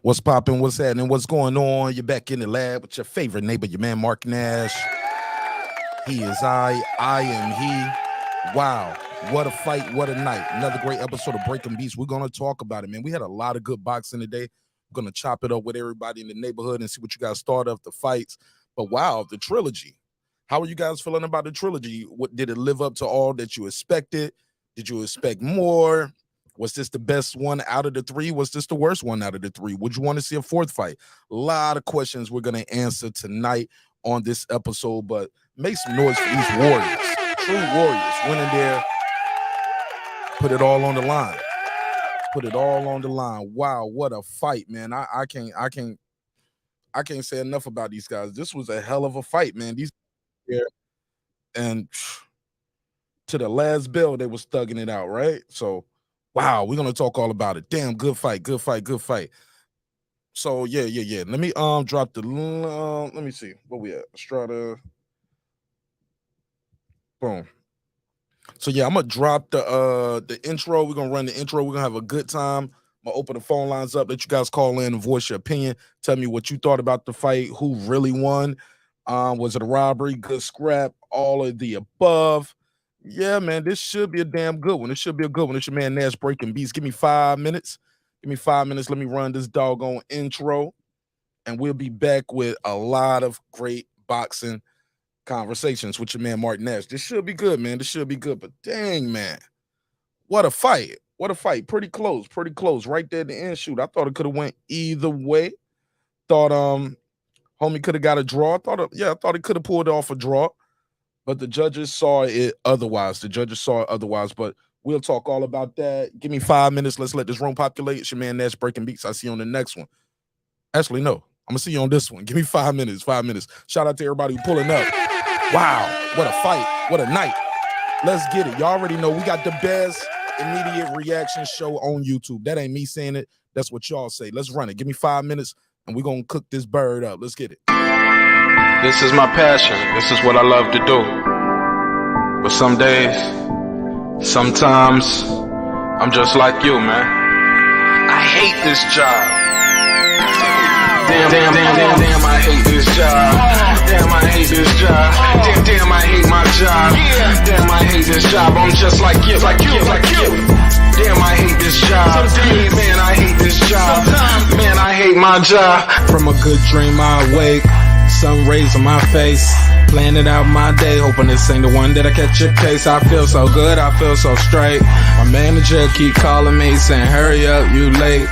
What's popping? What's happening? What's going on? You're back in the lab with your favorite neighbor, your man Mark Nash. He is I am he. Wow, what a fight, what a night. Another great episode of Breaking Beats. We're going to talk about it, man. We had a lot of good boxing today. We're going to chop it up with everybody in the neighborhood and see what you guys thought of the fights. But wow, the trilogy. How are you guys feeling about the trilogy? What did it live up to all that you expected? Did you expect more? Was this the best one out of the three? Was this the worst one out of the three? Would you want to see a fourth fight? A lot of questions we're going to answer tonight on this episode, but make some noise for these warriors. True warriors went in there, put it all on the line. Put it all on the line. Wow, what a fight, man. I can't say enough about these guys. This was a hell of a fight, man. These here and to the last bell, they was thugging it out, right? So wow, we're gonna talk all about it. Damn, good fight, good fight, good fight. So yeah. Let me drop the let me see where we at. Estrada. Boom. So yeah, I'm gonna drop the intro. We're gonna run the intro. We're gonna have a good time. I'm gonna open the phone lines up, let you guys call in and voice your opinion. Tell me what you thought about the fight, who really won. Was it a robbery, good scrap, all of the above? Yeah, man, this should be a damn good one. It should be a good one. It's your man Nash Breaking Beats. Give me 5 minutes. Give me 5 minutes. Let me run this doggone intro, and we'll be back with a lot of great boxing conversations with your man Mark Nash. This should be good, man. This should be good. But dang, man, what a fight. What a fight. Pretty close. Pretty close. Right there at the end. Shoot, I thought it could have went either way. Thought homie could have got a draw. I thought he could have pulled off a draw. But the judges saw it otherwise. But we'll talk all about that. Give me 5 minutes. Let's let this room populate. It's your man Nash Breaking Beats. I'll see you on the next one. Actually, no. I'm going to see you on this one. Give me 5 minutes. 5 minutes. Shout out to everybody who pulling up. Wow. What a fight. What a night. Let's get it. Y'all already know we got the best immediate reaction show on YouTube. That ain't me saying it. That's what y'all say. Let's run it. Give me 5 minutes, and we're going to cook this bird up. Let's get it. This is my passion. This is what I love to do. But some days, sometimes, I'm just like you, man. I hate this job. Damn, I hate this job. Damn, I hate this job. Damn, I hate my job. Damn, I hate this job. I'm just like you. Damn, I hate this job. Man, I hate this job. Man, I hate my job. From a good dream I wake, sun rays on my face, planning out my day, hoping this ain't the one that I catch a case. I feel so good, I feel so straight. My manager keep calling me saying, hurry up, you late.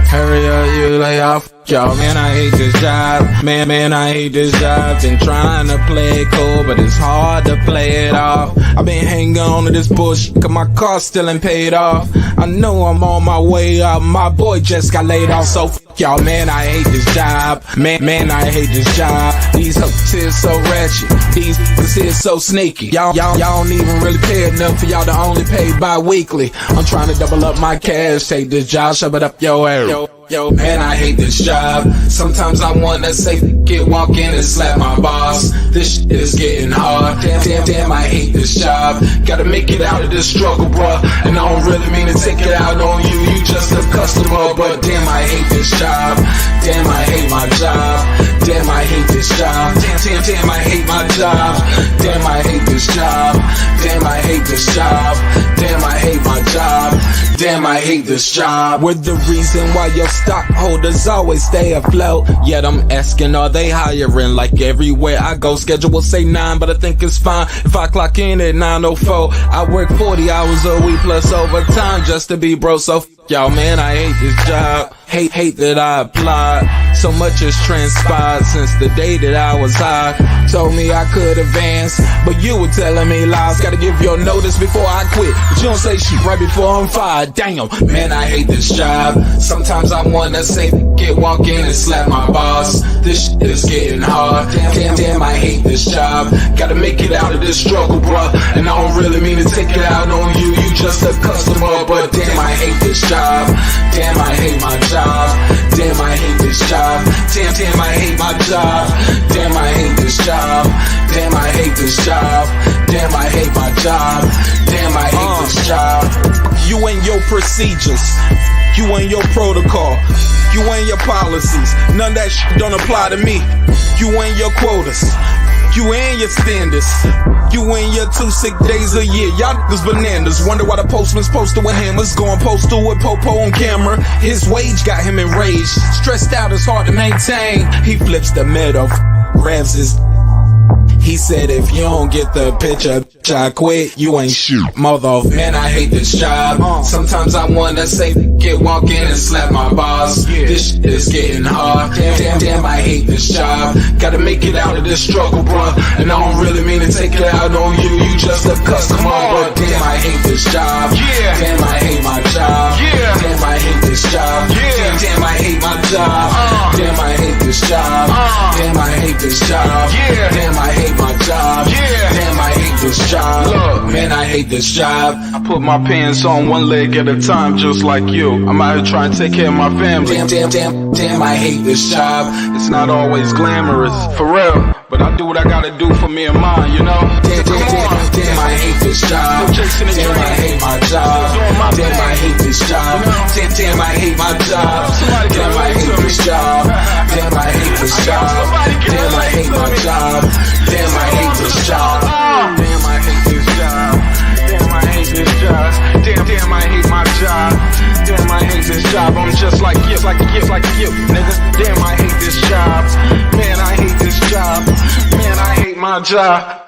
Hurry up, you lay off. Y'all, man, I hate this job. Man, I hate this job. Been trying to play it cool, but it's hard to play it off. I've been hanging on to this bullshit, cause my car still ain't paid off. I know I'm on my way up. My boy just got laid off, so y'all, man, I hate this job. Man, I hate this job. These hoes here so ratchet. These niggas here so sneaky. Y'all don't even really pay enough for y'all to only pay bi-weekly. I'm trying to double up my cash. Take this job, shove it up your ass. Yo, man, I hate this job. Sometimes I wanna say, walk in and slap my boss. This shit is getting hard. Damn, I hate this job. Gotta make it out of this struggle, bruh. And I don't really mean to take it out on you. You just a customer, but damn, I hate this job. Damn, I hate my job. Damn, I hate this job. Damn, I hate my job. Damn, I hate this job. Damn, I hate this job. Damn, I hate my job. Damn, I hate this job. We're the reason why your stockholders always stay afloat. Yet I'm asking, are they hiring? Like everywhere I go, schedule will say 9, but I think it's fine if I clock in at 9:04. I work 40 hours a week plus overtime just to be bro. So y'all, man, I hate this job. Hate that I applied. So much has transpired since the day that I was high. Told me I could advance, but you were telling me lies. Gotta give your notice before I quit, but you don't say shit right before I'm fired. Damn, man, I hate this job. Sometimes I wanna say, walk in and slap my boss. This shit is getting hard. Damn, I hate this job. Gotta make it out of this struggle, bruh. And I don't really mean to take it out on you. You just a customer, but damn, I hate this job. Damn, I hate my job. Damn, I hate this job. Damn, I hate my job. Damn, I hate this job. Damn, I hate this job. Damn, I hate my job. Damn, I hate this job. You ain't and your procedures. You and your protocol. You and your policies. None of that shit don't apply to me. You and your quotas. You and your standards. You and your 2 sick days a year. Y'all niggas bananas. Wonder why the postman's posted with hammers. Going postal with Popo on camera. His wage got him enraged. Stressed out, it's hard to maintain. He flips the middle, grabs his. He said, if you don't get the picture, I quit, you ain't shit. Mother, man, I hate this job. Sometimes I wanna say, walk in and slap my boss. This shit is getting hard. Damn, I hate this job. Gotta make it out of this struggle, bruh. And I don't really mean to take it out on you. You just a customer, but damn, I hate this job. Damn, I hate my job. Damn, I hate this job. Damn, I hate my job. Damn, I hate this job. Damn, I hate this job. Damn, I hate my job. Damn, I hate this job. Look, man, I hate this job. I put my pants on one leg at a time, just like you. I'm out here trying to take care of my family. Damn, I hate this job. It's not always glamorous, for real. But I do what I gotta do for me and mine, you know? Damn, I hate this job. Damn, I hate my job. Damn, I hate this job. Damn, I hate my job. Damn, I hate this job. Damn, I hate this job. Damn, I hate my job. Damn, I hate this job. Damn, I hate this job. Damn, I hate this job. Damn, I hate my job. Damn, I hate this job. I'm just like you, nigga. Damn, I hate this job. Man, I hate this job. Man, I hate my job.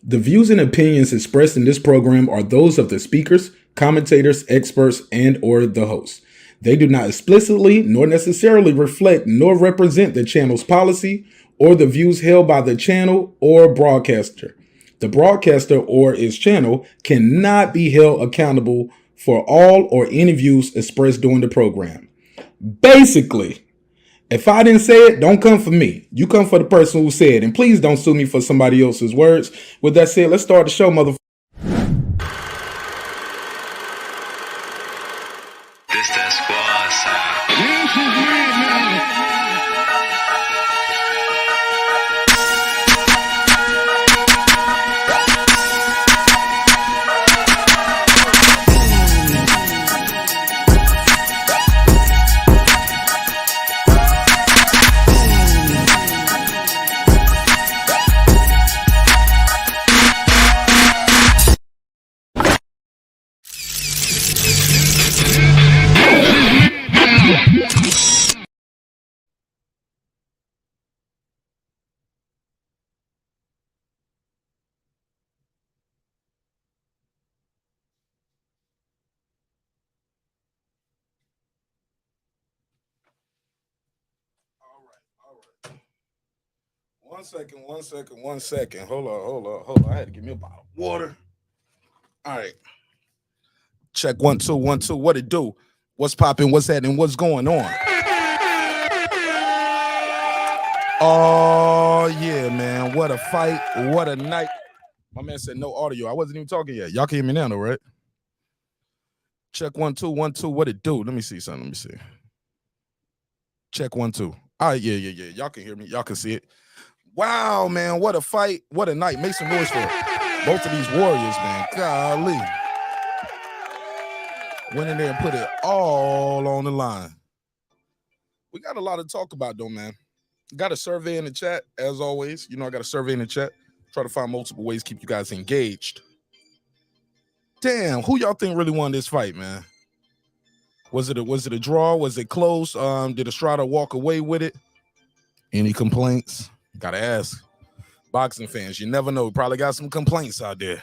The views and opinions expressed in this program are those of the speakers, commentators, experts, and or the hosts. They do not explicitly nor necessarily reflect nor represent the channel's policy or the views held by the channel or broadcaster. The broadcaster or its channel cannot be held accountable for all or any views expressed during the program. Basically, if I didn't say it, don't come for me. You come for the person who said it. And please don't sue me for somebody else's words. With that said, let's start the show, motherfucker. This that squad sound. One second. Hold on. I had to give me a bottle of water. All right. Check 1 2 1 2. What it do? What's popping? What's happening? What's going on? Oh yeah, man. What a fight. What a night. My man said no audio. I wasn't even talking yet. Y'all can hear me now, though, right? Check 1 2 1 2. What it do? Let me see something. Check 1 2. All right, yeah. Y'all can hear me. Y'all can see it. Wow, man, what a fight. What a night. Make some noise for both of these warriors, man. Golly. Went in there and put it all on the line. We got a lot to talk about, though, man. Got a survey in the chat, as always. You know, I got a survey in the chat. Try to find multiple ways to keep you guys engaged. Damn, who y'all think really won this fight, man? Was it a draw? Was it close? Did Estrada walk away with it? Any complaints? Gotta ask. Boxing fans, you never know. Probably got some complaints out there.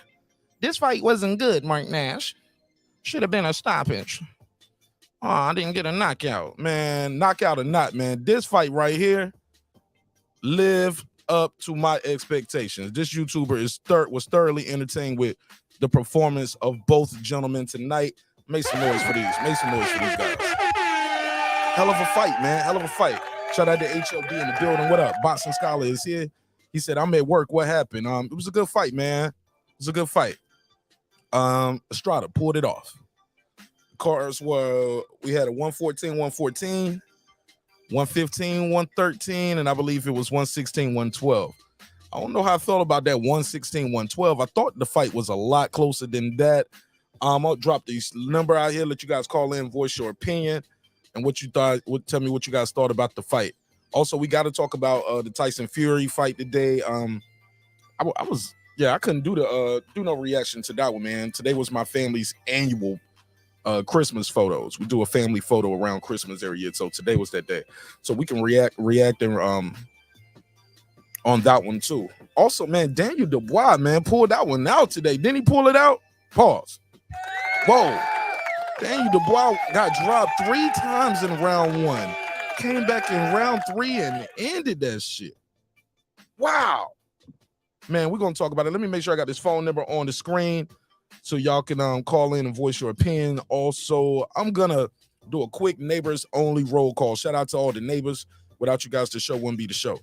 This fight wasn't good, Mark Nash. Should have been a stoppage. Oh, I didn't get a knockout. Man, knockout or not, man. This fight right here lived up to my expectations. This YouTuber was thoroughly entertained with the performance of both gentlemen tonight. Make some noise for these. Make some noise for these guys. Hell of a fight, man. Hell of a fight. Shout out to HLD in the building. What up? Boxing Scholar is here. He said, I'm at work. What happened? It was a good fight, man. It was a good fight. Estrada pulled it off. Cards were, we had a 114, 114, 115, 113, and I believe it was 116, 112. I don't know how I felt about that 116, 112. I thought the fight was a lot closer than that. I'll drop the number out here, let you guys call in, voice your opinion, and what you thought. Tell me what you guys thought about the fight. Also, we got to talk about the Tyson Fury fight today. I couldn't do no reaction to that one, man. Today was my family's annual Christmas photos. We do a family photo around Christmas every year, so today was that day. So we can react and on that one too. Also, man, Daniel Dubois, man, pulled that one out today. Didn't he pull it out? Pause. Whoa. Daniel Dubois got dropped 3 times in round 1. Came back in round 3 and ended that shit. Wow. Man, we're going to talk about it. Let me make sure I got this phone number on the screen so y'all can call in and voice your opinion. Also, I'm going to do a quick neighbors only roll call. Shout out to all the neighbors. Without you guys, the show wouldn't be the show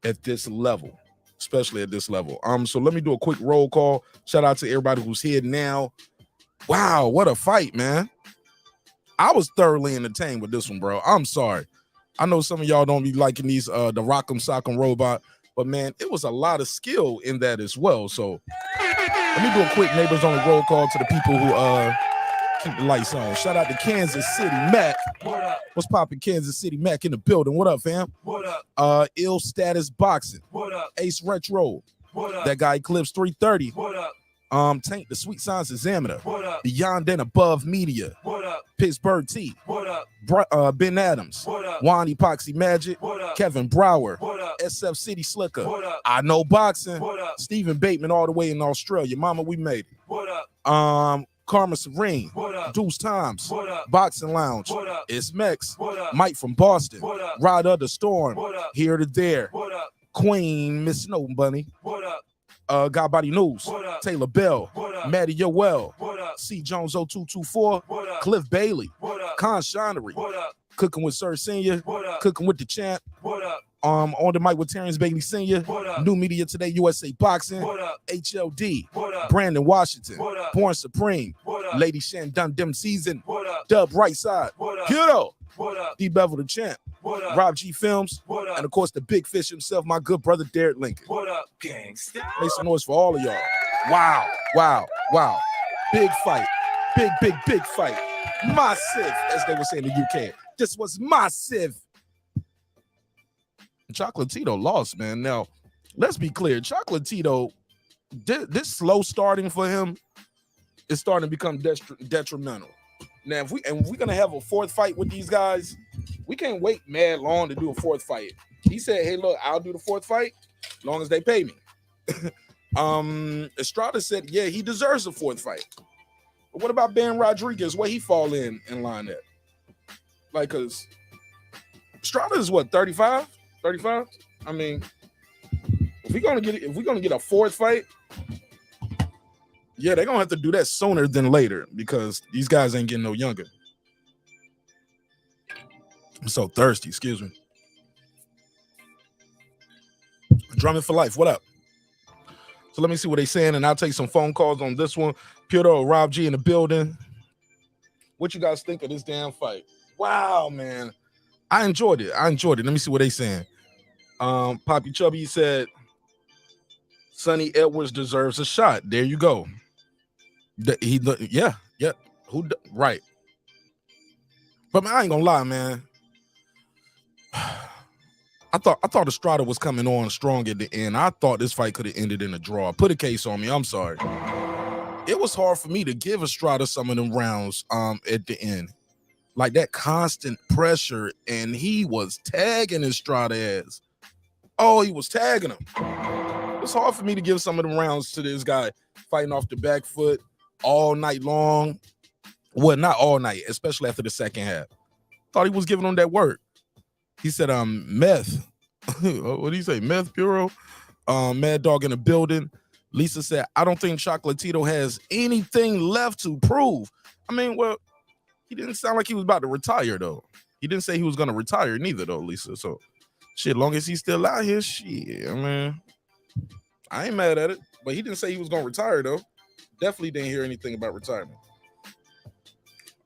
at this level, especially at this level. So let me do a quick roll call. Shout out to everybody who's here now. Wow, what a fight, man. I was thoroughly entertained with this one, bro. I'm sorry. I know some of y'all don't be liking these the Rock'em Sock'em Robot, but man, it was a lot of skill in that as well. So let me do a quick neighbors only roll call to the people who keep the lights on. Shout out to Kansas City Mac. What up? What's poppin'? Kansas City Mac in the building. What up, fam? What up? Ill Status Boxing. What up? Ace Retro. What up? That guy Eclipse 330. What up? Tank the Sweet Science Examiner. What up? Beyond and Above Media. What up? Pittsburgh T. What up? Ben Adams. What up? Juan Epoxy Magic. What up? Kevin Brower. What up? SF City Slicker. What up? I Know Boxing. What up? Stephen Bateman all the way in Australia. Mama, we made it. What up? Karma Serene. What up? Deuce Times. What up? Boxing Lounge. What up? It's Mex. What up? Mike from Boston. What up? Ryder the Storm. What up? Here to There. What up? Queen Miss Snow Bunny. What up? God Body News. What up? Taylor Bell. What up? Maddie Yoel. What up? C Jones 0224. What up? Cliff Bailey. What up? Con Shinery. What up? Cooking with Sir Senior. What up? Cooking with the Champ. What up? On the mic with Terrence Bailey Sr. What up? New Media Today, USA Boxing. What up? HLD. What up? Brandon Washington. What up? Born Supreme. What up? Lady Shandon Dim Season. What up? Dub Right Side. What up? Kiddo. What up? D Bevel the Champ. What up? Rob G Films. What up? And of course the big fish himself, my good brother Derek Lincoln. What up, gangsta? Make some noise for all of y'all. Wow, wow, wow. Big fight. Big fight. Massive, as they would say in the UK. This was massive. Chocolatito lost, man. Now, let's be clear. Chocolatito, this slow starting for him is starting to become detrimental. Now, if we're gonna have a 4th fight with these guys, we can't wait mad long to do a 4th fight. He said, "Hey, look, I'll do the 4th fight, as long as they pay me." Estrada said, "Yeah, he deserves a 4th fight." But what about Ben Rodriguez? Where he fall in line at? Like, cause Estrada is what, 35? 35? I mean, if we're gonna get a 4th fight, yeah, they're gonna have to do that sooner than later because these guys ain't getting no younger. I'm so thirsty, excuse me. Drumming for life, what up? So let me see what they're saying, and I'll take some phone calls on this one. Piotr, Rob G in the building. What you guys think of this damn fight? Wow, man. I enjoyed it. Let me see what they're saying. Poppy Chubby said, Sonny Edwards deserves a shot. There you go. Yeah. Right. But man, I ain't gonna lie, man. I thought Estrada was coming on strong at the end. I thought this fight could have ended in a draw. Put a case on me. I'm sorry. It was hard for me to give Estrada some of them rounds at the end. Like that constant pressure, and he was tagging Estrada ass. Oh, he was tagging him. It's hard for me to give some of them rounds to this guy fighting off the back foot all night long. Well, not all night, especially after the second half. Thought he was giving him that work. He said, meth. What do you say? Meth Bureau? Mad Dog in the building. Lisa said, I don't think Chocolatito has anything left to prove. I mean, well, he didn't sound like he was about to retire, though. He didn't say he was going to retire neither, though, Lisa. So, shit, long as he's still out here, shit, I mean, I ain't mad at it. But he didn't say he was going to retire, though. Definitely didn't hear anything about retirement.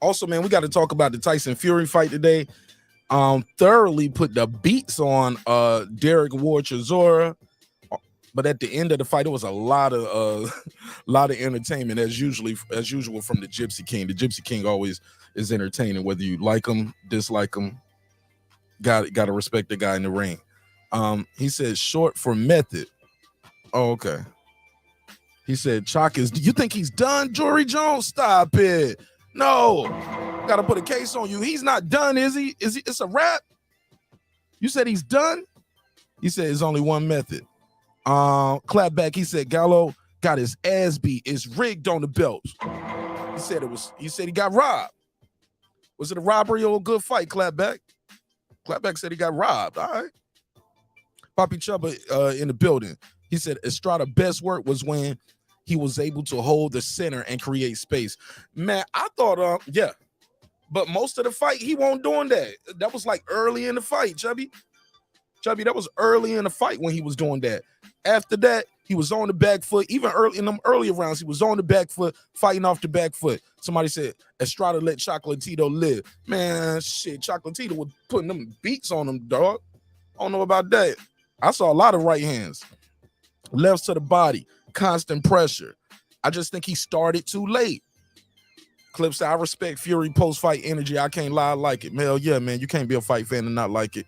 Also, man, we got to talk about the Tyson Fury fight today. Thoroughly put the beats on Derek Ward Chisora. But at the end of the fight, it was a lot of entertainment as usual from the Gypsy King. The Gypsy King always is entertaining, whether you like him, dislike him. Got to respect the guy in the ring. He said short for method. Oh, okay. He said Chalk is. Do you think he's done, Jory Jones? Stop it. No. Got to put a case on you. He's not done, is he? Is he? It's a wrap. You said he's done. He said it's only one method. Clap back. He said Gallo got his ass beat. It's rigged on the belts. He said it was. He said he got robbed. Was it a robbery or a good fight? Clap back. Clap back said he got robbed. All right. Poppy Chubba in the building. He said Estrada best work was when he was able to hold the center and create space. Man, I thought yeah, but most of the fight he won't doing that. That was like early in the fight, Chubby. That was early in the fight when he was doing that. After that, he was on the back foot. Even early in them earlier rounds, he was on the back foot, fighting off the back foot. Somebody said Estrada let Chocolatito live. Man, shit, Chocolatito was putting them beats on him, dog. I don't know about that. I saw a lot of right hands. Lefts to the body, constant pressure. I just think he started too late. Clips, I respect Fury post-fight energy. I can't lie, I like it. Hell yeah, man. You can't be a fight fan and not like it.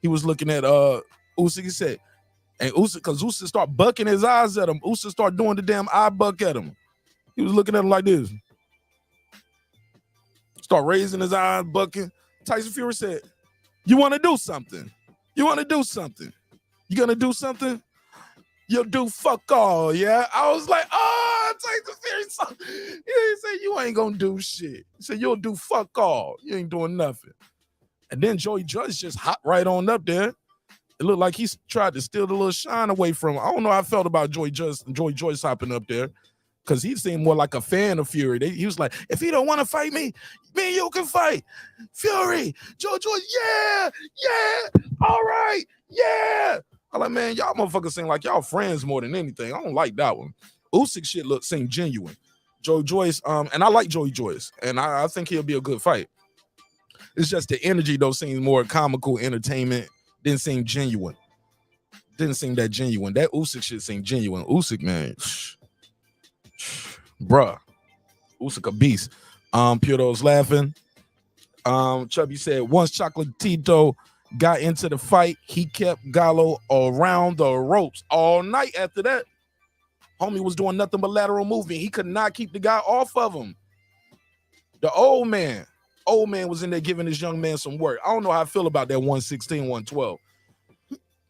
He was looking at Usyk, he said, and Usyk, because Usyk start bucking his eyes at him. Usyk start doing the damn eye buck at him. He was looking at him like this. Start raising his eyes, bucking. Tyson Fury said, you want to do something? You want to do something? You gonna do something? You'll do fuck all, yeah? I was like, oh, Tyson Fury. So, he said, you ain't gonna do shit. He said, you'll do fuck all. You ain't doing nothing. And then Joey Judge just hopped right on up there. It looked like he tried to steal the little shine away from him. I don't know how I felt about Joey Joyce hopping up there, because he seemed more like a fan of Fury. He was like, if he don't want to fight me, me and you can fight. Fury, Joey Joyce, yeah, all right, yeah. I'm like, man, y'all motherfuckers seem like y'all friends more than anything. I don't like that one. Usyk shit seemed genuine. Joey Joyce, and I like Joey Joyce, and I think he'll be a good fight. It's just the energy, though, seems more comical entertainment. Didn't seem genuine. Didn't seem that genuine. That Usyk shit seemed genuine. Usyk, man. Bruh. Usyk a beast. Puro's laughing. Chubby said, once Chocolatito got into the fight, he kept Gallo around the ropes all night after that. Homie was doing nothing but lateral movement. He could not keep the guy off of him. The old man was in there giving this young man some work. I don't know how I feel about that 116, 112.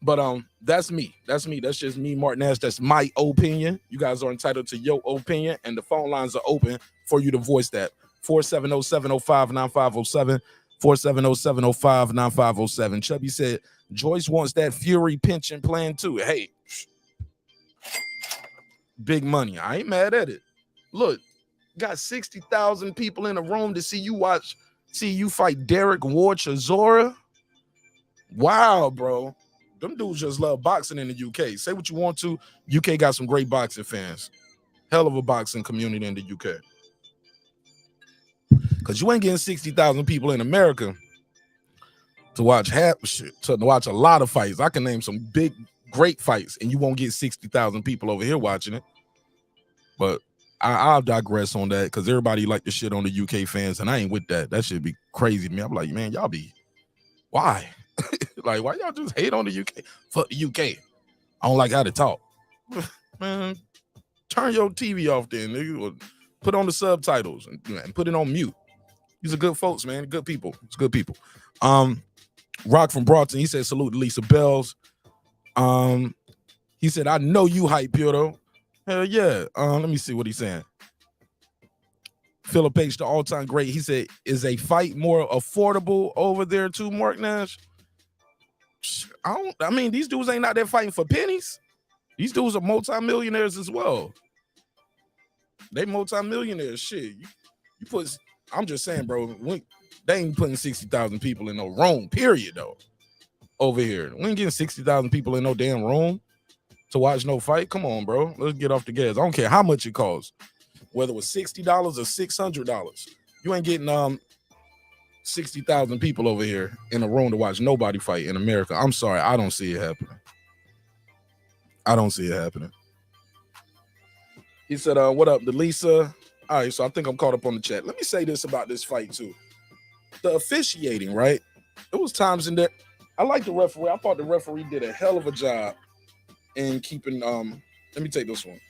But that's me. That's just me, Martin Ash. That's my opinion. You guys are entitled to your opinion, and the phone lines are open for you to voice that. 470-705-9507. 470-705-9507. Chubby said, Joyce wants that Fury pension plan too. Hey, big money. I ain't mad at it. Look, got 60,000 people in a room to see you fight Derek Ward Chisora. Wow, bro. Them dudes just love boxing in the UK. Say what you want to. UK got some great boxing fans. Hell of a boxing community in the UK. Because you ain't getting 60,000 people in America to watch a lot of fights. I can name some big, great fights, and you won't get 60,000 people over here watching it. But I'll digress on that, because everybody like the shit on the UK fans, and I ain't with that. That should be crazy to me. I'm like, man, y'all be, why? Like, why y'all just hate on the UK? Fuck the UK. I don't like how to talk. Man, turn your TV off then, nigga. Or put on the subtitles and put it on mute. These are good folks, man. Good people. It's good people. Rock from Broughton, he said, salute to Lisa Bells. He said, I know you hype, Puro. Hell yeah. Let me see what he's saying. Philip H., the all-time great. He said, is a fight more affordable over there too, Mark Nash? I mean, these dudes ain't out there fighting for pennies. These dudes are multimillionaires as well. They multimillionaires. Shit, you put. I'm just saying, bro. They ain't putting 60,000 people in no room. Period, though. Over here, we ain't getting 60,000 people in no damn room to watch no fight. Come on, bro. Let's get off the gas. I don't care how much it costs, whether it was $60 or $600. You ain't getting 60,000 people over here in a room to watch nobody fight in America. I'm sorry, I don't see it happening. I don't see it happening. He said, what up, Delisa? All right, so I think I'm caught up on the chat. Let me say this about this fight, too. The officiating, right? It was times in there. I like the referee. I thought the referee did a hell of a job in keeping, let me take this one.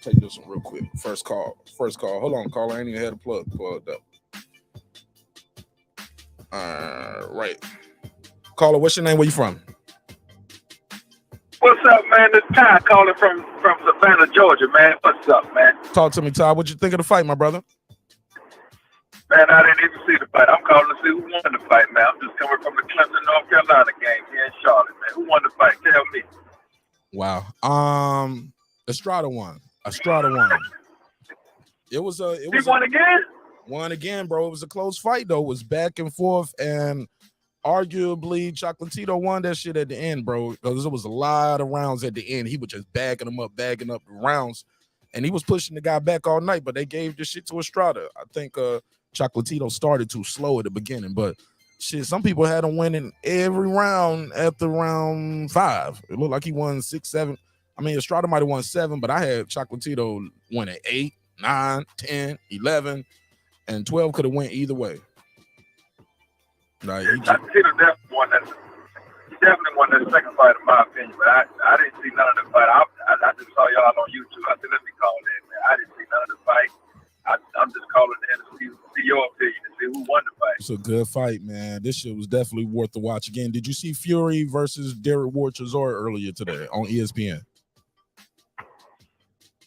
Take this one real quick. First call. Hold on, caller. I ain't even had a plug plugged up. Right. Caller, what's your name? Where you from? What's up, man? This Ty calling from Savannah, Georgia, man. What's up, man? Talk to me, Ty. What you think of the fight, my brother? Man, I didn't even see the fight. I'm calling to see who won the fight, man. I'm just coming from the Clemson, North Carolina game here in Charlotte, man. Who won the fight? Tell me. Wow. Estrada won. He won again? Won again, bro. It was a close fight, though. It was back and forth, and arguably Chocolatito won that shit at the end, bro, because there was a lot of rounds at the end. He was just bagging up the rounds, and he was pushing the guy back all night, but they gave the shit to Estrada. I think Chocolatito started too slow at the beginning, but shit, some people had him winning every round after round 5. It looked like he won 6, 7. I mean, Estrada might have won 7, but I had Chocolatito winning 8, 9, 10, 11, and 12 could have went either way. Like, Chocolatito definitely won that. He definitely won that second fight, in my opinion, but I didn't see none of the fight. I just saw y'all on YouTube. I said, let me call in, man. I didn't see none of the fight. I'm just calling in to see your opinion and see who won the fight. It's a good fight, man. This shit was definitely worth the watch. Again, did you see Fury versus Derek Ward-Chisora earlier today on ESPN?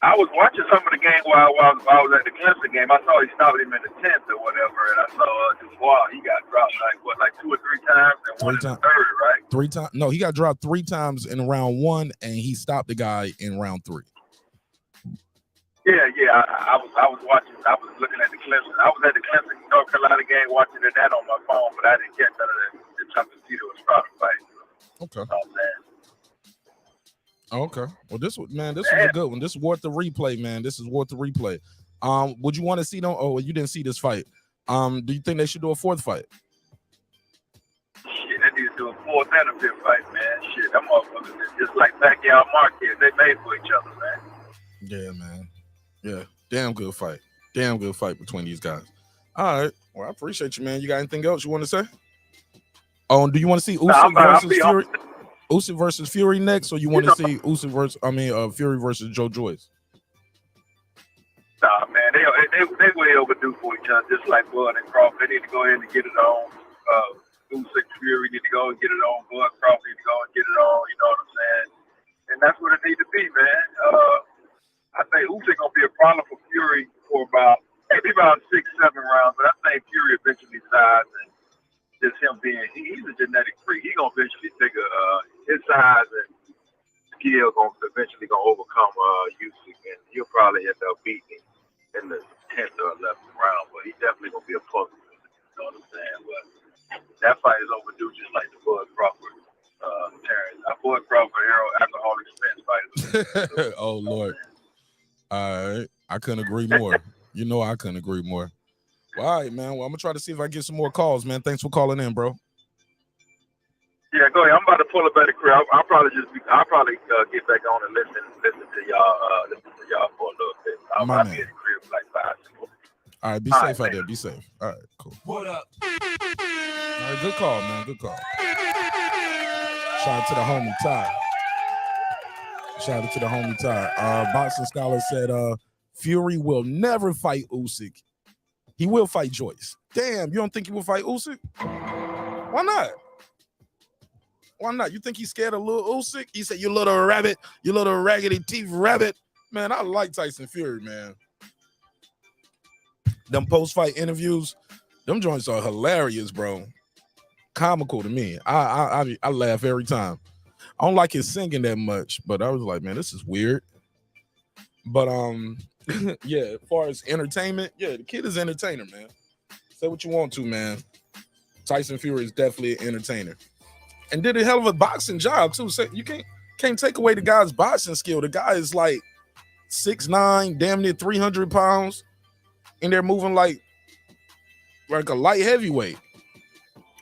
I was watching some of the game while I was at the Clemson game. I saw he stopped him in the 10th or whatever, and I saw Dubois, he got dropped like 2 or 3 times and one in the third, right? 3 times. No, he got dropped 3 times in round 1, and he stopped the guy in round 3. Yeah. I was watching. I was looking at the Clemson. I was at the Clemson North Carolina game watching that on my phone, but I didn't get none of the Chocolatito Estrada fight. Okay. You know what I'm saying? Okay. Well, this was a good one. This is worth the replay, man. This is worth the replay. Would you want to see them? Oh, you didn't see this fight. Do you think they should do a 4th fight? Shit, they need to do a 4th and a 5th fight, man. Shit, them motherfuckers is just like Pacquiao Marquez. They made for each other, man. Yeah, man. Yeah. Damn good fight. Damn good fight between these guys. All right. Well, I appreciate you, man. You got anything else you want to say? Oh, do you want to see Usyk versus Fury? Usyk versus Fury next, or you want to see Usyk versus Fury versus Joe Joyce? Nah, man, they way overdue for each other, just like Bud and Crawford. They need to go ahead and get it on. Usyk Fury need to go and get it on. Bud Crawford need to go and get it on. You know what I'm saying? And that's what it need to be, man. I think Usyk gonna be a problem for Fury for maybe about 6, 7 rounds, but I think Fury eventually decides, and just him being he's a genetic freak. He gonna eventually figure his size and skill eventually gonna overcome Usyk, and he'll probably end up beating him in the 10th or 11th round. But he's definitely gonna be a puzzle. You know what I'm saying? But that fight is overdue, just like the Bud Crawford Terrence. Bud Crawford alcoholic Spence fight. Oh Lord. All right. I couldn't agree more. You know I couldn't agree more. Well, all right, man. Well, I'm gonna try to see if I get some more calls, man. Thanks for calling in, bro. Yeah, go ahead. I'm about to pull up at the crib. I'll probably get back on and listen to y'all for a little bit. I'll be at the crib for like 5 minutes. All right, be safe out there. Be safe. All right, cool. What up? All right, good call, man. Good call. Shout out to the homie Ty. Boxing Scholar said Fury will never fight Usyk. He will fight Joyce. Damn, you don't think he will fight Usyk? Why not? Why not? You think he's scared of little Usyk? He said, you little rabbit, you little raggedy teeth rabbit. Man, I like Tyson Fury, man. Them post-fight interviews, them joints are hilarious, bro. Comical to me. I laugh every time. I don't like his singing that much, but I was like, man, this is weird. But yeah, as far as entertainment, yeah, the kid is an entertainer, man. Say what you want to, man. Tyson Fury is definitely an entertainer. And did a hell of a boxing job, too. So you can't take away the guy's boxing skill. The guy is like 6'9", damn near 300 pounds, and they're moving like a light heavyweight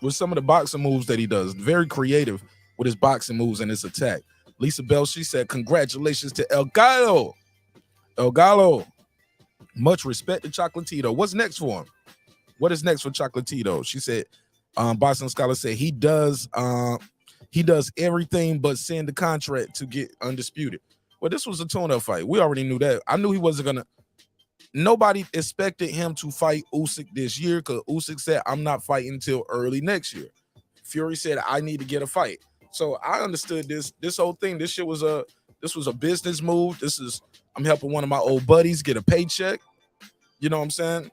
with some of the boxing moves that he does. Very creative with his boxing moves and his attack. Lisa Bell, she said, congratulations to El Gallo. El Gallo. Much respect to Chocolatito. What's next for him? What is next for Chocolatito? She said, Boxing Scholar said he does everything but send the contract to get undisputed. Well, this was a tune-up fight. We already knew that. I knew he wasn't gonna. Nobody expected him to fight Usyk this year because Usyk said, I'm not fighting until early next year. Fury said, I need to get a fight. So I understood this whole thing. This was a business move. I'm helping one of my old buddies get a paycheck. You know what I'm saying?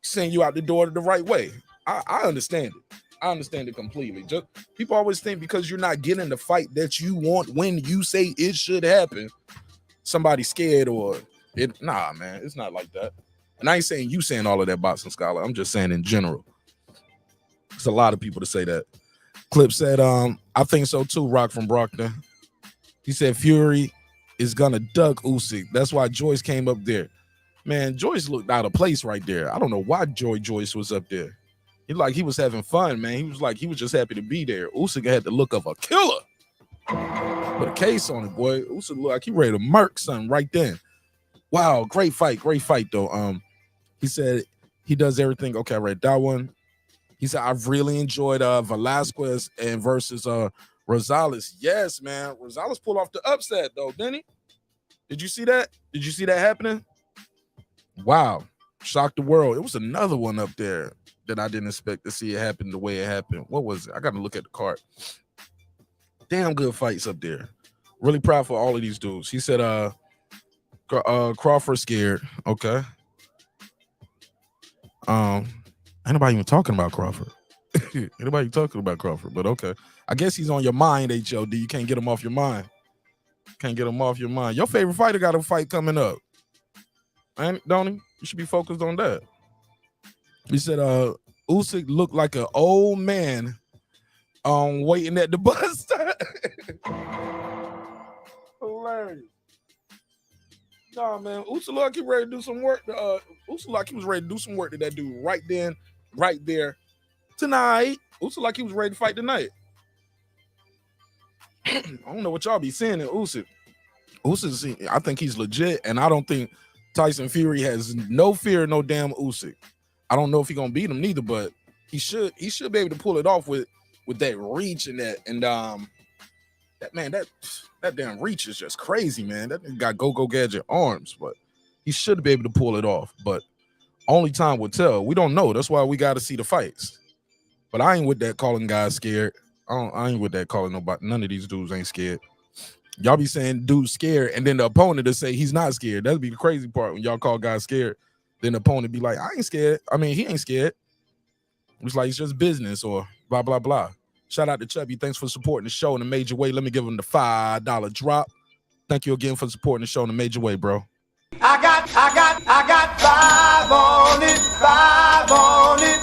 Send you out the door the right way. I understand it. I understand it completely. Just people always think because you're not getting the fight that you want when you say it should happen, somebody's scared or it. Nah, man, it's not like that. And I ain't saying you saying all of that, Boxing Scholar. I'm just saying in general. There's a lot of people to say that. Clip said, I think so too, Rock from Brockton. He said Fury is gonna duck Usyk. That's why Joyce came up there. Man, Joyce looked out of place right there. I don't know why Joyce was up there. He was having fun, man. He was just happy to be there. Usyk had the look of a killer. Put a case on it, boy. Usyk looked like he ready to murk something right then. Wow, great fight though. He said he does everything. Okay, I read that one. He said I've really enjoyed Velazquez and versus Rosales. Yes, man. Rosales pulled off the upset though, didn't he? Did you see that? Did you see that happening? Wow, shocked the world. It was another one up there that I didn't expect to see it happen the way it happened. What was it? I got to look at the card. Damn good fights up there. Really proud for all of these dudes. He said, Crawford scared. Okay. Ain't nobody even talking about Crawford. Ain't nobody talking about Crawford, but okay. I guess he's on your mind, HOD. You can't get him off your mind. Can't get him off your mind. Your favorite fighter got a fight coming up. Don't he? You should be focused on that. He said, Usyk looked like an old man waiting at the bus stop. Hilarious. Nah, man. Usyk looked like he ready to do some work. Usyk like he was ready to do some work to that dude right then, right there. Tonight. Usyk like he was ready to fight tonight. I don't know what y'all be saying in Usyk. Usyk, I think he's legit, and I don't think Tyson Fury has no fear, no damn Usyk. I don't know if he's gonna beat him neither, but he should be able to pull it off with that reach and that damn reach is just crazy, man. That nigga got go gadget arms, but he should be able to pull it off. But only time will tell. We don't know. That's why we got to see the fights. But I ain't with that calling guys scared. I ain't with that calling nobody. None of these dudes ain't scared. Y'all be saying dude's scared, and then the opponent will say he's not scared. That'd be the crazy part when y'all call guys scared. Then the opponent be like, I ain't scared. I mean, he ain't scared. It's like it's just business or blah, blah, blah. Shout out to Chubby. Thanks for supporting the show in a major way. Let me give him the $5 drop. Thank you again for supporting the show in a major way, bro. I got 5 on it.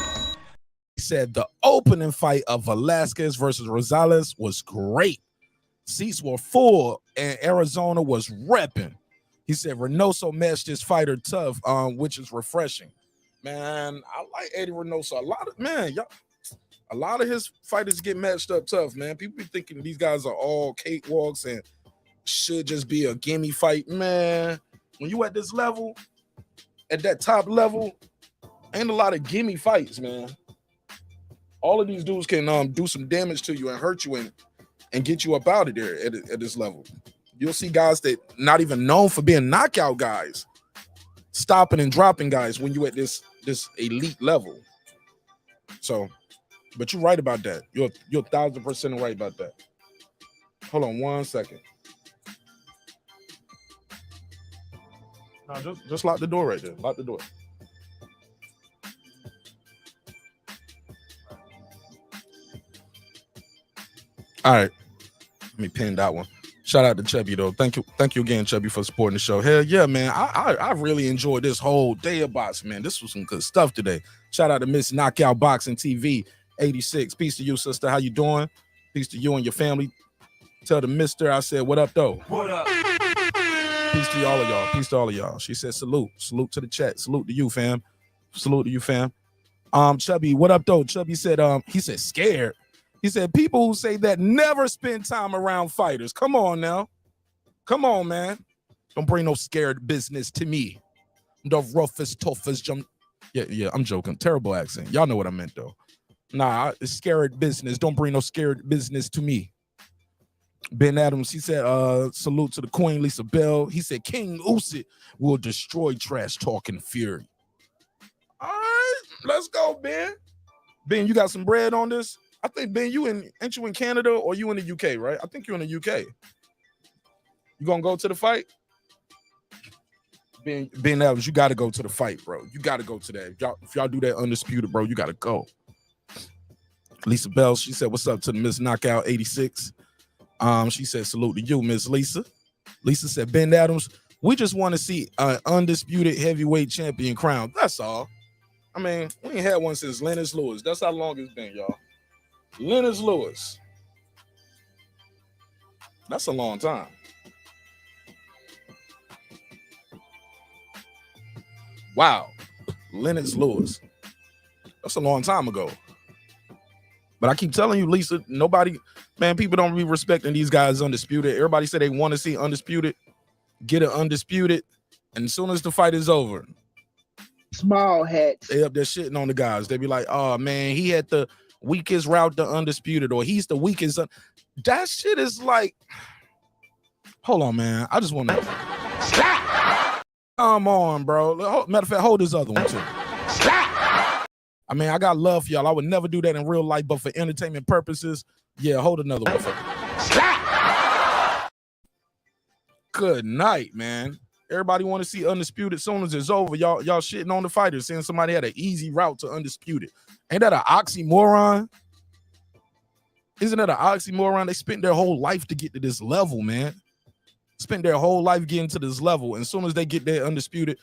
He said the opening fight of Velazquez versus Rosales was great. Seats were full and Arizona was repping. He said Reynoso matched his fighter tough, which is refreshing. Man, I like Eddie Reynoso. A lot of his fighters get matched up tough, man. People be thinking these guys are all cakewalks and should just be a gimme fight. Man, when you at this level, at that top level, ain't a lot of gimme fights, man. All of these dudes can do some damage to you and hurt you and get you up out of there at this level. You'll see guys that not even known for being knockout guys, stopping and dropping guys when you at this elite level. So, but you're right about that. You're 1,000% right about that. Hold on 1 second. No, just lock the door right there. Lock the door. All right. Let me pin that one. Shout out to Chubby though. Thank you again, Chubby, for supporting the show. Hell yeah, man. I really enjoyed this whole day of boxing, man. This was some good stuff today. Shout out to Miss Knockout Boxing TV 86. Peace to you, sister. How you doing? Peace to you and your family. Tell the mister I said, what up, though? What up? Peace to all of y'all. Peace to all of y'all. She said, salute. Salute to the chat. Salute to you, fam. Salute to you, fam. Chubby, what up, though? Chubby said, he said, scared. He said, people who say that never spend time around fighters. Come on now. Come on, man. Don't bring no scared business to me. The roughest, toughest jump. Yeah, I'm joking. Terrible accent. Y'all know what I meant, though. Nah, it's scared business. Don't bring no scared business to me. Ben Adams, he said, salute to the Queen, Lisa Bell. He said, King Usyk will destroy trash talking Fury. All right, let's go, Ben. Ben, you got some bread on this? I think, Ben, ain't you in Canada or you in the UK, right? I think you're in the UK. You gonna go to the fight? Ben Adams, you gotta go to the fight, bro. You gotta go to that. If y'all do that undisputed, bro, you gotta go. Lisa Bell, she said, what's up to the Miss Knockout 86? She said, salute to you, Miss Lisa. Lisa said, Ben Adams, we just want to see an undisputed heavyweight champion crown. That's all. I mean, we ain't had one since Lennox Lewis. That's how long it's been, y'all. Lennox Lewis. That's a long time. Wow. Lennox Lewis. That's a long time ago. But I keep telling you, Lisa, nobody, man, people don't be respecting these guys undisputed. Everybody say they want to see undisputed, get it undisputed, and as soon as the fight is over, small hats, they up there shitting on the guys. They be like, oh man, he had the weakest route to undisputed, or he's the weakest. That shit is like, hold on, man. I just want to come on, bro. Matter of fact, hold this other one too. I mean, I got love for y'all. I would never do that in real life, but for entertainment purposes, yeah, hold another one for me. Good night, man. Everybody want to see undisputed. As soon as it's over, y'all shitting on the fighters, saying somebody had an easy route to undisputed. Ain't that an oxymoron? Isn't that an oxymoron? They spent their whole life to get to this level, man. Spent their whole life getting to this level. And as soon as they get their undisputed,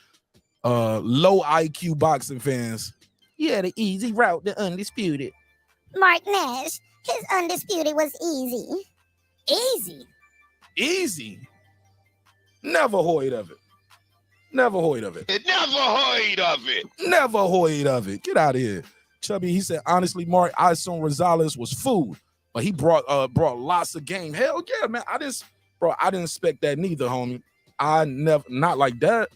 low IQ boxing fans, he had an easy route to undisputed. Mark Nash, his undisputed was easy. Easy? Easy? Never heard of it. Never heard of it. Never heard of it. Never heard of it. Get out of here. Chubby, he said, honestly, Mark, I assume Rosales was food, but he brought lots of game. Hell yeah, man. I didn't expect that neither, homie. Not like that.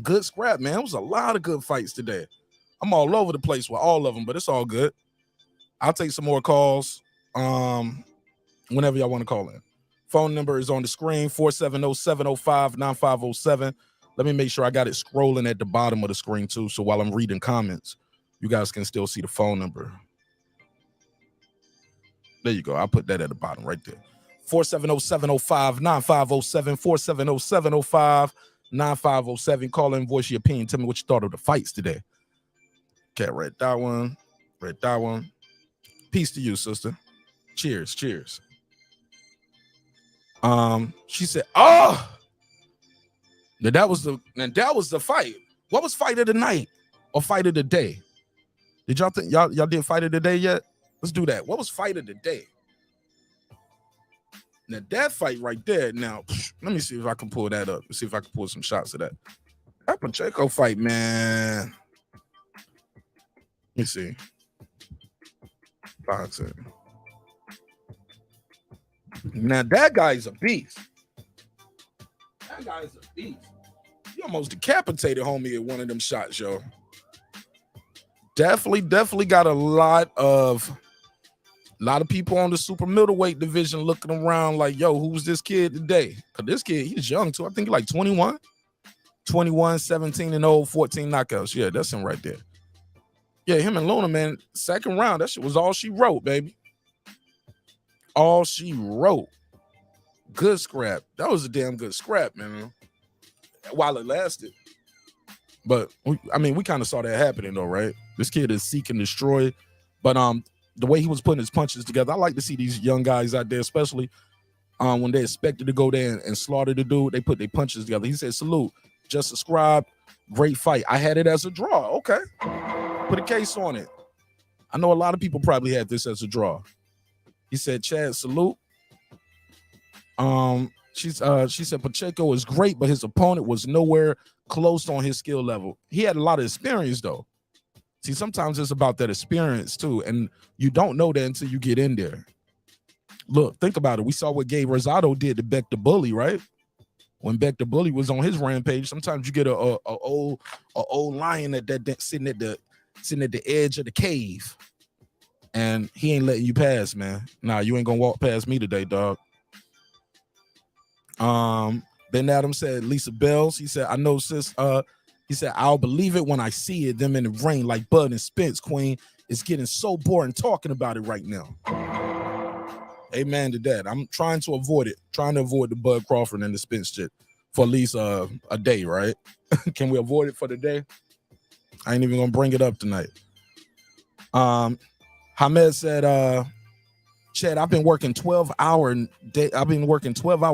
Good scrap, man. It was a lot of good fights today. I'm all over the place with all of them, but it's all good. I'll take some more calls whenever y'all want to call in. Phone number is on the screen, 470-705-9507. Let me make sure I got it scrolling at the bottom of the screen, too, so while I'm reading comments, you guys can still see the phone number. There you go. I'll put that at the bottom right there. 470-705-9507, 470-705-9507. Call in, voice your opinion. Tell me what you thought of the fights today. Okay, read that one. Read that one. Peace to you, sister. Cheers, cheers. She said, oh, that was the fight. What was fight of the night or fight of the day? Did y'all think y'all did fight of the day yet? Let's do that. What was fight of the day? Now that fight right there. Now, let me see if I can pull that up. Let's see if I can pull some shots of that. That Pacheco fight, man. Let me see. Now that guy's a beast. That guy's a beast. He almost decapitated homie at one of them shots, yo. Definitely got a lot of people on the super middleweight division looking around like, yo, who's this kid today? Cause this kid, he's young too. I think he's like 21, 17-0, 14 knockouts. Yeah, that's him right there. Yeah, him and Luna, man, second round, that shit was all she wrote, baby. All she wrote. Good scrap. That was a damn good scrap, man. While it lasted. But, we kind of saw that happening, though, right? This kid is seek and destroy. But the way he was putting his punches together, I like to see these young guys out there, especially When they expected to go there and slaughter the dude, they put their punches together. He said, salute, just subscribe, great fight. I had it as a draw. Okay. Put a case on it. I know a lot of people probably had this as a draw. He said, Chad, salute. She said Pacheco is great, but his opponent was nowhere close on his skill level. He had a lot of experience, though. See, sometimes it's about that experience, too, and you don't know that until you get in there. Look, think about it. We saw what Gabe Rosado did to Beck the Bully, right? When Beck the Bully was on his rampage, sometimes you get a old lion that sitting at the edge of the cave, and he ain't letting you pass, man. Nah, you ain't gonna walk past me today, dog. Ben Adams said Lisa Bells. He said, I know, sis. He said, I'll believe it when I see it. Them in the ring like Bud and Spence, Queen. It's getting so boring talking about it right now. Amen to that. I'm trying to avoid it. Trying to avoid the Bud Crawford and the Spence shit for at least a day, right? Can we avoid it for the day? I ain't even gonna bring it up tonight. Hamed said, Chad, I've been working 12-hour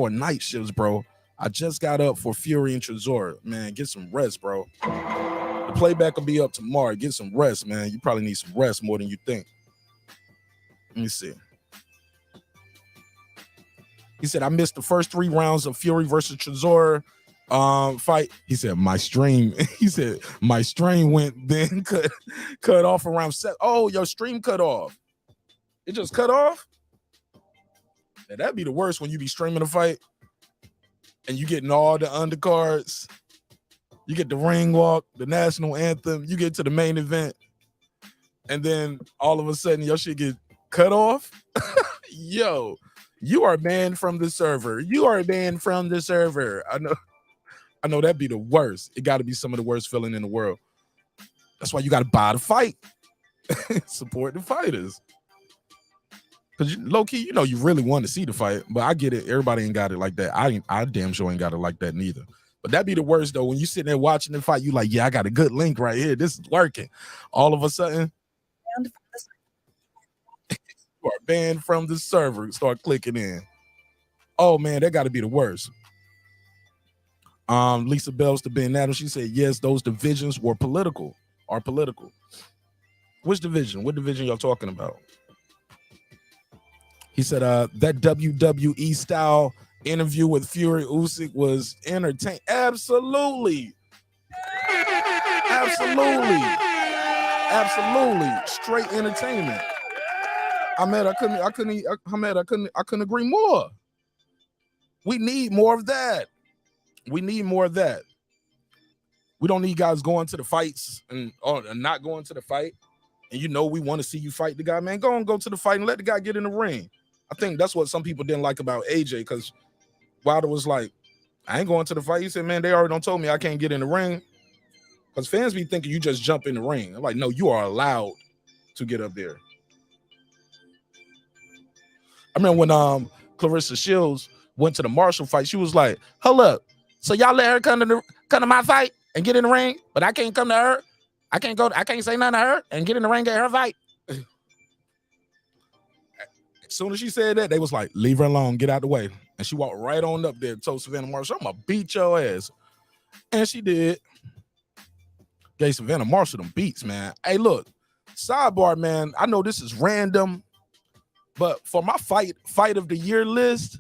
night shifts, bro. I just got up for Fury and Trezor. Man, get some rest, bro. The playback will be up tomorrow. Get some rest, man. You probably need some rest more than you think. Let me see. He said, I missed the first 3 rounds of Fury versus Trezor fight. He said, my stream went then cut off around 7. Oh, your stream cut off. It just cut off? Yeah, that'd be the worst when you be streaming a fight and you getting all the undercards. You get the ring walk, the national anthem, you get to the main event, and then all of a sudden your shit get cut off. Yo, you are banned from the server. You are banned from the server. I know that'd be the worst. It got to be some of the worst feeling in the world. That's why you got to buy the fight. Support the fighters. Because low-key, you know you really want to see the fight, but I get it. Everybody ain't got it like that. I damn sure ain't got it like that neither. But that'd be the worst, though. When you sitting there watching the fight, you like, yeah, I got a good link right here. This is working. All of a sudden, you are banned from the server. Start clicking in. Oh, man, that got to be the worst. Lisa Bells to Ben Adams, she said, yes, those divisions are political. Which division? What division y'all talking about? He said that WWE style interview with Fury Usyk was entertaining. Absolutely. Straight entertainment. I couldn't agree more. We need more of that. We don't need guys going to the fights and not going to the fight. And you know we want to see you fight the guy, man. Go to the fight and let the guy get in the ring. I think that's what some people didn't like about AJ, because Wilder was like, I ain't going to the fight. He said, man, they already done told me I can't get in the ring. Because fans be thinking you just jump in the ring. I'm like, no, you are allowed to get up there. I remember when Clarissa Shields went to the Marshall fight, she was like, hold up. So y'all let her come to my fight and get in the ring, but I can't come to her. I can't say nothing to her and get in the ring at her fight. As soon as she said that, they was like, leave her alone, get out the way. And she walked right on up there, told Savannah Marshall, I'm gonna beat your ass. And she did. Gave Savannah Marshall them beats, man. Hey, look, sidebar, man. I know this is random, but for my fight of the year list,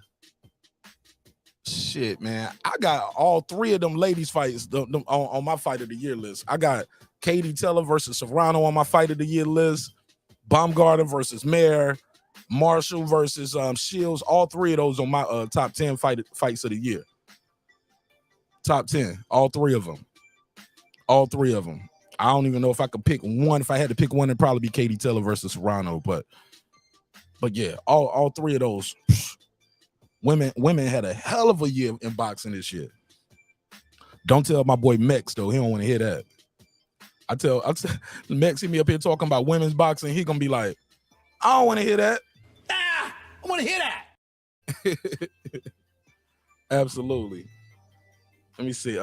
shit, man, I got all 3 of them ladies fights on my fight of the year list. I got Katie Taylor versus Serrano on my fight of the year list, Baumgartner versus Mayer, Marshall versus Shields. All 3 of those on my top 10 fights of the year. Top 10, all 3 of them. I don't even know if I could pick one. If I had to pick one, it'd probably be Katie Taylor versus Serrano. But yeah, all 3 of those. Women had a hell of a year in boxing this year. Don't tell my boy Mex though; he don't want to hear that. I tell Mex, he me up here talking about women's boxing. He gonna be like, I don't want to hear that. I want to hear that. Absolutely. Let me see.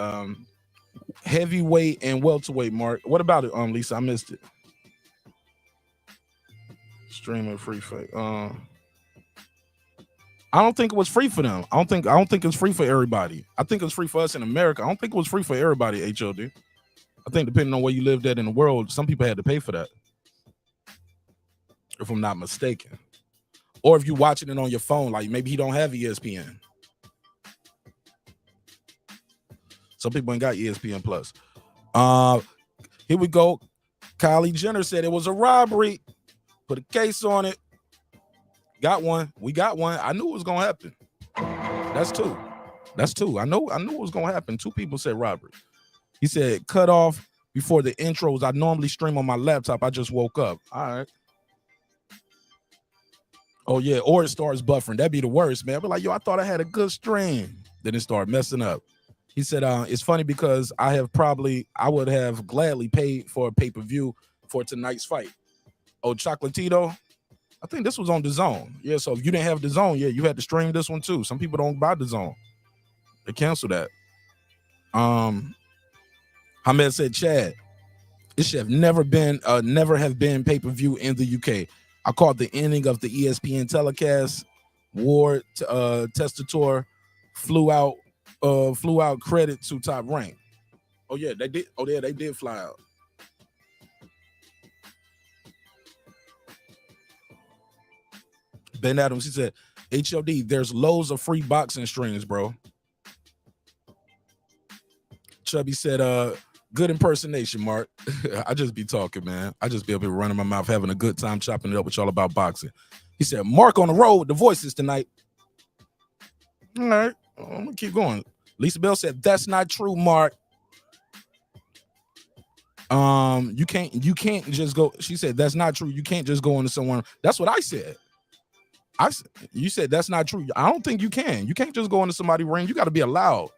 Heavyweight and welterweight, Mark. What about it, Lisa? I missed it. Streaming free fight. I don't think it was free for them. I don't think it's free for everybody. I think it's free for us in America. I don't think it was free for everybody, HOD. I think depending on where you lived at in the world, some people had to pay for that. If I'm not mistaken. Or if you're watching it on your phone, like maybe he don't have ESPN. Some people ain't got ESPN Plus. Here we go. Kylie Jenner said it was a robbery. Put a case on it. Got one. We got one. I knew it was gonna happen. That's two. I knew it was gonna happen. 2 people said robbery. He said cut off before the intros. I normally stream on my laptop. I just woke up. All right. Oh yeah, or it starts buffering. That'd be the worst, man. I'd be like, yo, I thought I had a good stream. Then it started messing up. He said, it's funny because I would have gladly paid for a pay-per-view for tonight's fight. Oh, Chocolatito, I think this was on DAZN. Yeah, so if you didn't have DAZN, yeah, you had to stream this one too. Some people don't buy DAZN. They cancel that. Hamed said, Chad, it should have never have been pay-per-view in the UK. I called the ending of the ESPN telecast. Ward Testator flew out credit to Top Rank. Oh yeah, they did. Oh yeah, they did fly out. Ben Adams, he said, HOD, there's loads of free boxing streams, bro. Chubby said, good impersonation, Mark. I just be talking, man. I just be up here running my mouth, having a good time chopping it up with y'all about boxing. He said, Mark on the road with the voices tonight. All right, I'm gonna keep going. Lisa Bell said, that's not true, Mark. You can't just go. She said, that's not true. You can't just go into someone. That's what I said. You said that's not true. I don't think you can. You can't just go into somebody's ring. You got to be allowed.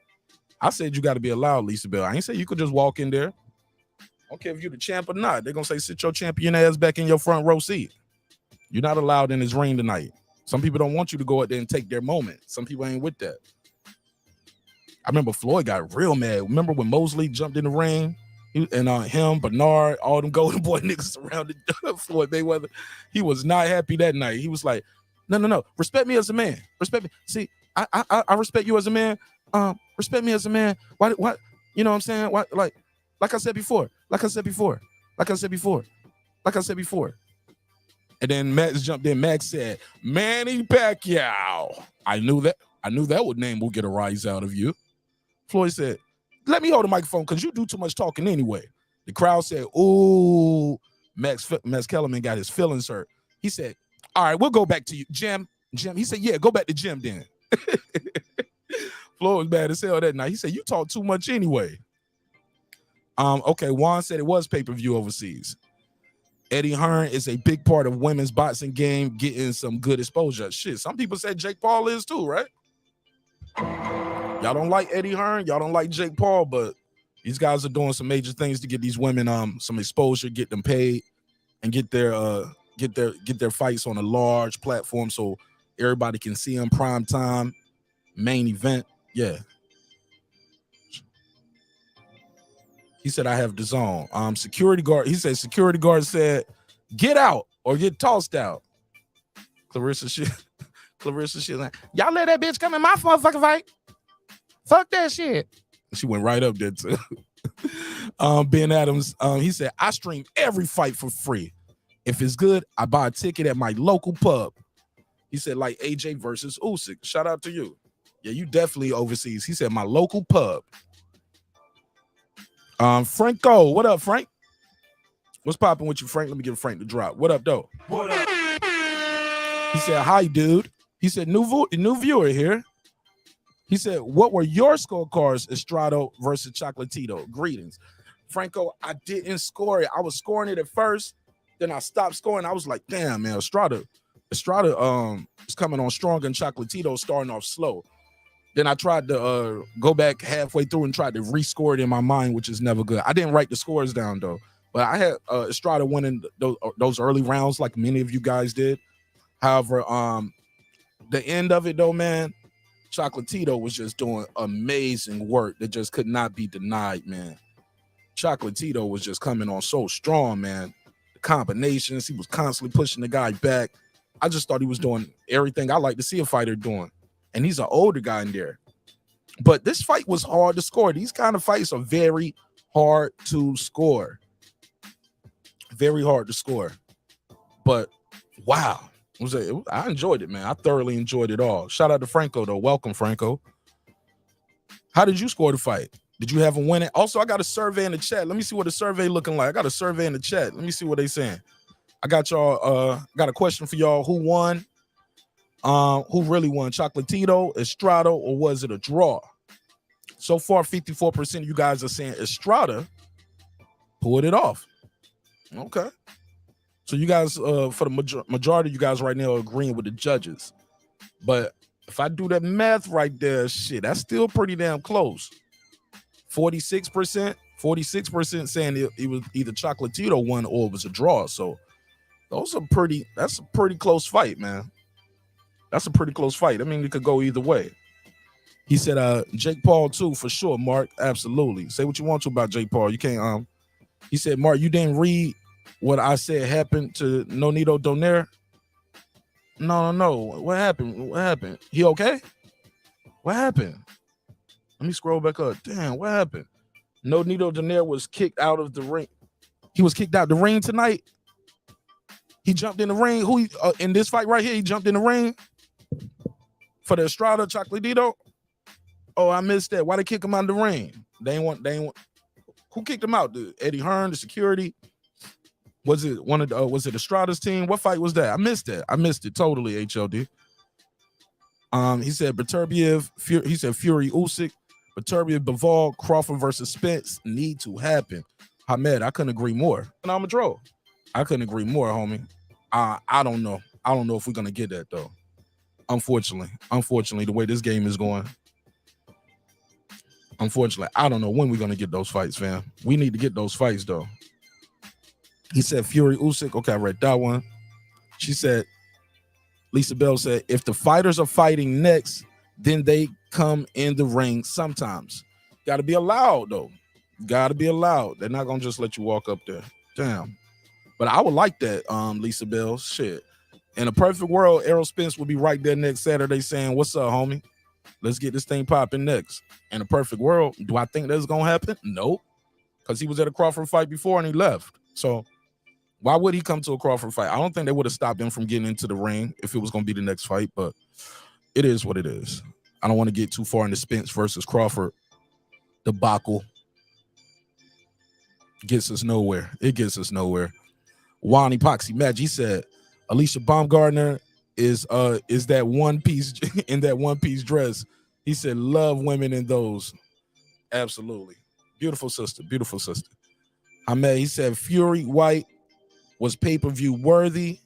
I said you got to be allowed, Lisa Bell. I ain't say you could just walk in there. I don't care if you're the champ or not. They're gonna say sit your champion ass back in your front row seat. You're not allowed in his ring tonight. Some people don't want you to go out there and take their moment. Some people ain't with that. I remember Floyd got real mad. Remember when Mosley jumped in the ring? Him, Bernard, all them Golden Boy niggas surrounded Floyd Mayweather. He was not happy that night. He was like, no. Respect me as a man. Respect me. See, I respect you as a man. Respect me as a man. Why? You know what I'm saying? Why? Like I said before. And then Max jumped in. Max said, Manny Pacquiao. I knew that name will get a rise out of you. Floyd said, let me hold the microphone because you do too much talking anyway. The crowd said, ooh, Max Kellerman got his feelings hurt. He said, all right, we'll go back to you, Jim. He said, yeah, go back to Jim then. Floyd was bad as hell that night. He said, you talk too much anyway. Okay, Juan said it was pay-per-view overseas. Eddie Hearn is a big part of women's boxing game, getting some good exposure. Shit, some people said Jake Paul is too, right? Y'all don't like Eddie Hearn, y'all don't like Jake Paul, but these guys are doing some major things to get these women some exposure, get them paid, and get their fights on a large platform so everybody can see them prime time, main event. Yeah. He said, I have DAZN. Security guard. He said, security guard said, get out or get tossed out. Clarissa shit. Like, y'all let that bitch come in my motherfucking fight. Fuck that shit. She went right up there too. Ben Adams, he said, I stream every fight for free. If it's good, I buy a ticket at my local pub. He said, like AJ versus Usyk. Shout out to you. Yeah, you definitely overseas. He said, my local pub. Franco, what up, Frank? What's popping with you, Frank? Let me give Frank the drop. What up, though? What up? He said, hi, dude. He said, new viewer here. He said, what were your scorecards, Estrada versus Chocolatito? Greetings. Franco, I didn't score it. I was scoring it at first. Then I stopped scoring. I was like, damn, man, Estrada is coming on strong and Chocolatito starting off slow. Then I tried to go back halfway through and tried to rescore it in my mind, which is never good. I didn't write the scores down, though. But I had Estrada winning those early rounds like many of you guys did. However, the end of it, though, man, Chocolatito was just doing amazing work that just could not be denied, man. Chocolatito was just coming on so strong, man. The combinations, he was constantly pushing the guy back. I just thought he was doing everything I like to see a fighter doing. And he's an older guy in there. But this fight was hard to score. These kind of fights are very hard to score. Very hard to score. But wow. I enjoyed it, man. I thoroughly enjoyed it all. Shout out to Franco, though. Welcome, Franco. How did you score the fight? Did you have a win? Also, I got a survey in the chat. Let me see what the survey looking like. I got a survey in the chat. Let me see what they saying. I got y'all. Got a question for y'all. Who won? Who really won? Chocolatito, Estrada, or was it a draw? So far, 54% of you guys are saying Estrada pulled it off. Okay. So you guys, for the majority of you guys right now are agreeing with the judges. But if I do that math right there, shit, that's still pretty damn close. 46% saying it was either Chocolatito won or it was a draw. So that's a pretty close fight, man. That's a pretty close fight. I mean, it could go either way. He said, Jake Paul too, for sure, Mark. Absolutely. Say what you want to about Jake Paul. You can't, he said, Mark, you didn't read what I said happened to Nonito Donaire? No. What happened? He okay? What happened? Let me scroll back up. Damn, what happened? Nonito Donaire was kicked out of the ring. He was kicked out the ring tonight. He jumped in the ring. Who in this fight right here? He jumped in the ring for the Estrada Chocolatito. Oh, I missed that. Why they kick him out of the ring? They ain't want. Who kicked him out? Eddie Hearn, the security. Was it one of the? Was it Estrada's team? What fight was that? I missed that. I missed it totally. HLD. He said Beterbiev. He said Fury Usyk. Beterbiev, Bivol, Crawford versus Spence need to happen. Hamed, I couldn't agree more. And I'm a draw. I couldn't agree more, homie. I don't know. I don't know if we're gonna get that though. Unfortunately, the way this game is going. Unfortunately, I don't know when we're gonna get those fights, fam. We need to get those fights though. He said Fury Usyk. Okay, I read that one. She said, Lisa Bell said, if the fighters are fighting next, then they come in the ring sometimes. Got to be allowed though. Got to be allowed. They're not gonna just let you walk up there. Damn. But I would like that, Lisa Bell. Shit. In a perfect world, Errol Spence will be right there next Saturday saying, what's up, homie? Let's get this thing popping next. In a perfect world, do I think that's going to happen? No. Because he was at a Crawford fight before and he left. So why would he come to a Crawford fight? I don't think they would have stopped him from getting into the ring if it was going to be the next fight, but it is what it is. I don't want to get too far into Spence versus Crawford debacle. Gets us nowhere. It gets us nowhere. Juan Epoxy Match, he said, Alicia Baumgartner is that one piece in that one piece dress. He said, love women in those. Absolutely. Beautiful sister. Beautiful sister. Ahmed, he said, Fury White was pay-per-view worthy.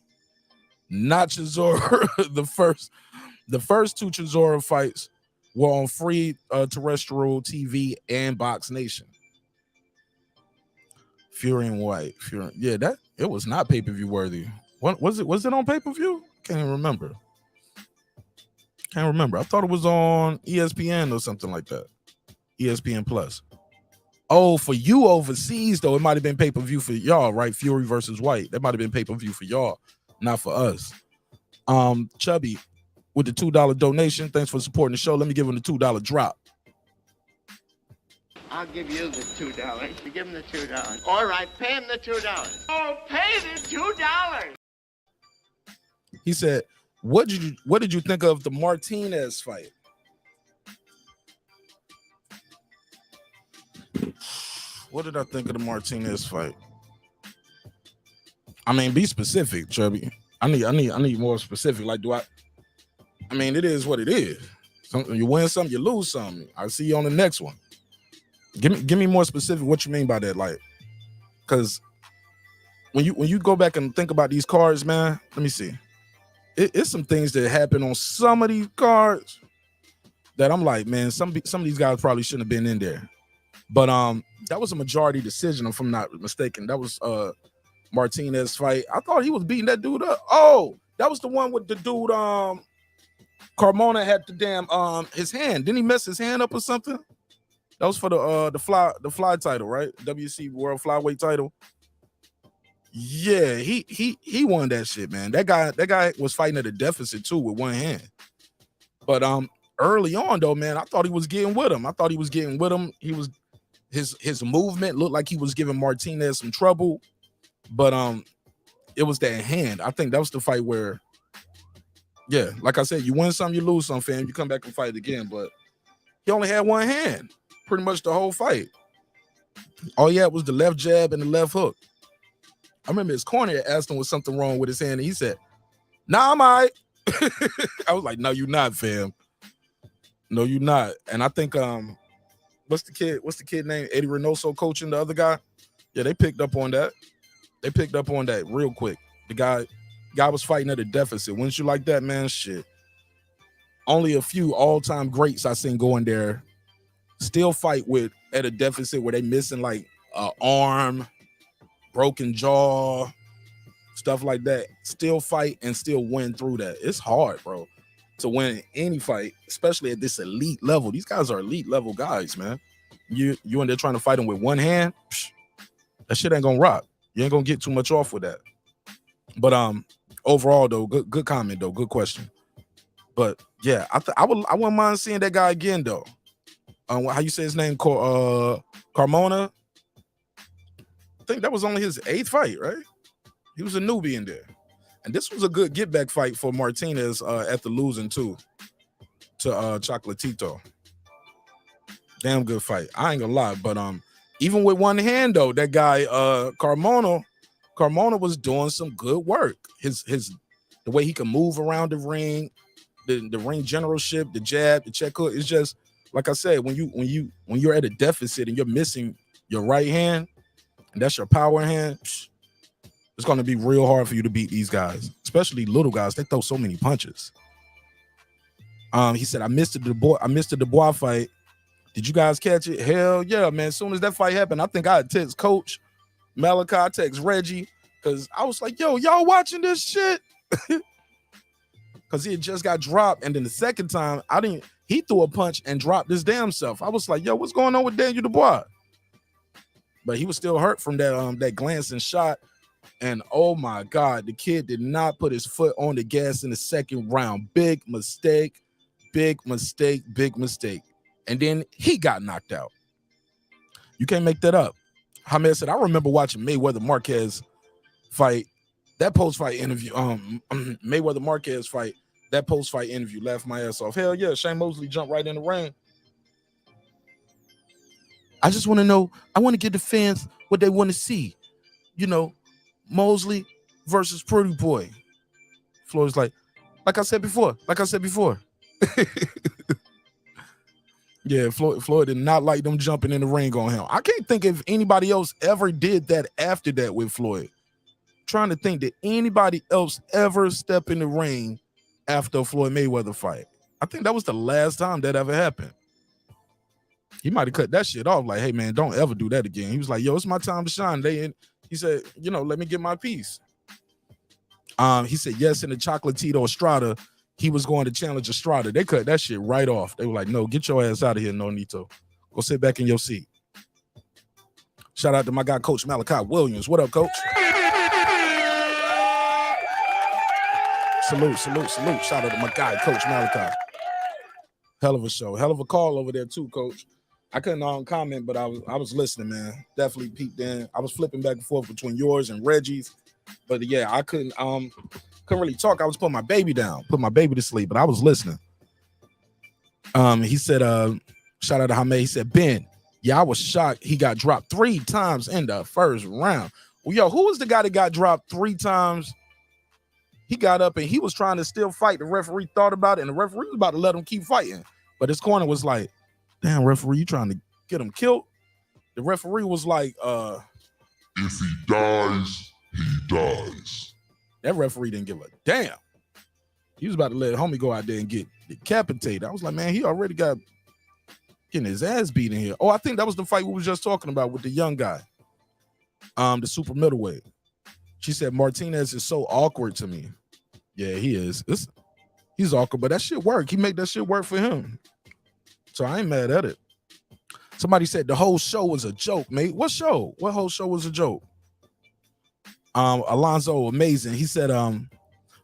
Not Chisora. the first two Chisora fights were on free terrestrial TV and Box Nation. Fury and White. Yeah, that it was not pay-per-view worthy. What was it? Was it on pay-per-view? Can't even remember. I thought it was on ESPN or something like that. ESPN Plus. Oh, for you overseas though, it might have been pay-per-view for y'all, right? Fury versus White. That might have been pay-per-view for y'all, not for us. Chubby with the $2 donation. Thanks for supporting the show. Let me give him the $2 drop. I'll give you the $2. You give him the $2. All right, pay him the $2. Oh, pay the $2. He said, what did you think of the Martinez fight? What did I think of the Martinez fight? I mean, be specific, Chubby. I need more specific. Like, I mean, it is what it is. You win something, you lose something. I'll see you on the next one. Give me more specific what you mean by that, like, because when you go back and think about these cards, man, let me see. It's some things that happen on some of these cards that I'm like, man, some of these guys probably shouldn't have been in there. But that was a majority decision, if I'm not mistaken. That was Martinez fight. I thought he was beating that dude up. Oh, that was the one with the dude. Carmona had the damn his hand. Didn't he mess his hand up or something? That was for the fly title, right? WC World Flyweight title. Yeah, he won that shit, man. That guy was fighting at a deficit too with one hand. But early on though, man, I thought he was getting with him. He was his movement looked like he was giving Martinez some trouble, but it was that hand. I think that was the fight where, yeah, like I said, you win some, you lose some, fam. You come back and fight again, but he only had one hand pretty much the whole fight. All he had was the left jab and the left hook. I remember his corner asked him was something wrong with his hand, and he said, "Nah, I'm all right." I was like, "No, you're not, fam. No, you're not." And I think what's the kid name? Eddie Reynoso coaching the other guy. Yeah, they picked up on that. They picked up on that real quick. The guy was fighting at a deficit. Wouldn't you like that, man? Shit. Only a few all-time greats I seen going there still fight with at a deficit where they missing like an arm, broken jaw, stuff like that. Still fight and still win through that. It's hard, bro, to win any fight, especially at this elite level. These guys are elite level guys, man. You and they're trying to fight them with one hand. Psh, that shit ain't gonna rock. You ain't gonna get too much off with that. But overall though, good comment though, good question. But yeah, I wouldn't mind seeing that guy again though. How you say his name? Carmona. I think that was only his 8th fight, right? He was a newbie in there. And this was a good get back fight for Martinez after losing too to Chocolatito. Damn good fight. I ain't gonna lie, but even with one hand though, that guy Carmona was doing some good work. The way he can move around the ring, the ring generalship, the jab, the check hook. It's just like I said, when you're at a deficit and you're missing your right hand, and that's your power hand, it's going to be real hard for you to beat these guys, especially little guys. They throw so many punches. He said, I missed the Dubois fight. Did you guys catch it? Hell yeah, man. As soon as that fight happened, I think I text Coach Malachi, text Reggie, because I was like, yo, y'all watching this shit? Because he had just got dropped. And then the second time, he threw a punch and dropped his damn self. I was like, yo, what's going on with Daniel Dubois? But he was still hurt from that glancing shot. And oh my God, the kid did not put his foot on the gas in the second round. Big mistake. And then he got knocked out. You can't make that up. Hamed said, I remember watching Mayweather Marquez fight. That post-fight interview, Mayweather Marquez fight, that post-fight interview laughed my ass off. Hell yeah, Shane Mosley jumped right in the ring. I just want to know, I want to give the fans what they want to see. You know, Mosley versus Pretty Boy. Floyd's like I said before. Yeah, Floyd did not like them jumping in the ring on him. I can't think if anybody else ever did that after that with Floyd. Trying to think, did anybody else ever step in the ring after a Floyd Mayweather fight? I think that was the last time that ever happened. He might have cut that shit off. Like, hey man, don't ever do that again. He was like, yo, it's my time to shine. He said, you know, let me get my piece. He said, yes, in the Chocolatito Estrada, he was going to challenge Estrada. They cut that shit right off. They were like, no, get your ass out of here, Nonito. Go sit back in your seat. Shout out to my guy, Coach Malachi Williams. What up, Coach? Salute. Shout out to my guy, Coach Malachi. Hell of a show. Hell of a call over there, too, Coach. I couldn't comment, but I was listening, man. Definitely peeped in. I was flipping back and forth between yours and Reggie's. But yeah, I couldn't really talk. I was putting my baby down, put my baby to sleep, but I was listening. He said, shout out to Hamed. He said, Ben, yeah, I was shocked he got dropped 3 times in the first round. Well, yo, who was the guy that got dropped 3 times? He got up and he was trying to still fight. The referee thought about it, and the referee was about to let him keep fighting. But his corner was like, damn, referee, you trying to get him killed? The referee was like, if he dies, he dies. That referee didn't give a damn. He was about to let homie go out there and get decapitated. I was like, man, he already got getting his ass beat in here. Oh, I think that was the fight we were just talking about with the young guy, the super middleweight. She said, Martinez is so awkward to me. Yeah, he is. He's awkward, but that shit work. He make that shit work for him. So I ain't mad at it. Somebody said the whole show was a joke, mate. What show? What whole show was a joke? Alonzo, amazing. He said,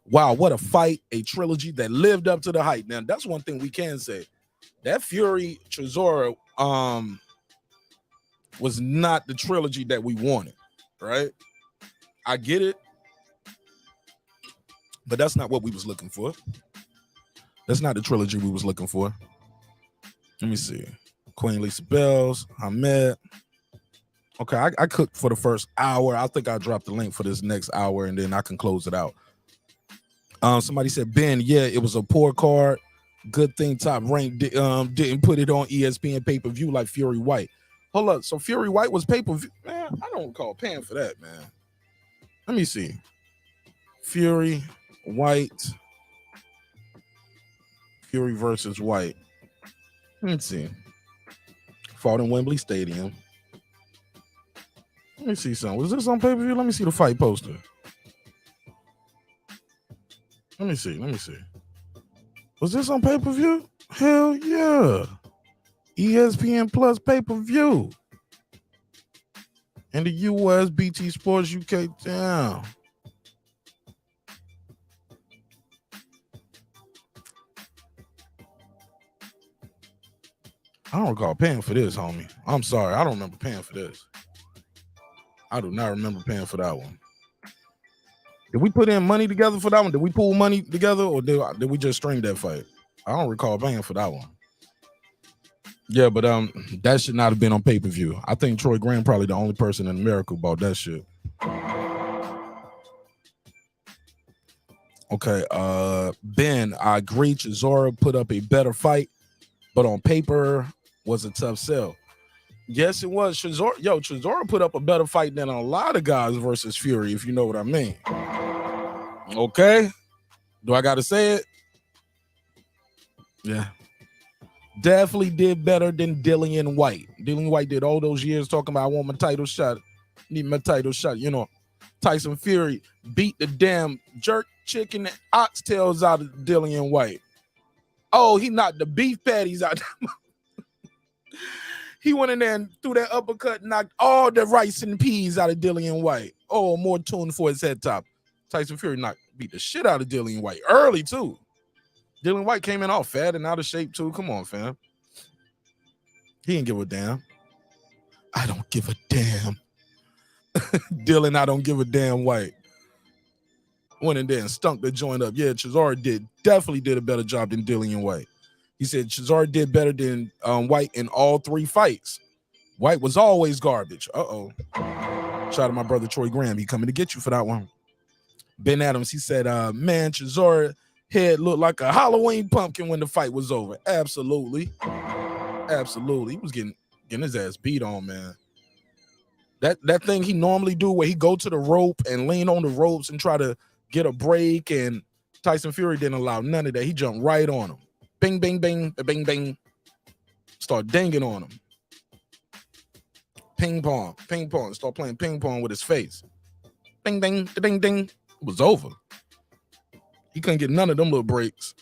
wow, what a fight, a trilogy that lived up to the hype. Now, that's one thing we can say. That Fury Chisora was not the trilogy that we wanted, right? I get it, but that's not what we was looking for. That's not the trilogy we was looking for. Let me see. Queen Lisa Bells, Hamed. Okay, I cooked for the first hour. I think I dropped the link for this next hour, and then I can close it out. Somebody said, Ben, yeah, it was a poor card. Good thing Top Rank didn't put it on ESPN pay-per-view like Fury White. Hold up, so Fury White was pay-per-view? Man, I don't recall paying for that, man. Let me see. Fury White. Fury versus White. Let's see. Fought in Wembley Stadium. Let me see something. Was this on pay-per-view? Let me see the fight poster. Let me see. Was this on pay-per-view? Hell yeah. ESPN Plus pay-per-view. And the US BT Sports UK down. I don't recall paying for this, homie. I'm sorry. I don't remember paying for this. I do not remember paying for that one. Did we put in money together for that one? Did we pool money together, or did we just stream that fight? I don't recall paying for that one. Yeah, but that should not have been on pay-per-view. I think Troy Graham probably the only person in America who bought that shit. Okay, Ben, I agree. Chisora put up a better fight, but on paper was a tough sell. Yes, it was. Chisora put up a better fight than a lot of guys versus Fury, if you know what I mean. Okay. Do I got to say it? Yeah. Definitely did better than Dillian White. Dillian White did all those years talking about, I want my title shot. Need my title shot. You know, Tyson Fury beat the damn jerk chicken and oxtails out of Dillian White. Oh, he knocked the beef patties out. He went in there and threw that uppercut, knocked all the rice and peas out of Dillian White. Oh, more tune for his head top. Tyson Fury beat the shit out of Dillian White early, too. Dillian White came in all fat and out of shape, too. Come on, fam. He didn't give a damn. I don't give a damn. Dylan, I don't give a damn White. Went in there and stunk the joint up. Yeah, Chisora definitely did a better job than Dillian White. He said Chisora did better than White in all three fights. White was always garbage. Uh-oh. Shout out to my brother Troy Graham. He coming to get you for that one. Ben Adams, he said, man, Chisora head looked like a Halloween pumpkin when the fight was over. Absolutely. Absolutely. He was getting his ass beat on, man. That thing he normally do where he go to the rope and lean on the ropes and try to get a break, and Tyson Fury didn't allow none of that. He jumped right on him. Bing, bing, bing, bing, bing. Start dinging on him. Ping pong. Start playing ping pong with his face. Bing, bing, ding, ding. It was over. He couldn't get none of them little breaks.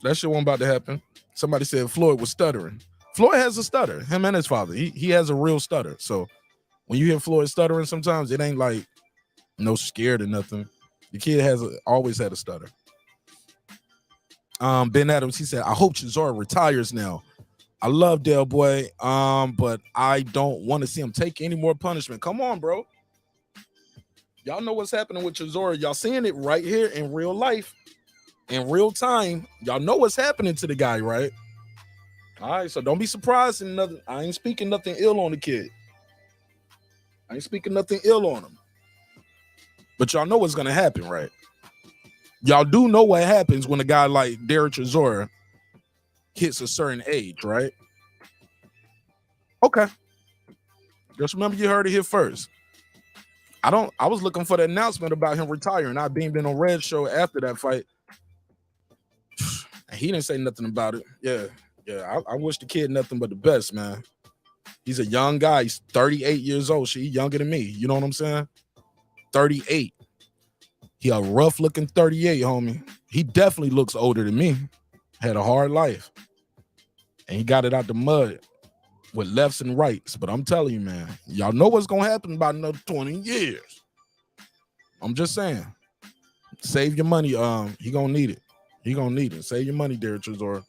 That shit wasn't about to happen. Somebody said Floyd was stuttering. Floyd has a stutter. Him and his father. He has a real stutter. So when you hear Floyd stuttering, sometimes it ain't like no scared or nothing. The kid always had a stutter. Ben Adams, he said, I hope Chisora retires now. I love Del Boy, but I don't want to see him take any more punishment. Come on, bro. Y'all know what's happening with Chisora. Y'all seeing it right here in real life, in real time. Y'all know what's happening to the guy, right? All right, so don't be surprised. I ain't speaking nothing ill on the kid. I ain't speaking nothing ill on him. But y'all know what's going to happen, right? Y'all do know what happens when a guy like Derek Chisora hits a certain age, right? Okay. Just remember you heard it here first. I was looking for the announcement about him retiring. I beamed in on Red Show after that fight. He didn't say nothing about it. Yeah. I wish the kid nothing but the best, man. He's a young guy. He's 38 years old. He's younger than me. You know what I'm saying? 38. He a rough looking 38, homie. He definitely looks older than me. Had a hard life. And he got it out the mud. with lefts and rights. But I'm telling you, man, y'all know what's gonna happen about another 20 years. I'm just saying, save your money. He gonna need it. He gonna need it. Save your money, Derek Chisora.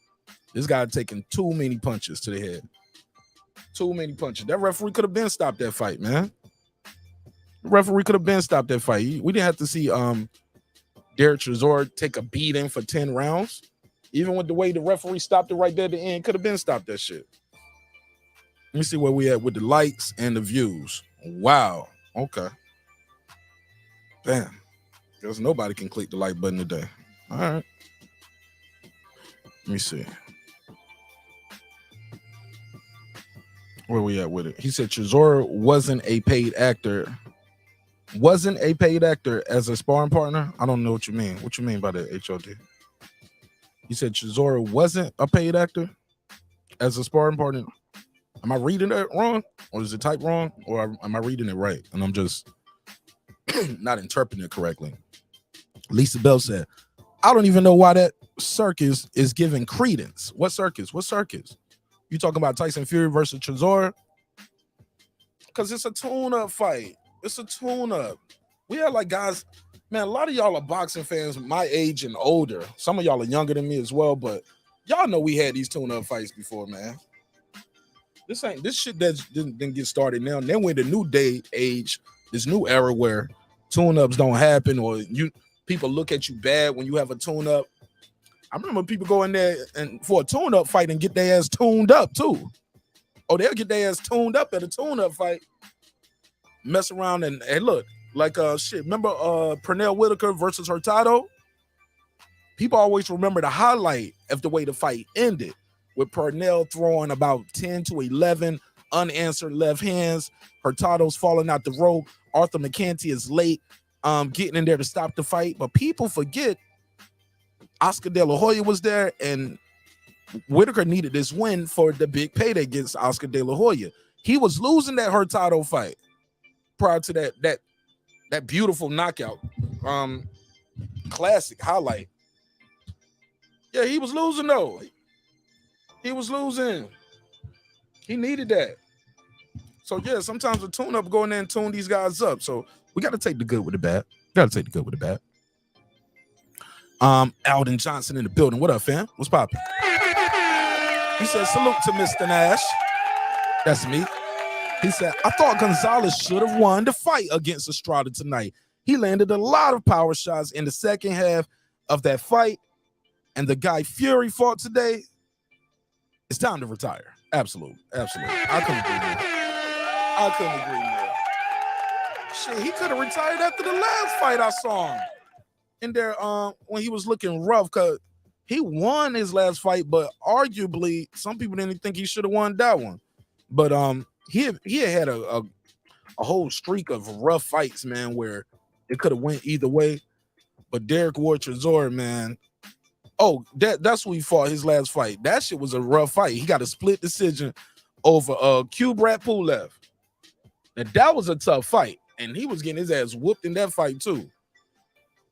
This guy taking too many punches to the head. Too many punches. That referee could have been stopped that fight, man. The referee could have been stopped that fight. We didn't have to see Derek Chisora take a beating for 10 rounds. Even with the way the referee stopped it right there at the end, could have been stopped that shit. Let me see where we at with the likes and the views. Wow. Okay. Damn. Guess nobody can click the like button today. All right. Let me see. Where we at with it? He said Chisora wasn't a paid actor. Wasn't a paid actor as a sparring partner? I don't know what you mean. What you mean by that, HOD? He said Chisora wasn't a paid actor as a sparring partner. Am I reading that wrong? Or is it typed wrong? Or am I reading it right? And I'm just not interpreting it correctly. Lisa Bell said, I don't even know why that circus is giving credence. What circus? What circus? You talking about Tyson Fury versus Chisora? Because it's a tune-up fight. It's a tune-up. We have like guys, man, a lot of y'all are boxing fans my age and older. Some of y'all are younger than me as well, but y'all know we had these tune-up fights before, man. This shit that didn't get started now. And then we're in the new day age, this new era where tune-ups don't happen, or people look at you bad when you have a tune-up. I remember people go in there and for a tune-up fight and get their ass tuned up too. Oh, they'll get their ass tuned up at a tune-up fight. Mess around and look, like shit. Remember Pernell Whitaker versus Hurtado? People always remember the highlight of the way the fight ended, with Pernell throwing about 10 to 11 unanswered left hands. Hurtado's falling out the rope. Arthur McCanty is late, getting in there to stop the fight. But people forget Oscar De La Hoya was there, and Whitaker needed this win for the big payday against Oscar De La Hoya. He was losing that Hurtado fight prior to that beautiful knockout, classic highlight. Yeah, he was losing though. He was losing. He needed that. So yeah, sometimes a tune-up go in there and tune these guys up. So we got to take the good with the bad. Got to take the good with the bad. Alden Johnson in the building. What up, fam? What's poppin'? He said, salute to Mr. Nash. That's me. He said, I thought Gonzalez should have won the fight against Estrada tonight. He landed a lot of power shots in the second half of that fight. And the guy Fury fought today, it's time to retire. Absolutely. Absolutely. I couldn't agree more. Shit, he could have retired after the last fight I saw him in there when he was looking rough, because he won his last fight, but arguably some people didn't think he should have won that one. But he had a whole streak of rough fights, man, where it could have went either way. But Derek Ward Chisora, man. Oh, that's who he fought his last fight. That shit was a rough fight. He got a split decision over Kubrat Pulev. And that was a tough fight. And he was getting his ass whooped in that fight too.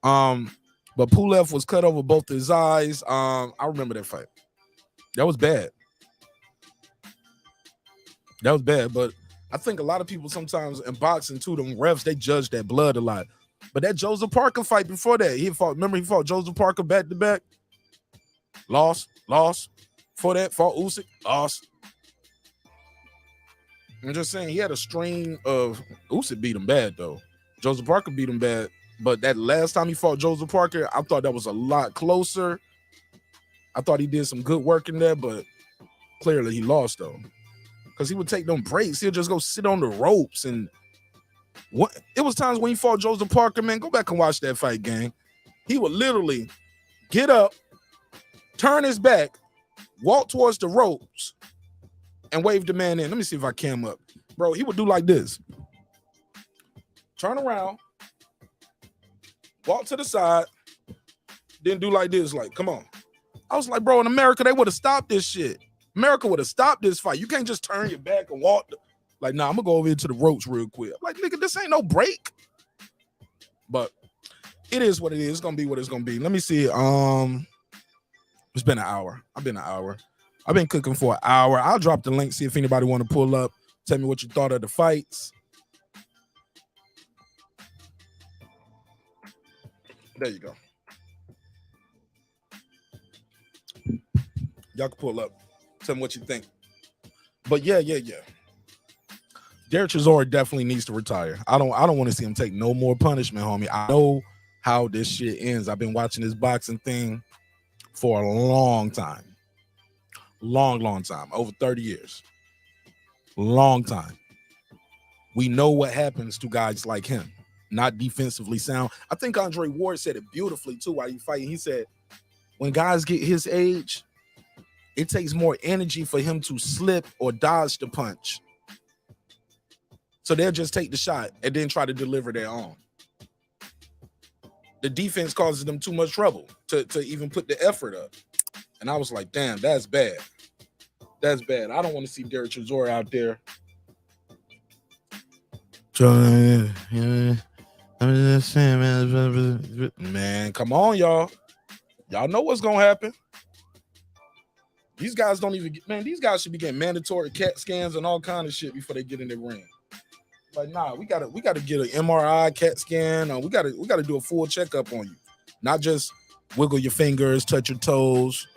But Pulev was cut over both his eyes. I remember that fight. That was bad. That was bad. But I think a lot of people sometimes in boxing too, them refs, they judge that blood a lot. But that Joseph Parker fight before that, he fought Joseph Parker back to back. Lost. Before that, fought Usyk, lost. I'm just saying he had a string of Usyk beat him bad though. Joseph Parker beat him bad. But that last time he fought Joseph Parker, I thought that was a lot closer. I thought he did some good work in there, but clearly he lost though. Because he would take them breaks. He'll just go sit on the ropes. And it was times when he fought Joseph Parker, man, go back and watch that fight, gang. He would literally get up, turn his back, walk towards the ropes, and wave the man in. Let me see if I cam up. Bro, he would do like this. Turn around, walk to the side, then do like this, like, come on. I was like, bro, in America, they would have stopped this shit. America would have stopped this fight. You can't just turn your back and walk. Like, nah, I'm going to go over into the ropes real quick. I'm like, nigga, this ain't no break. But it is what it is. It's going to be what it's going to be. Let me see. It's been an hour. I've been an hour. I've been cooking for an hour. I'll drop the link, see if anybody want to pull up. Tell me what you thought of the fights. There you go. Y'all can pull up. Tell me what you think. But yeah. Derek Chisora definitely needs to retire. I don't want to see him take no more punishment, homie. I know how this shit ends. I've been watching this boxing thing for a long time. Long time. Over 30 years. Long time. We know what happens to guys like him. Not defensively sound. I think Andre Ward said it beautifully too while he fighting. He said, when guys get his age, it takes more energy for him to slip or dodge the punch. So they'll just take the shot and then try to deliver their own. The defense causes them too much trouble to even put the effort up. And I was like, damn, that's bad. That's bad. I don't want to see Derek Chisora out there. Man, come on, y'all. Y'all know what's going to happen. These guys don't even get, man, these guys should be getting mandatory CAT scans and all kind of shit before they get in the ring. Like, nah, we gotta get an MRI, CAT scan. We gotta do a full checkup on you. Not just wiggle your fingers, touch your toes,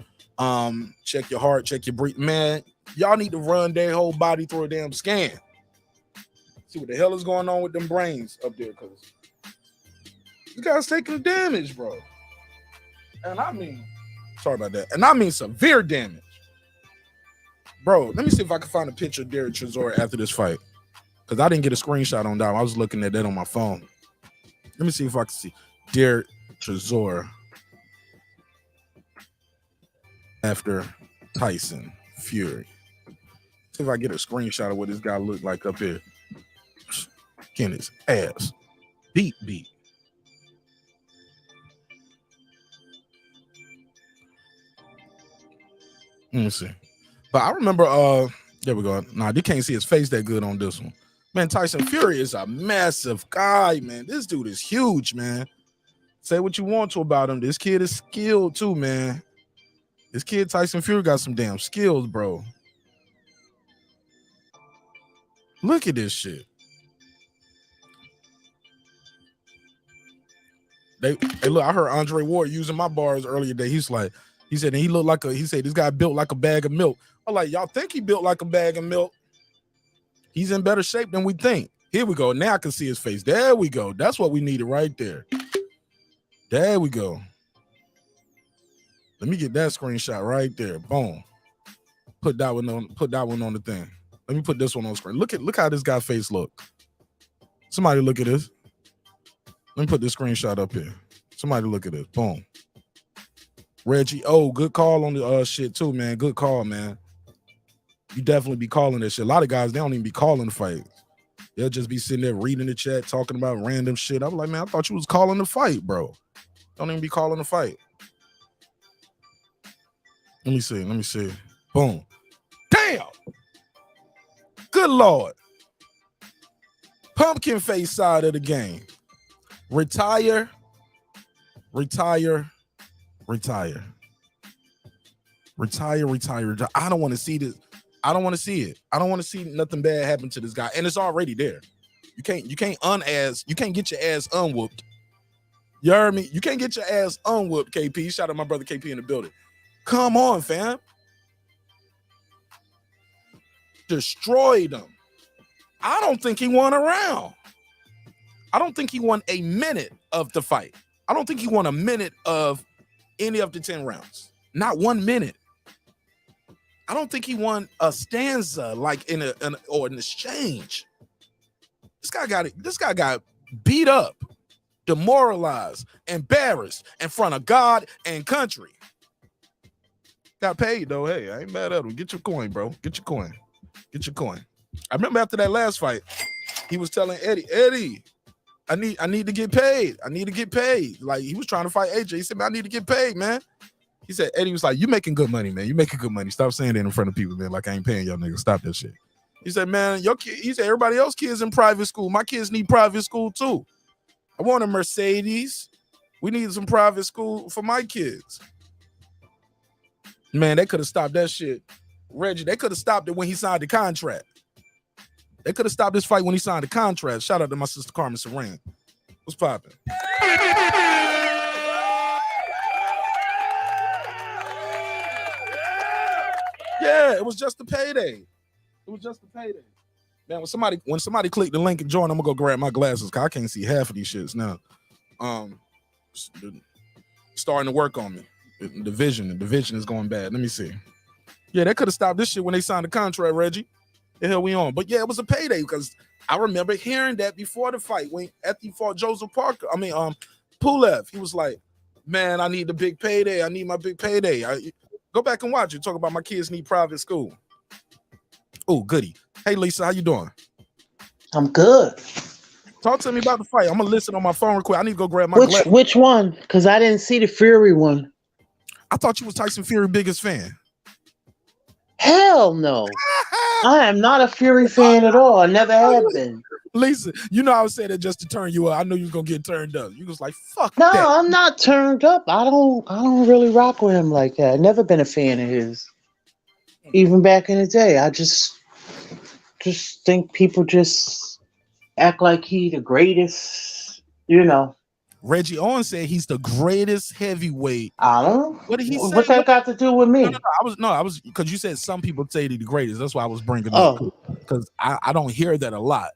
check your heart, check your breathing. Man, y'all need to run their whole body through a damn scan. See what the hell is going on with them brains up there, cause these guys taking damage, bro. And I mean, sorry about that. And I mean severe damage. Bro, let me see if I can find a picture of Derek Chisora after this fight. Because I didn't get a screenshot on that. I was looking at that on my phone. Let me see if I can see Derek Chisora after Tyson Fury. See if I get a screenshot of what this guy looked like up here. Getting his ass beat. Let me see. But I remember, there we go. Nah, you can't see his face that good on this one. Man, Tyson Fury is a massive guy, man. This dude is huge, man. Say what you want to about him. This kid is skilled too, man. This kid, Tyson Fury, got some damn skills, bro. Look at this shit. Hey, look, I heard Andre Ward using my bars earlier today. He said, and he looked like this guy built like a bag of milk. I'm like, y'all think he built like a bag of milk? He's in better shape than we think. Here we go. Now I can see his face. There we go. That's what we needed right there. There we go. Let me get that screenshot right there. Boom. Put that one on the thing. Let me put this one on screen. Look how this guy's face look. Somebody look at this. Let me put this screenshot up here. Somebody look at this. Boom. Reggie, good call on the shit too, man. Good call, man. You definitely be calling that shit. A lot of guys, they don't even be calling the fights. They'll just be sitting there reading the chat, talking about random shit. I'm like, man, I thought you was calling the fight, bro. Don't even be calling the fight. Let me see. Boom. Damn. Good Lord. Pumpkin face side of the game. Retire. I don't want to see this. I don't want to see it. I don't want to see nothing bad happen to this guy. And it's already there. You can't get your ass unwhooped. You heard me? You can't get your ass unwhooped, KP. Shout out my brother KP in the building. Come on, fam. Destroyed him. I don't think he won a round. I don't think he won a minute of the fight. I don't think he won a minute of any of the 10 rounds. Not 1 minute. I don't think he won a stanza like in an exchange. This guy got beat up, demoralized, embarrassed in front of God and country. Got paid though. Hey, I ain't mad at him. Get your coin, bro. Get your coin. I remember after that last fight, he was telling Eddie, I need to get paid. Like he was trying to fight AJ. He said, man, I need to get paid, man. He said, Eddie was like, you making good money, man. You making good money. Stop saying that in front of people, man. Like I ain't paying y'all niggas. Stop that shit. He said, man, he said, everybody else kids in private school. My kids need private school too. I want a Mercedes. We need some private school for my kids. Man, they could have stopped that shit Reggie, they could have stopped it when he signed the contract. They could have stopped this fight when he signed the contract. Shout out to my sister Carmen Saran. What's popping? Yeah, it was just a payday. It was just a payday. Man, when somebody click the link and join, I'm gonna go grab my glasses because I can't see half of these shits now. Starting to work on me. The vision is going bad. Let me see. Yeah, they could have stopped this shit when they signed the contract, Reggie. The hell we on? But yeah, it was a payday because I remember hearing that before the fight when after he fought Joseph Parker. Pulev. He was like, "Man, I need the big payday. I need my big payday." Go back and watch it. Talk about my kids need private school. Oh, goody. Hey, Lisa, how you doing? I'm good. Talk to me about the fight. I'm gonna listen on my phone real quick. I need to go grab my glasses. Which one? Because I didn't see the Fury one. I thought you was Tyson Fury biggest fan. Hell no. I am not a Fury fan at all. I never have been. Lisa, you know I was saying that just to turn you up. I knew you was gonna get turned up. You was like, fuck no, that. I'm not turned up. I don't really rock with him like that. Never been a fan of his. Even back in the day. I just think people just act like he the greatest, you know. Reggie Owens said he's the greatest heavyweight. I don't know. What did he say? What that got to do with me? I was because you said some people say he's the greatest. That's why I was bringing it up. Because I don't hear that a lot.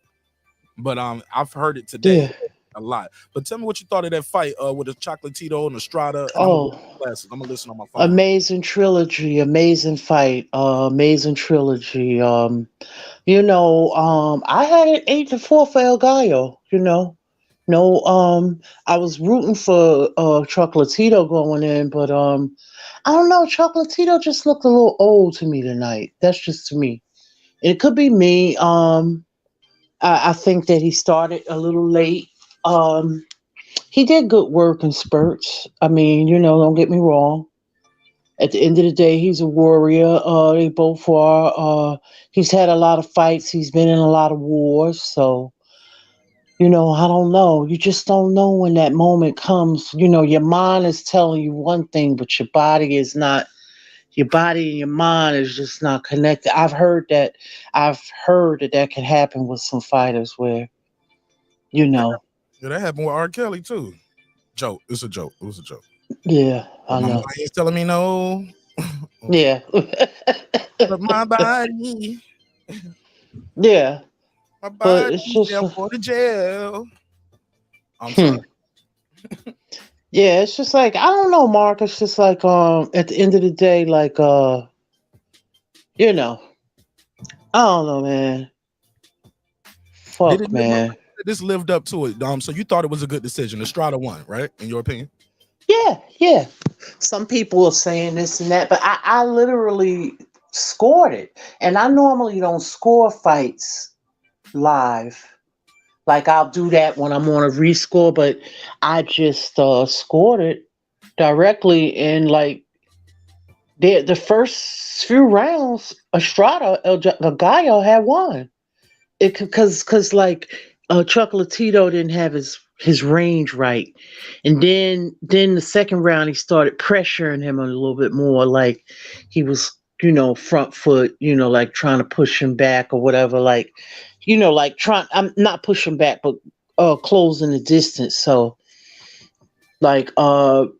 But I've heard it today a lot. But tell me what you thought of that fight with the Chocolatito and Estrada. I'm gonna listen on my phone. Amazing trilogy, amazing fight, amazing trilogy. I had it 8-4 for El Gallo, you know. No, I was rooting for Chocolatito going in, but I don't know. Chocolatito just looked a little old to me tonight. That's just to me. It could be me. I think that he started a little late. He did good work in spurts. I mean, don't get me wrong. At the end of the day, he's a warrior. They both are. He's had a lot of fights. He's been in a lot of wars. So, I don't know. You just don't know when that moment comes. Your mind is telling you one thing, but your body is not. Your body and your mind is just not connected. I've heard that can happen with some fighters where, Yeah, that happened with R. Kelly too. Joke. It's a joke. It was a joke. Yeah, I know. My mind's telling me no. Yeah. But my body. Yeah. My body it's just for the jail. I'm sorry. Yeah, it's just like I don't know, Mark. It's just like at the end of the day, like I don't know, man. Fuck, man. This lived up to it. So you thought it was a good decision. Estrada won, right? In your opinion? Yeah. Some people are saying this and that, but I literally scored it. And I normally don't score fights live. Like I'll do that when I'm on a rescore, but I just scored it directly in like the first few rounds. Estrada, El Gallo had won. Because like Chocolatito didn't have his range right, and then the second round he started pressuring him a little bit more. Like he was front foot, like trying to push him back or whatever. Like. I'm not pushing back, but closing the distance. So, like, but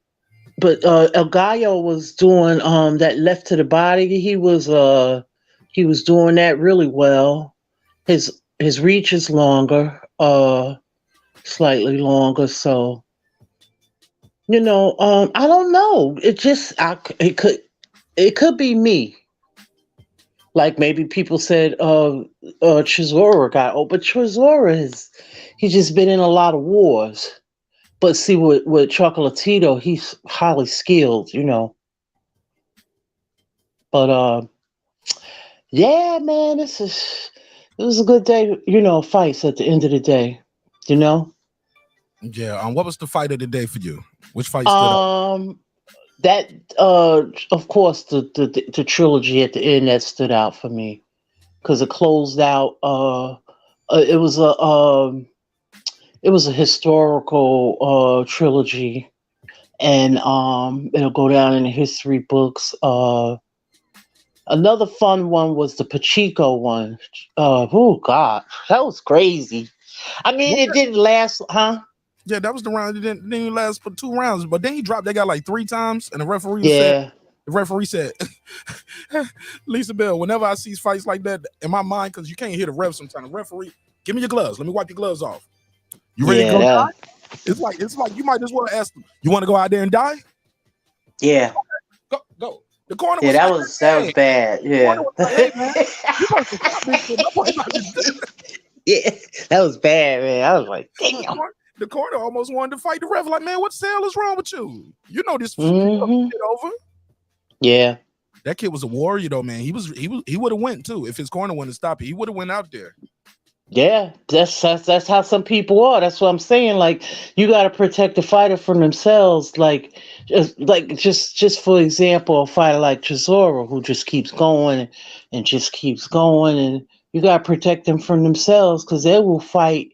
El Gallo was doing that left to the body. He was doing that really well. His reach is longer, slightly longer. So, I don't know. It could be me. Like maybe people said Chisora got old, but Chisora he's just been in a lot of wars. But see with Chocolatito, he's highly skilled, But yeah, man, it was a good day, fights at the end of the day, Yeah. What was the fight of the day for you? Which fight stood out? That of course the trilogy at the end that stood out for me because it closed out it was a historical trilogy, and it'll go down in the history books. Another fun one was the Pacheco one. Oh God, that was crazy. I mean, it didn't last, huh? Yeah, that was the round. It didn't even last for 2 rounds. But then he dropped that guy like 3 times, and the referee said, Lisa Bell, whenever I see fights like that in my mind, because you can't hear the ref sometimes. The referee, give me your gloves. Let me wipe your gloves off. You ready to go die? It's like you might as well ask them, you want to go out there and die? Yeah. Go. The corner was that was bad. Yeah. Yeah, that was bad, man. I was like, damn. The corner almost wanted to fight the ref. Like, man, what the hell is wrong with you? You know this shit over. Yeah. That kid was a warrior though, man. He would have went too if his corner wouldn't stop it. He would have went out there. Yeah, that's how some people are. That's what I'm saying. Like, you got to protect the fighter from themselves. Just for example, a fighter like Chisora who just keeps going and just keeps going, and you got to protect them from themselves because they will fight.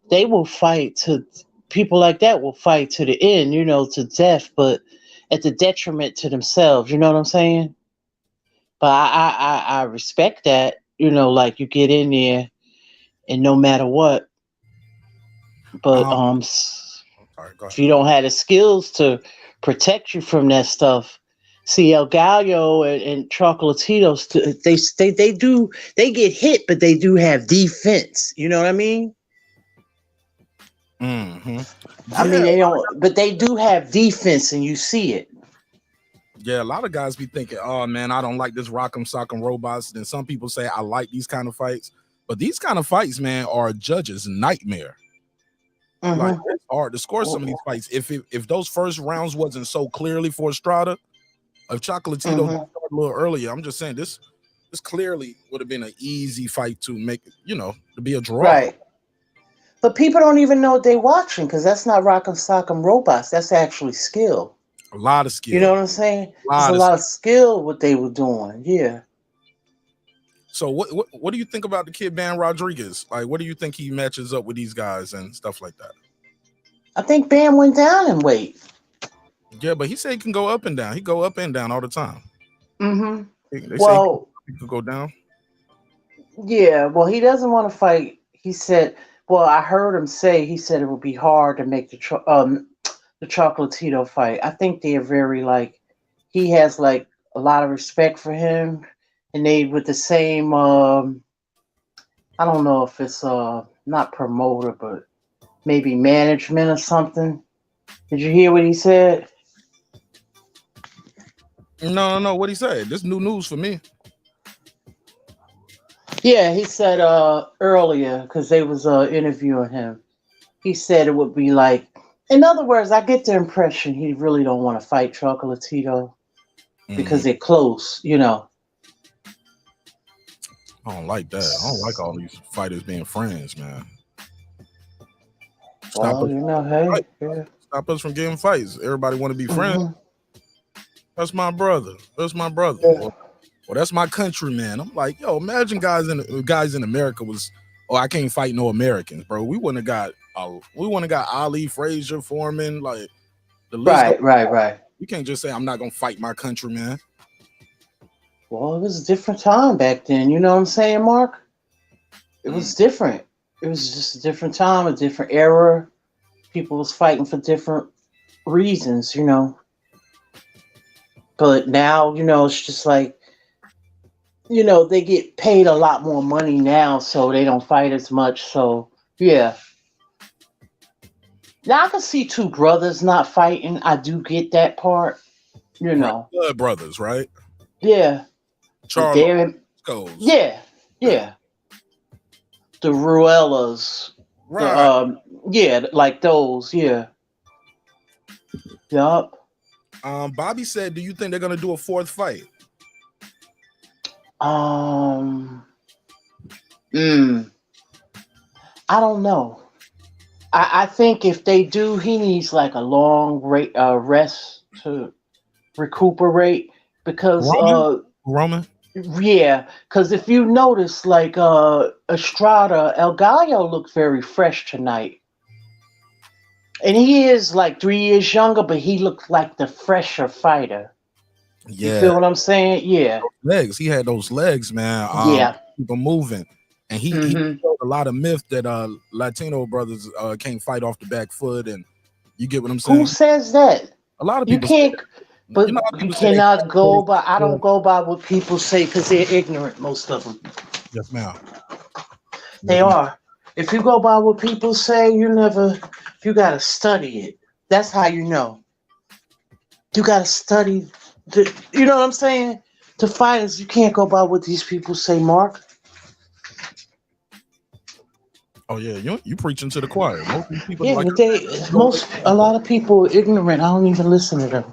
They will fight to people like that will fight to the end, to death, but at the detriment to themselves. You know what I'm saying? But I respect that. Like you get in there. And no matter what, but if you don't have the skills to protect you from that stuff, see El Gallo and Chocolatito, they get hit, but they do have defense. You know what I mean? Mm-hmm. I mean they don't, but they do have defense, and you see it. Yeah, a lot of guys be thinking, "Oh man, I don't like this rock'em sock'em robots." Then some people say, "I like these kind of fights." But these kind of fights, man, are a judge's nightmare. Mm-hmm. Like, it's hard to score some of these fights. If those first rounds wasn't so clearly for Estrada, if Chocolatito started a little earlier, I'm just saying this clearly would have been an easy fight to make, to be a draw. Right. But people don't even know what they're watching because that's not rock'em sock'em robots. That's actually skill. A lot of skill. You know what I'm saying? There's a lot of skill what they were doing. Yeah. So what do you think about the kid Ban Rodriguez? Like, what do you think he matches up with these guys and stuff like that? I think Bam went down in weight. Yeah, but he said he can go up and down. He go up and down all the time. Mm-hmm. They say he could go down. Yeah, well, he doesn't want to fight. He said, well, I heard him say, he said it would be hard to make the Chocolatito fight. I think they're very, he has, a lot of respect for him. And they with the same, I don't know if it's not promoter, but maybe management or something. Did you hear what he said? No. What he said? This new news for me. Yeah, he said earlier because they was interviewing him. He said it would be in other words, I get the impression he really don't want to fight Chocolatito because they're close, I don't like that. I don't like all these fighters being friends, man. Stop us from getting fights. Everybody want to be friends. That's my brother. Yeah. Well, that's my country, man. I'm like, yo, imagine guys in America was, I can't fight no Americans, bro. We wouldn't have got Ali, Frazier, Foreman, like the list. Right. You can't just say I'm not gonna fight my country, man. Well, it was a different time back then. You know what I'm saying, Mark? It was different. It was just a different time, a different era. People was fighting for different reasons, But now, it's just they get paid a lot more money now, so they don't fight as much. So, yeah. Now I can see two brothers not fighting. I do get that part, Blood brothers, right? Yeah. Charles. Yeah. The Ruellas. Right. Like those, yeah. Yup. Bobby said, do you think they're gonna do a 4th fight? I don't know. I think if they do, he needs a long rest to recuperate because Roman? Yeah, because if you notice, Estrada, El Gallo looked very fresh tonight. And he is 3 years younger, but he looked like the fresher fighter. You feel what I'm saying? Yeah. Legs. He had those legs, man. Yeah. Keep them moving. And he showed a lot of myth that Latino brothers can't fight off the back foot, and you get what I'm saying? Who says that? A lot of You people can't, but you cannot go by. I Yeah. don't go by what people say because they're ignorant, most of them. Yes, ma'am. They are. If you go by what people say, you gotta study it. That's how you know. You gotta study you know what I'm saying? To fighters, you can't go by what these people say, Mark. Oh yeah, you preaching to the choir. Most of these people Yeah, but a lot of people are ignorant. I don't even listen to them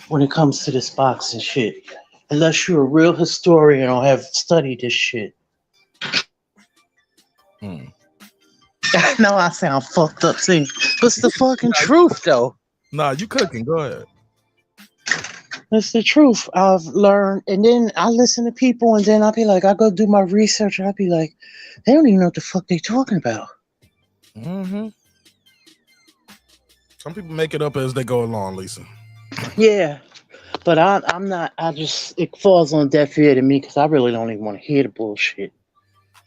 when it comes to this boxing shit. Unless you're a real historian or have studied this shit. I know I sound fucked up, see, but it's the fucking truth, though. Nah, you cooking. Go ahead. It's the truth. I've learned, and then I listen to people, and then I'll be like, I go do my research, and I'll be like, they don't even know what the fuck they talking about. Some people make it up as they go along, Lisa. Yeah, but I'm not. It falls on deaf ear to me because I really don't even want to hear the bullshit.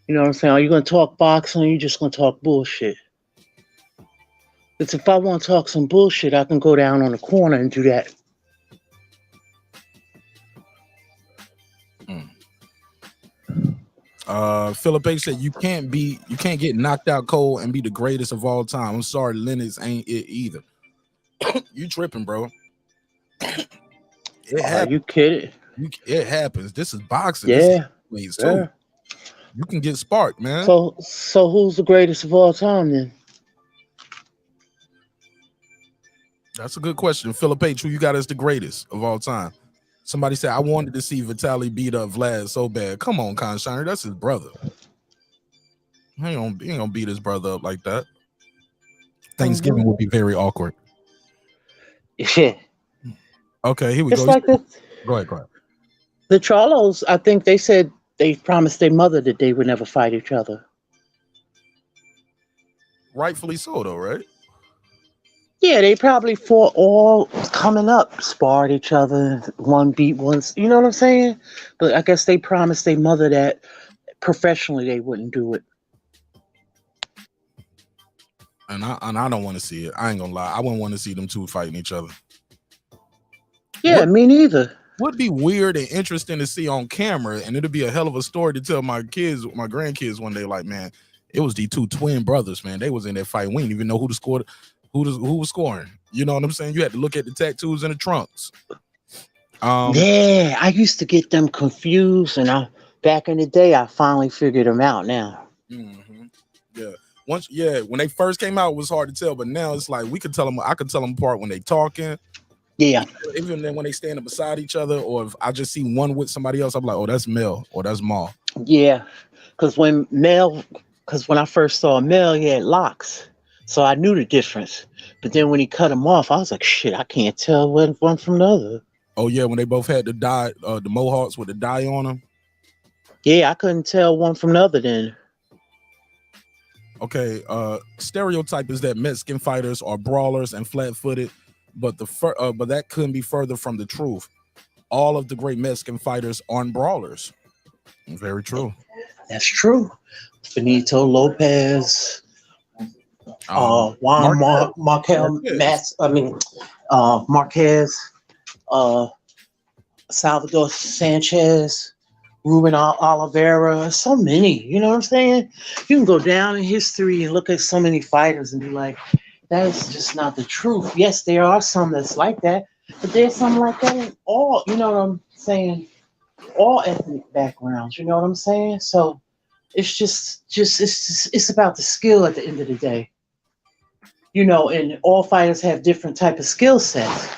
You know what I'm saying? Are you going to talk boxing or are you just going to talk bullshit? Because if I want to talk some bullshit, I can go down on the corner and do that. Philip H said you can't get knocked out cold and be the greatest of all time. I'm sorry, Lennox ain't it either. You tripping, bro. It happens. You kidding? It happens. This is boxing. Yeah. This is too. You can get sparked, man. So who's the greatest of all time then? That's a good question. Philip H, who you got as the greatest of all time? Somebody said, I wanted to see Vitaly beat up Vlad so bad. Come on, Conshiner. That's his brother. He ain't gonna beat his brother up like that. Thanksgiving would be very awkward. Yeah. Okay, here we go. Like Go ahead. The Charlos, I think they said they promised their mother that they would never fight each other. Rightfully so, though, right? Yeah, they probably fought all coming up, sparred each other, one beat once. You know what I'm saying? But I guess they promised their mother that professionally they wouldn't do it. And I don't want to see it. I ain't gonna lie. I wouldn't want to see them two fighting each other. Yeah, me neither. Would be weird and interesting to see on camera, and it'd be a hell of a story to tell my grandkids one day. Like, man, it was the two twin brothers, man. They was in that fight. We didn't even know who was scoring. You know what I'm saying? You had to look at the tattoos in the trunks. Yeah, I used to get them confused, and back in the day, I finally figured them out now. Yeah. When they first came out, it was hard to tell, but now it's like I could tell them apart when they talking. Yeah. Even then when they standing beside each other, or if I just see one with somebody else, I'm like, oh, that's Mel or that's Ma. Yeah, because when I first saw Mel, he had locks, so I knew the difference. But then when he cut him off, I was like, shit, I can't tell one from the other. Oh yeah, when they both had the dye, the mohawks with the dye on them. Yeah, I couldn't tell one from the other then. Okay, stereotype is that Mexican fighters are brawlers and flat-footed, but that couldn't be further from the truth. All of the great Mexican fighters aren't brawlers. Very true. That's true. Benito Lopez, Juan Marquez, Salvador Sanchez, Ruben Oliveira, so many, you know what I'm saying? You can go down in history and look at so many fighters and be like, that is just not the truth. Yes, there are some that's like that, but there's some like that in all, you know what I'm saying? All ethnic backgrounds, you know what I'm saying? So it's it's about the skill at the end of the day. You know, and all fighters have different type of skill sets.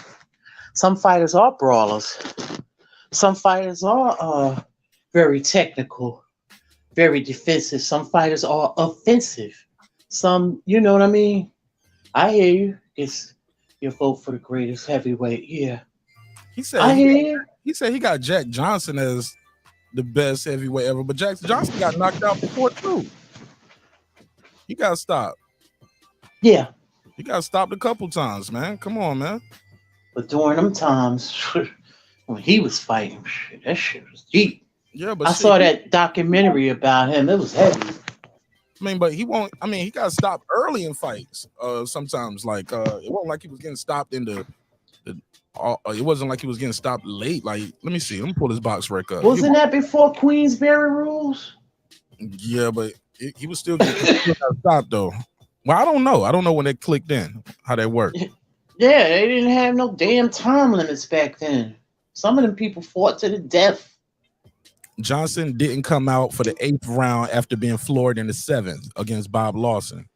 Some fighters are brawlers. Some fighters are very technical, very defensive. Some fighters are offensive. Some, you know what I mean? I hear you. It's your vote for the greatest heavyweight. Yeah. He said he said he got Jack Johnson as the best heavyweight ever, but Jack Johnson got knocked out before too. He got stopped. Yeah. He got stopped a couple times, man. Come on, man. But during them times, when he was fighting. Shit, that shit was deep. Yeah, but I saw that documentary about him. It was heavy. I mean, but he won't. I mean, he got stopped early in fights. Sometimes, like it wasn't like he was getting stopped in the it wasn't like he was getting stopped late. Like, let me see. Let me pull his box rec up. Wasn't that before Queensberry rules? Yeah, but he was still getting stopped though. Well, I don't know. I don't know when they clicked in, how that worked. Yeah, they didn't have no damn time limits back then. Some of them people fought to the death. Johnson didn't come out for the 8th round after being floored in the 7th against Bob Lawson.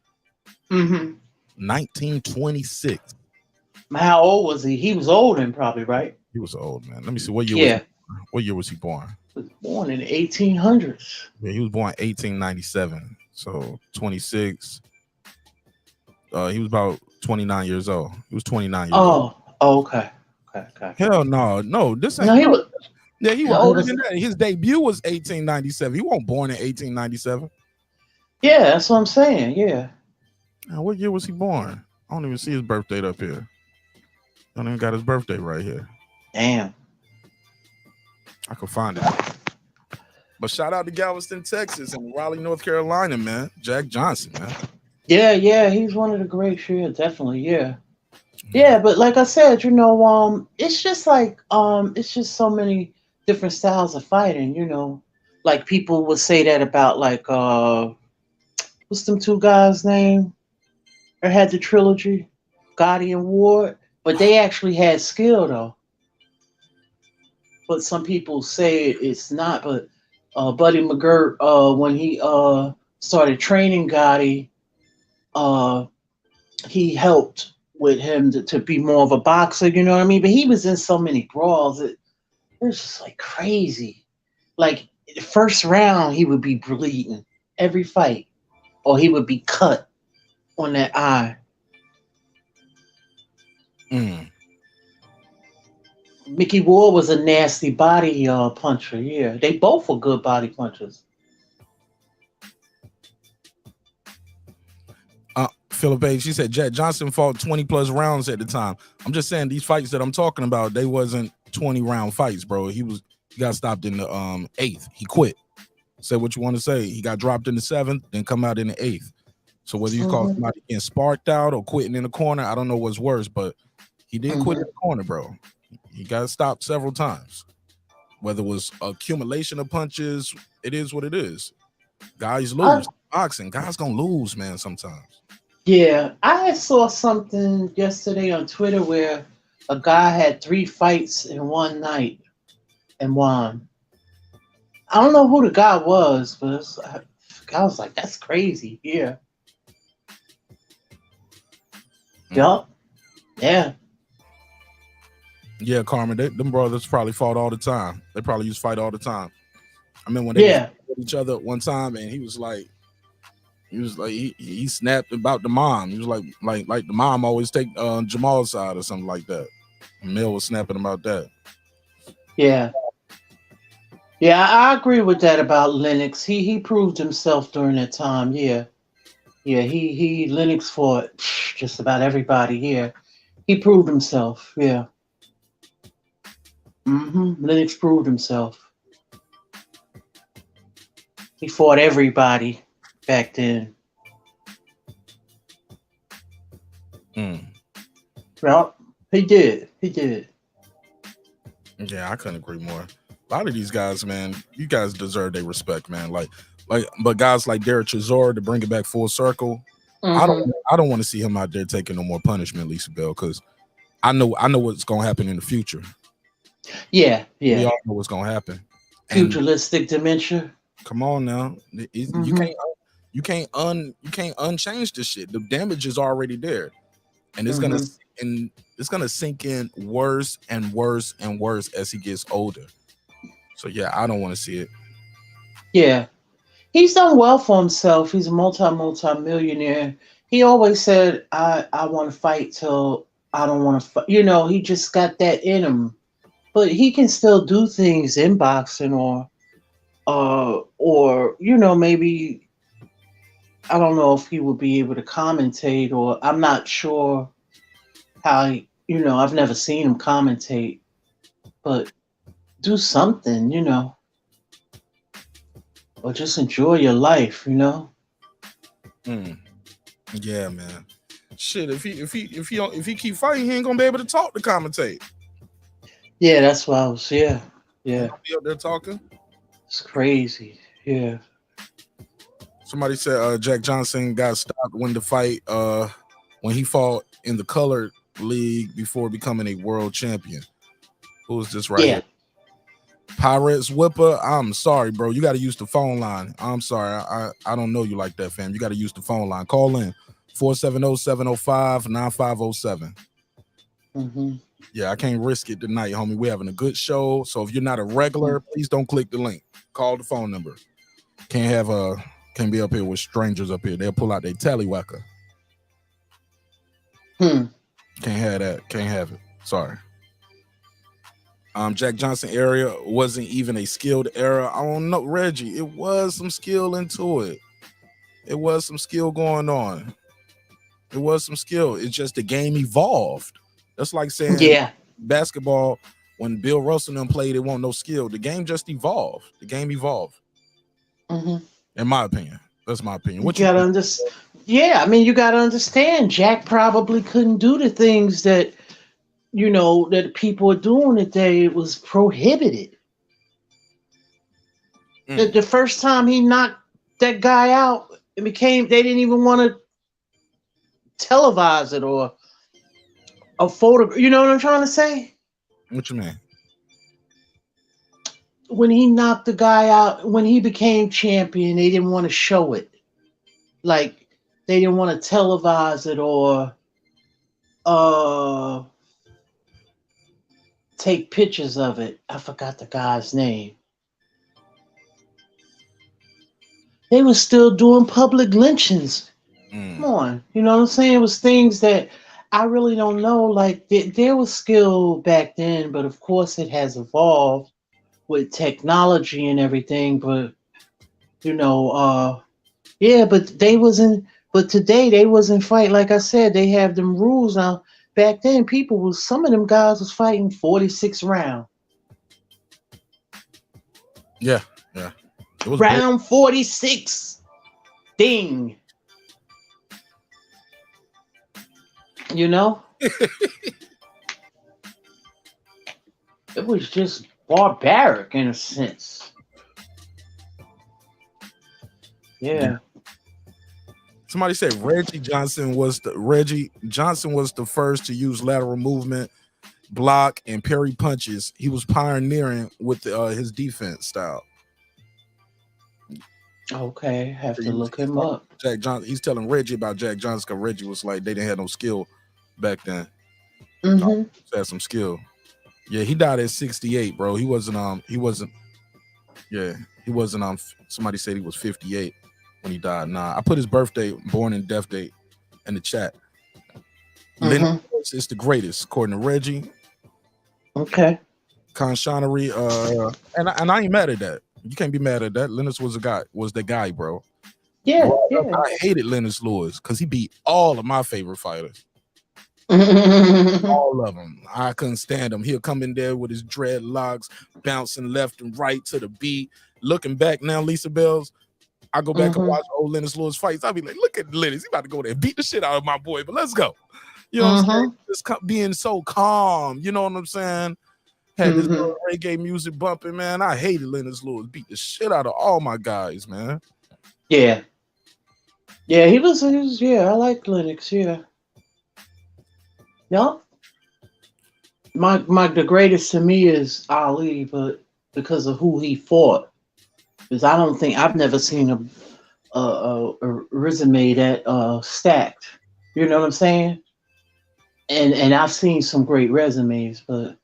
1926. How old was he? He was old then, probably, right? He was old, man. Let me see. What year was he born? He was born in the 1800s. Yeah, he was born 1897. So 26. He was about 29 years old. He was 29 years old. Oh, okay. Hell no. This ain't. No, he was. Yeah, he was older than that. His debut was 1897. He wasn't born in 1897. Yeah, that's what I'm saying. Yeah. Now, what year was he born? I don't even see his birth date up here. I don't even got his birthday right here. Damn. I could find it. But shout out to Galveston, Texas, and Raleigh, North Carolina, man. Jack Johnson, man. Yeah, he's one of the greats here, definitely. Yeah. Yeah, but like I said, it's just like it's just so many different styles of fighting, Like people would say that about like what's them two guys' name? They had the trilogy, Gotti and Ward, but they actually had skill though. But some people say it's not. But Buddy McGirt, when he started training Gotti, he helped with him to be more of a boxer, you know what I mean? But he was in so many brawls, it was just like crazy. Like the first round, he would be bleeding every fight, or he would be cut on that eye. Mickey Ward was a nasty body puncher. Yeah, they both were good body punchers. Philip A, she said Jack Johnson fought 20 plus rounds at the time. I'm just saying these fights that I'm talking about, they wasn't 20 round fights, bro. He got stopped in the 8th. He quit. Say what you want to say. He got dropped in the 7th, then come out in the 8th. So whether you call somebody getting sparked out or quitting in the corner, I don't know what's worse, but he didn't quit in the corner, bro. He got stopped several times. Whether it was accumulation of punches, it is what it is. Guys lose. Boxing, guys gonna lose, man, sometimes. Yeah, I saw something yesterday on Twitter where a guy had 3 fights in one night and won. I don't know who the guy was, but I was like, that's crazy. Yeah. Yup. Yeah. Yeah, Carmen, them brothers probably fought all the time. They probably used to fight all the time. I mean, when they fought each other one time, and he was like, he snapped about the mom. He was like the mom always take Jamal's side or something like that. And Mill was snapping about that. Yeah. Yeah, I agree with that about Lennox. He proved himself during that time. Yeah. Yeah, he Lennox fought just about everybody here. He proved himself. Yeah. Lennox proved himself. He fought everybody back then. Well, he did. Yeah, I couldn't agree more. A lot of these guys, man, you guys deserve their respect, man. But guys like Derek Chisora, to bring it back full circle, I don't want to see him out there taking no more punishment, Lisa Bell, because I know what's gonna happen in the future. Yeah. We all know what's gonna happen. Pugilistic dementia. Come on now, you can't unchange this shit. The damage is already there, and it's gonna sink in worse and worse and worse as he gets older. So yeah, I don't want to see it. Yeah, he's done well for himself. He's a multi-millionaire. He always said, "I want to fight till I don't want to fight." He just got that in him. But he can still do things in boxing, or maybe I don't know if he would be able to commentate, or I'm not sure how. I've never seen him commentate, but do something, you know, or just enjoy your life, you know. Yeah, man. Shit, if he keep fighting, he ain't gonna be able to talk to commentate. Yeah, that's why I was. Yeah. Be up there talking. It's crazy. Yeah. Somebody said Jack Johnson got stopped when the fight when he fought in the colored league before becoming a world champion. Who's this right here? Pirates Whipper. I'm sorry, bro. You got to use the phone line. I'm sorry. I don't know you like that, fam. You got to use the phone line. Call in 470-705-9507. Yeah, I can't risk it tonight, homie. We're having a good show. So if you're not a regular, please don't click the link. Call the phone number. Can't be up here with strangers up here. They'll pull out their tallywhacker. Can't have that. Can't have it. Sorry. Jack Johnson area wasn't even a skilled era. I don't know, Reggie. It was some skill into it. It was some skill going on. It was some skill. It's just the game evolved. That's like saying basketball, when Bill Russell and them played, it wasn't no skill. The game just evolved. The game evolved. In my opinion. That's my opinion. What you gotta understand? Yeah, I mean, you gotta understand. Jack probably couldn't do the things that, you know, that people are doing today. It was prohibited. The first time he knocked that guy out, they didn't even want to televise it or a photo. You know what I'm trying to say? What you mean? When he knocked the guy out, when he became champion, they didn't want to show it. Like, they didn't want to televise it or take pictures of it. I forgot the guy's name. They were still doing public lynchings. Come on. You know what I'm saying? It was things that I really don't know. Like, there was skill back then, but of course it has evolved with technology and everything. But, you know, but today they wasn't fight. Like I said, they have them rules now. Back then, some of them guys was fighting 46 rounds. Yeah. It was round 46. Ding. You know? It was just barbaric in a sense. Yeah. Somebody said Reggie Johnson was the first to use lateral movement, block, and parry punches. He was pioneering with his defense style. Okay, have to look him up. Jack Johnson. He's telling Reggie about Jack Johnson because Reggie was like they didn't have no skill back then. Had some skill. Yeah, he died at 68, bro. He wasn't. Somebody said he was 58 when he died. Nah, I put his birthday, born and death date in the chat. Lennox is the greatest, according to Reggie. Okay. Conshonery, and I ain't mad at that. You can't be mad at that. Lennox was the guy, bro. Yeah, bro, I hated Lennox Lewis because he beat all of my favorite fighters. All of them. I couldn't stand him. He'll come in there with his dreadlocks, bouncing left and right to the beat. Looking back now, Lisa Bells, I go back and watch old Lennox Lewis fights. I'll be like, look at Lennox. He about to go there and beat the shit out of my boy, but let's go. You know what I'm saying? Just being so calm. You know what I'm saying? Had this little reggae music bumping, man. I hated Lennox Lewis. Beat the shit out of all my guys, man. Yeah. Yeah, he was I like Lennox, yeah. No. The greatest to me is Ali, but because of who he fought. Because I've never seen a resume that stacked. You know what I'm saying? And I've seen some great resumes, but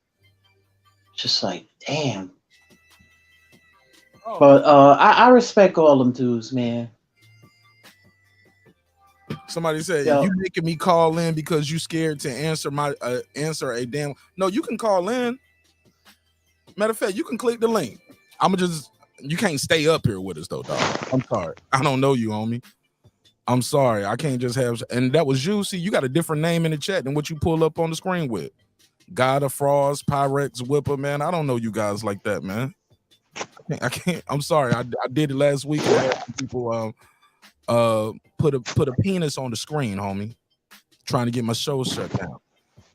just like, damn. But I respect all them dudes, man. Somebody said, you making me call in because you scared to answer a damn. No, you can call in. Matter of fact, you can click the link. You can't stay up here with us though, dog. I'm sorry. I don't know you, homie. I'm sorry. I can't just have, and that was you. See, you got a different name in the chat than what you pull up on the screen with. God of Frost, Pyrex, Whipper, man. I don't know you guys like that, man. I can't. I'm sorry. I did it last week and I had some people put a penis on the screen, homie, trying to get my show shut down.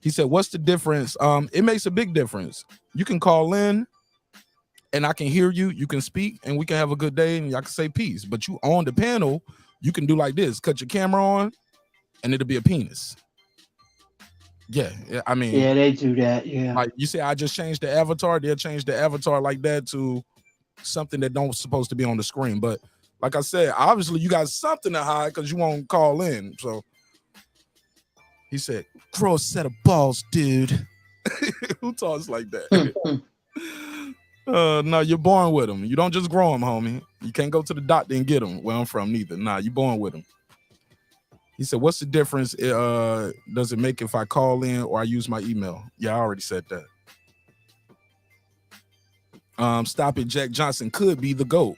He said, "What's the difference?" It makes a big difference. You can call in, and I can hear you. You can speak, and we can have a good day, and I can say peace. But you on the panel, you can do like this: cut your camera on, and it'll be a penis. Yeah, I mean, yeah, they do that. Yeah, like you say, I just changed the avatar. They'll change the avatar like that to something that don't supposed to be on the screen. But like I said, obviously you got something to hide because you won't call in. So he said, "Grow a set of balls, dude." Who talks like that? No, you're born with them. You don't just grow them, homie. You can't go to the doctor and get them. Where I'm from, neither. Nah, you're born with them. He said, "What's the difference? Does it make if I call in or I use my email?" Yeah, I already said that. Stop it. Jack Johnson could be the GOAT.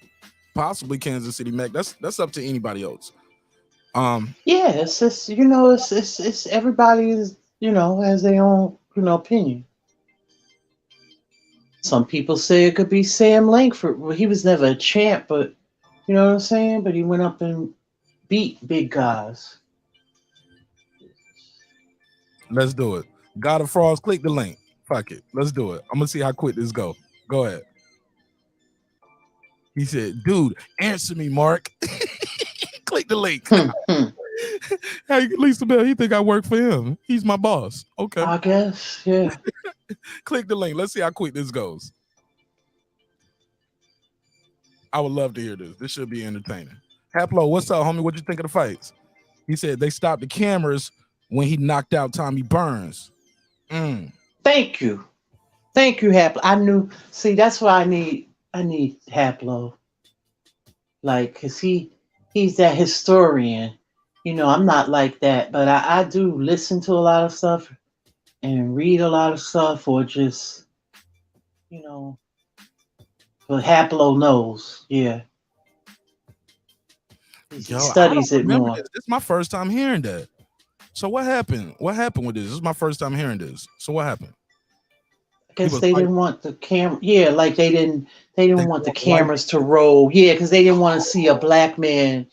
Possibly Kansas City Mac. That's up to anybody else. Yeah, it's just, it's everybody is, has their own, opinion. Some people say it could be Sam Langford. Well, he was never a champ, but you know what I'm saying? But he went up and beat big guys. Let's do it. God of Frost, click the link. Fuck it. Let's do it. I'm gonna see how quick this go. Go ahead. He said, "Dude, answer me, Mark." Click the link. Hey, Lisa Bell, he think I work for him. He's my boss. Okay. I guess, yeah. Click the link. Let's see how quick this goes. I would love to hear this. This should be entertaining. Haplo, what's up, homie? What'd you think of the fights? He said they stopped the cameras when he knocked out Tommy Burns. Thank you. Thank you, Haplo. I knew. See, that's why I need Haplo. Like, cause he's that historian. I'm not like that, but I do listen to a lot of stuff and read a lot of stuff, or just, but Haplo knows, yeah. He studies it more. This is my first time hearing that. So what happened? What happened with this? This is my first time hearing this. So what happened? Because they didn't want the camera. Yeah, like they didn't want the cameras to roll. Yeah, because they didn't want to see a black man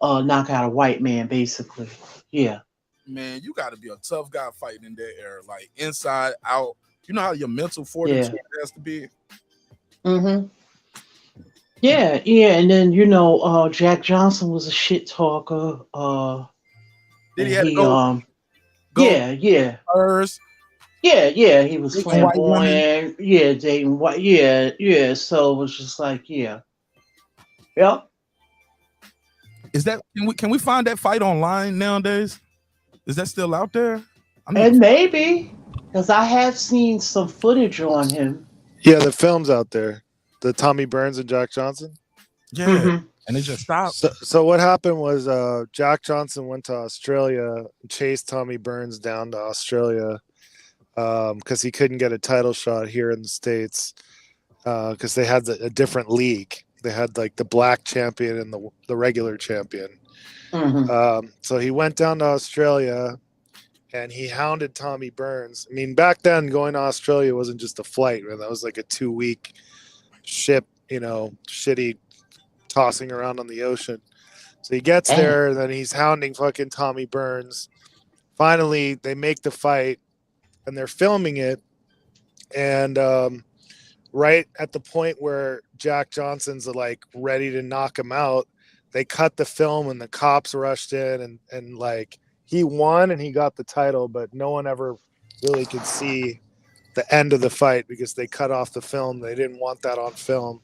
knock out a white man, basically. Yeah. Man, you got to be a tough guy fighting in that era, like inside out. You know how your mental fortitude has to be. Mm-hmm. Yeah, and then Jack Johnson was a shit talker. Did he have to go? Yeah. First. Yeah, he was flamboyant. Yeah, dating white. Yeah. So it was just like, yeah. Yep. Is that can we find that fight online nowadays? Is that still out there? And maybe, because I have seen some footage on him. Yeah, the film's out there. The Tommy Burns and Jack Johnson. Yeah, and it just stopped. So what happened was Jack Johnson went to Australia and chased Tommy Burns down to Australia because he couldn't get a title shot here in the States because they had a different league. They had like the black champion and the regular champion. So he went down to Australia and he hounded Tommy Burns. I mean, back then going to Australia wasn't just a flight, man. That was like a 2-week ship, shitty tossing around on the ocean. So he gets there and then he's hounding fucking Tommy Burns. Finally, they make the fight and they're filming it. And right at the point where Jack Johnson's like ready to knock him out, they cut the film and the cops rushed in and like he won and he got the title, but no one ever really could see the end of the fight because they cut off the film. They didn't want that on film.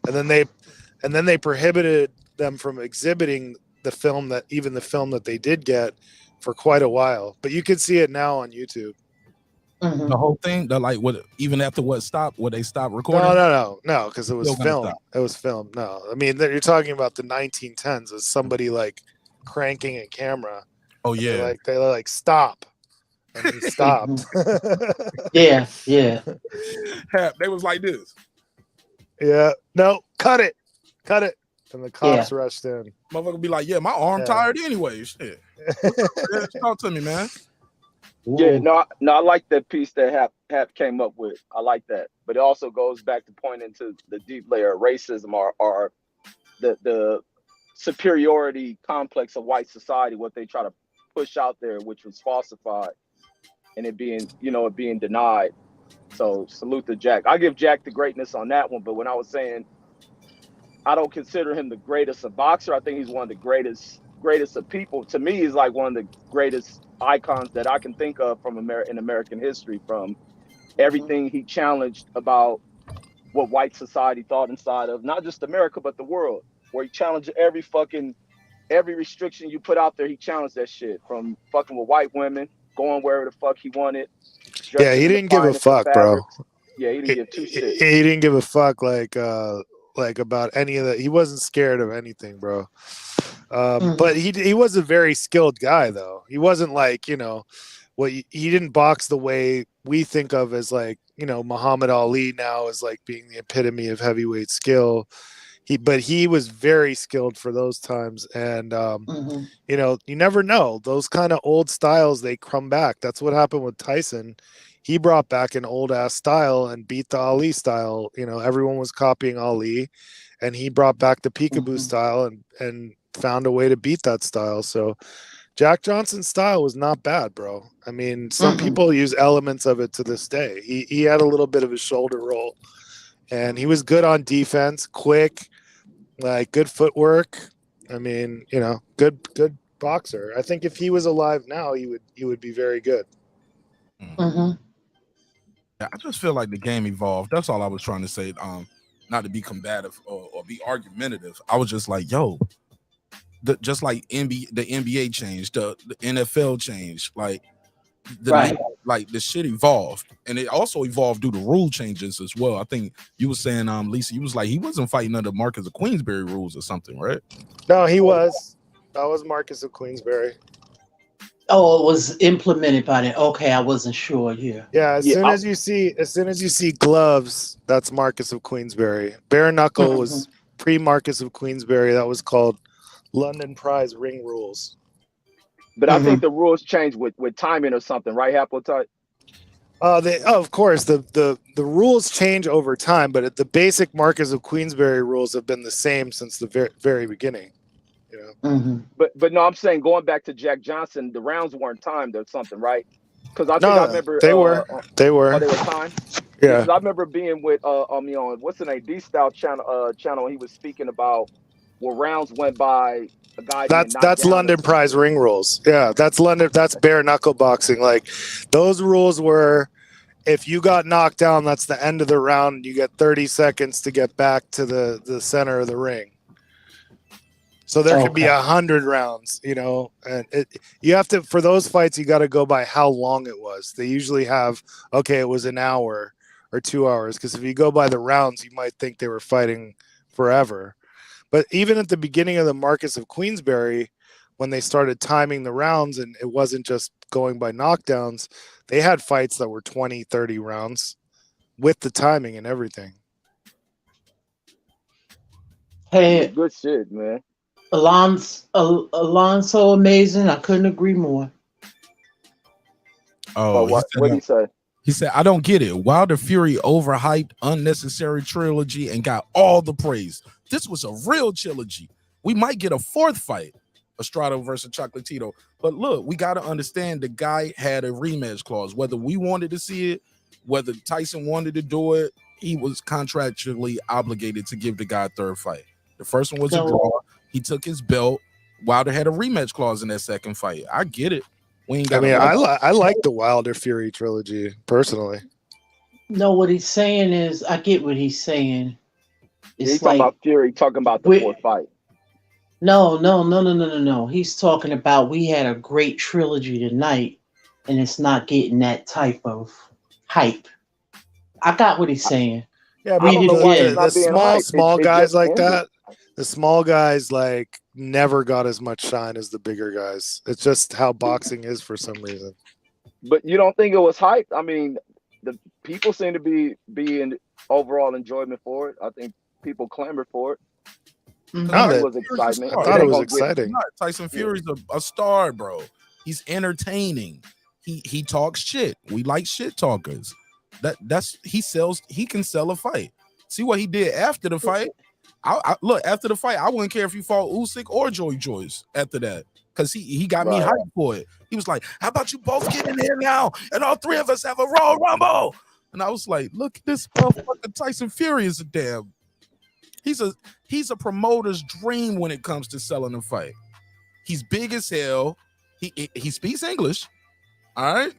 And then they prohibited them from exhibiting the film that they did get for quite a while. But you can see it now on YouTube. The whole thing, even after what stopped, would they stop recording? No, because it was filmed. It was filmed. No, I mean you're talking about the 1910s as somebody like cranking a camera. Oh yeah, they like stop, and he stopped. Yeah. They was like this. Yeah, no, cut it, and the cops rushed in. Motherfucker be like, yeah, my arm tired anyway. Shit. Talk to me, man. Yeah, no, I like that piece that Hap came up with. I like that, but it also goes back to pointing to the deep layer of racism or the superiority complex of white society, what they try to push out there, which was falsified, and it being denied. So salute to Jack. I give Jack the greatness on that one, but when I was saying I don't consider him the greatest of boxer, I think he's one of the greatest of people. To me, he's like one of the greatest icons that I can think of from in American history, from everything he challenged about what white society thought inside of not just America, but the world, where he challenged every restriction you put out there. He challenged that shit, from fucking with white women, going wherever the fuck he wanted. Yeah, he didn't give a fuck, bro. Yeah, he didn't give two shits. He didn't give a fuck like about any of that. He wasn't scared of anything, bro. But he was a very skilled guy, though. He wasn't like, he didn't box the way we think of as like, Muhammad Ali now is like being the epitome of heavyweight skill. But he was very skilled for those times. And, you never know. Those kind of old styles, they come back. That's what happened with Tyson. He brought back an old ass style and beat the Ali style. Everyone was copying Ali, and he brought back the peekaboo style and found a way to beat that style. So Jack Johnson's style was not bad, bro. I mean, some people use elements of it to this day. He had a little bit of a shoulder roll, and he was good on defense, quick, like good footwork. I mean, good boxer. I think if he was alive now, he would be very good. I just feel like the game evolved. That's all I was trying to say. Not to be combative or be argumentative. I was just like, yo, just like the NBA changed, the NFL changed, like the shit evolved, and it also evolved due to rule changes as well. I think you were saying, Lisa, you was like he wasn't fighting under Marcus of Queensberry rules or something, right? No, he was. That was Marcus of Queensberry. Oh, it was implemented by that. Okay, I wasn't sure. Yeah. Yeah. As soon as you see gloves, that's Marcus of Queensberry. Bare knuckle was pre-Marcus of Queensberry. That was called London Prize ring rules. But I think the rules changed with timing or something, right, Haplotype? Of course, the rules change over time, but the basic Marcus of Queensberry rules have been the same since the very beginning. But no, I'm saying going back to Jack Johnson, the rounds weren't timed or something, right? Because I think I remember they were. Oh, they were timed. Yeah. I remember being with on what's the name, D-Style channel. He was speaking about where rounds went by. A guy that's London Prize ring rules. Yeah, that's bare knuckle boxing. Like those rules were, if you got knocked down, that's the end of the round. You get 30 seconds to get back to the center of the ring. So there could be 100 rounds, and you have to, for those fights, you got to go by how long it was. They usually have, it was an hour or 2 hours. Because if you go by the rounds, you might think they were fighting forever. But even at the beginning of the Marcus of Queensberry, when they started timing the rounds and it wasn't just going by knockdowns, they had fights that were 20, 30 rounds with the timing and everything. Hey, good shit, man. Alonso amazing. I couldn't agree more. Oh, what did he say? He said, I don't get it. Wilder Fury overhyped, unnecessary trilogy and got all the praise. This was a real trilogy. We might get a fourth fight, Estrada versus Chocolatito. But look, we got to understand the guy had a rematch clause. Whether we wanted to see it, whether Tyson wanted to do it, he was contractually obligated to give the guy a third fight. The first one was a draw. He took his belt. Wilder had a rematch clause in that second fight. I get it. I like the Wilder Fury trilogy personally. No, what he's saying is, I get what he's saying. He's talking about Fury, talking about the fourth fight. No. He's talking about we had a great trilogy tonight, and it's not getting that type of hype. I got what he's saying. Yeah, but the small guys like that. The small guys like never got as much shine as the bigger guys. It's just how boxing is for some reason. But you don't think it was hype? I mean, the people seem to be in overall enjoyment for it. I think people clamored for it. It was excitement. I thought it was exciting. Tyson Fury's a star, bro. He's entertaining. He talks shit. We like shit talkers. He can sell a fight. See what he did after the fight. Look, after the fight, I wouldn't care if he fought Usyk or Joy Joyce after that, because he got me hyped for it. He was like, "How about you both get in here now, and all three of us have a Royal Rumble?" And I was like, "Look, this motherfucker Tyson Fury is a damn. He's a promoter's dream when it comes to selling a fight. He's big as hell. He speaks English. All right,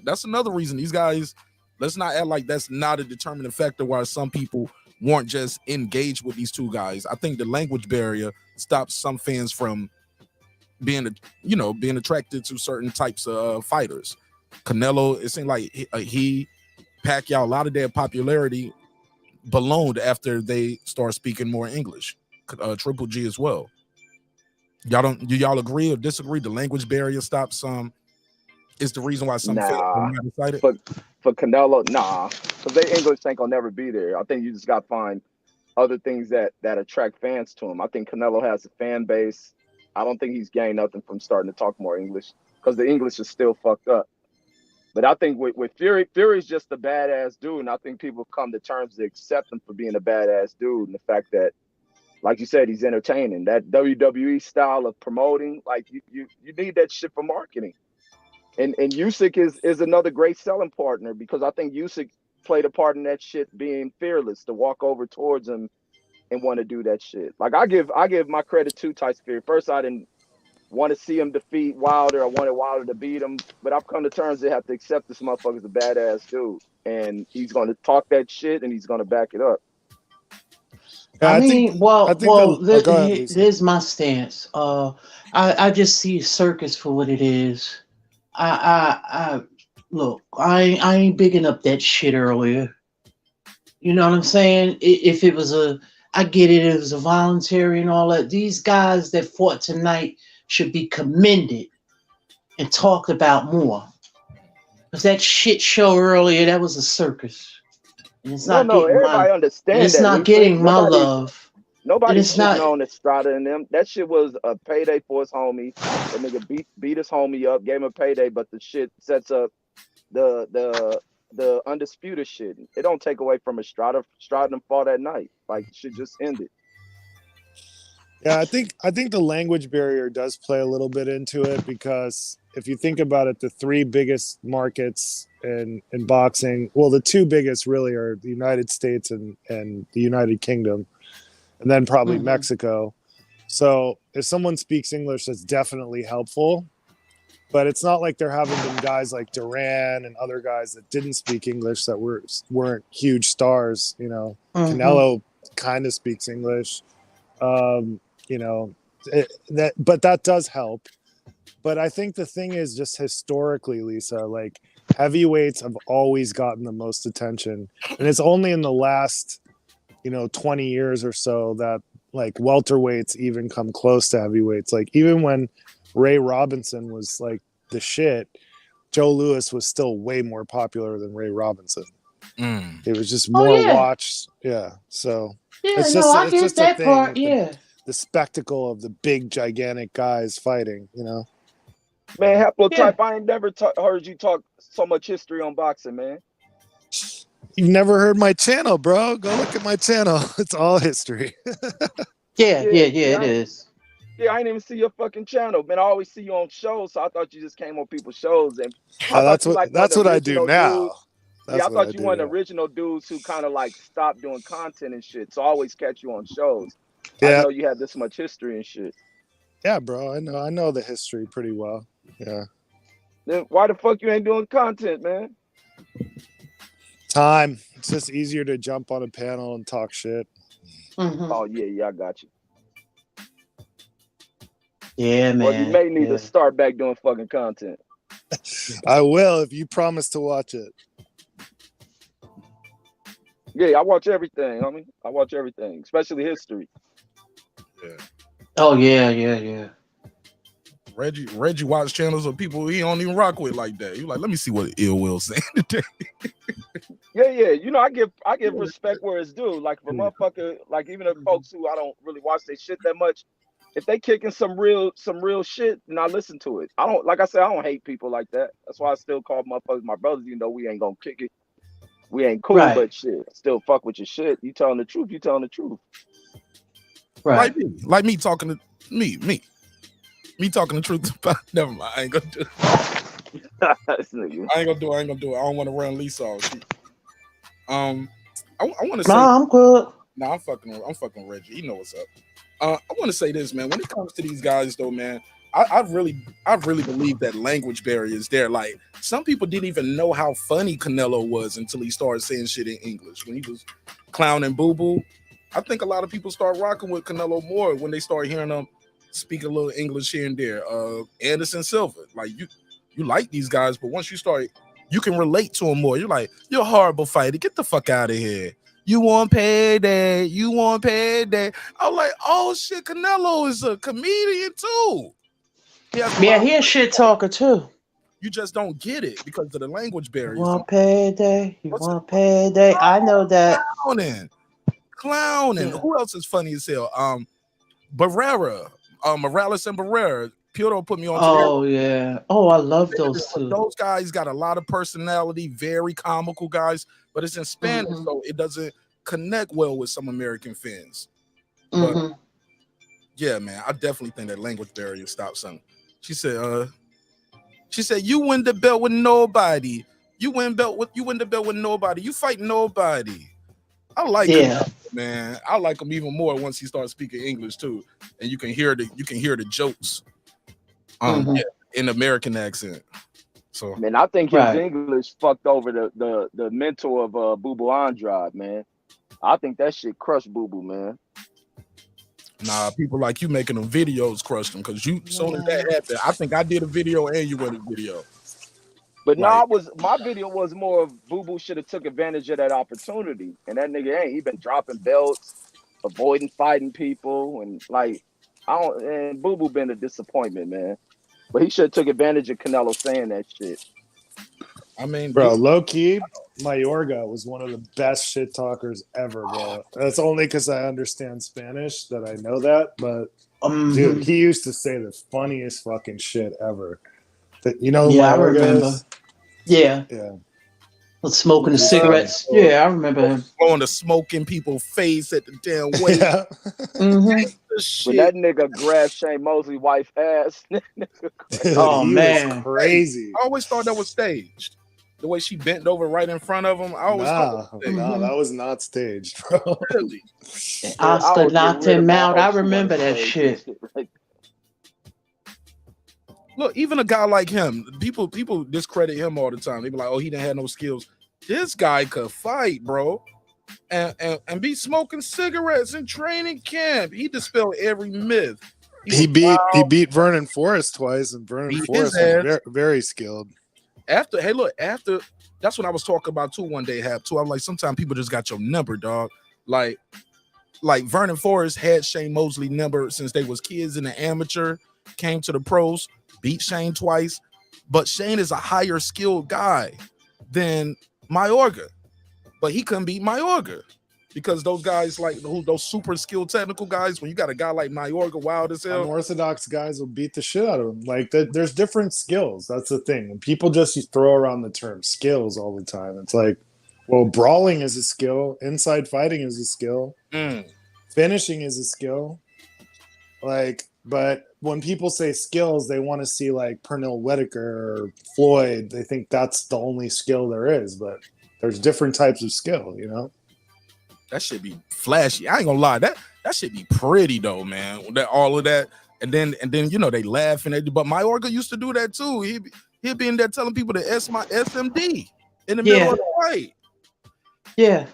that's another reason these guys. Let's not act like that's not a determining factor why some people weren't just engaged with these two guys. I think the language barrier stops some fans from being attracted to certain types of fighters. Canelo, it seemed like he Pacquiao, a lot of their popularity ballooned after they start speaking more English. Triple G as well. Do y'all agree or disagree? The language barrier stops some. Is the reason why some fans are not excited? For Canelo, because their English ain't gonna never be there. I think you just got to find other things that attract fans to him. I think Canelo has a fan base. I don't think he's gained nothing from starting to talk more English, because the English is still fucked up. But I think with Fury's just a badass dude, and I think people come to terms to accept him for being a badass dude, and the fact that, like you said, he's entertaining. That WWE style of promoting, like you need that shit for marketing. And Usyk is another great selling partner, because I think Usyk played a part in that shit, being fearless to walk over towards him and want to do that shit. Like I give my credit to Tyson Fury. First, I didn't want to see him defeat Wilder. I wanted Wilder to beat him, but I've come to terms they have to accept this motherfucker's a badass dude, and he's going to talk that shit and he's going to back it up. There's my stance. I just see circus for what it is. Look, I ain't bigging up that shit earlier. You know what I'm saying? If it was I get it, it was a voluntary and all that. These guys that fought tonight should be commended and talked about more. Because that shit show earlier, that was a circus. And it's not everybody understands that. It's not getting my love. Nobody's shitting on Estrada and them. That shit was a payday for his homie. That nigga beat his homie up, gave him a payday, but the shit sets up the undisputed shit. It don't take away from Estrada. Estrada and fought that night. Like, shit just ended. Yeah, I think the language barrier does play a little bit into it, because if you think about it, the three biggest markets in boxing, well, the two biggest really are the United States and the United Kingdom, and then probably Mexico. So if someone speaks English, that's definitely helpful. But it's not like they're having them guys like Duran and other guys that didn't speak English that weren't huge stars. You know, Canelo kind of speaks English. You know, but that does help. But I think the thing is, just historically, Lisa, like heavyweights have always gotten the most attention, and it's only in the last 20 years or so that like welterweights even come close to heavyweights. Like even when Ray Robinson was like the shit, Joe Louis was still way more popular than Ray Robinson. It was just more watched. Yeah. So it's just, I get that part. The spectacle of the big, gigantic guys fighting, Man, Haplotype, I ain't never heard you talk so much history on boxing, man. You've never heard my channel, bro. Go look at my channel. It's all history. Yeah, it is. Yeah, I didn't even see your fucking channel, man. I always see you on shows, so I thought you just came on people's shows. And that's what I do now. I thought you were one of the original dudes who kind of like stopped doing content and shit. So I always catch you on shows. Yeah. I didn't know you had this much history and shit. Yeah, bro. I know the history pretty well. Yeah. Then why the fuck you ain't doing content, man? Time. It's just easier to jump on a panel and talk shit. Oh yeah, I got you. Yeah, man. Well, you may need to start back doing fucking content. I will if you promise to watch it. Yeah, I watch everything, homie. I watch everything, especially history. Yeah. Oh yeah. Reggie watch channels of people he don't even rock with like that. You like, let me see what Ill Will saying today. Yeah. I give respect where it's due. Like for motherfucker, like even the folks who I don't really watch their shit that much, if they kicking some real shit, then I listen to it. I don't, like I said, I don't hate people like that. That's why I still call motherfuckers my brothers. You know, we ain't gonna kick it. We ain't cool, Right. but shit, still fuck with your shit. You telling the truth. You telling the truth. Right. Like me talking to me talking the truth about. Never mind. I ain't gonna do it. I ain't gonna do it. I don't want to run Lisa off. I want to say. No, I'm good. No, I'm fucking Reggie. He know what's up. I want to say this, man. When it comes to these guys, though, man, I really believe that language barrier is there. Like, some people didn't even know how funny Canelo was until he started saying shit in English. When he was clowning Boo Boo, I think a lot of people start rocking with Canelo more when they start hearing him speak a little English here and there. Anderson Silva, like you like these guys, but once you start, you can relate to them more. You're like, you're a horrible fighter. Get the fuck out of here. You want payday. You want payday. I'm like, oh shit, Canelo is a comedian too. Yeah, he a shit talker too. You just don't get it because of the language barrier. You want payday. You want payday. I know that. Clowning. Yeah. Who else is funny as hell? Barrera. Morales and Barrera. Piotr put me on. Oh yeah. Oh, I love those two. Those guys got a lot of personality, very comical guys, but it's in Spanish, so it doesn't connect well with some American fans. But yeah, man, I definitely think that language barrier stops something. She said, you win the belt with nobody. You win the belt with nobody. You fight nobody. I like him, man. I like him even more once he starts speaking English too, and you can hear the jokes. In American accent. So man, I think his English fucked over the mentor of Boo Boo Andrade, man. I think that shit crushed Boo Boo, man. Nah, people like you making them videos crush them because you soon as that happened, I think I did a video and you went a video. But my video was more of Boo Boo should have took advantage of that opportunity, and that nigga ain't. He been dropping belts, avoiding fighting people, and like and Boo Boo been a disappointment, man. But he should have took advantage of Canelo saying that shit. I mean, bro, low key, Mayorga was one of the best shit talkers ever, bro. That's only because I understand Spanish that I know that. But dude, he used to say the funniest fucking shit ever. You know, yeah, Mayorga I remember. is? Yeah. Smoking the cigarettes. Yeah, I remember him. Blowing the smoke in people's face at the damn way. But that nigga grabbed Shane Mosley's wife's ass. Oh man, crazy! I always thought that was staged. The way she bent over right in front of him. I always thought that was not staged, bro. Really? Oscar knocked him out. I remember that shit. Look, even a guy like him, people discredit him all the time. They be like, "Oh, he didn't have no skills." This guy could fight, bro, and be smoking cigarettes in training camp. He dispelled every myth. He beat Vernon Forrest twice, and Vernon Forrest was very, very skilled. After that's what I was talking about too. One day, I was like, sometimes people just got your number, dog. Like Vernon Forrest had Shane Mosley number since they was kids in the amateur, came to the pros, beat Shane twice, but Shane is a higher skilled guy than Mayorga, but he couldn't beat Mayorga because those guys like those super skilled technical guys. When you got a guy like Mayorga, wild as hell, unorthodox guys will beat the shit out of him. Like there's different skills. That's the thing. And people just throw around the term skills all the time. It's like, well, brawling is a skill, inside fighting is a skill, finishing is a skill. Like, but when people say skills, they want to see like Pernell Whitaker or Floyd. They think that's the only skill there is, but there's different types of skill, you know? That should be flashy. I ain't gonna lie. That should be pretty though, man. All of that. And then you know, they laugh and but Mayorga used to do that too. He'd be in there telling people to SMD in the middle of the fight. Yeah.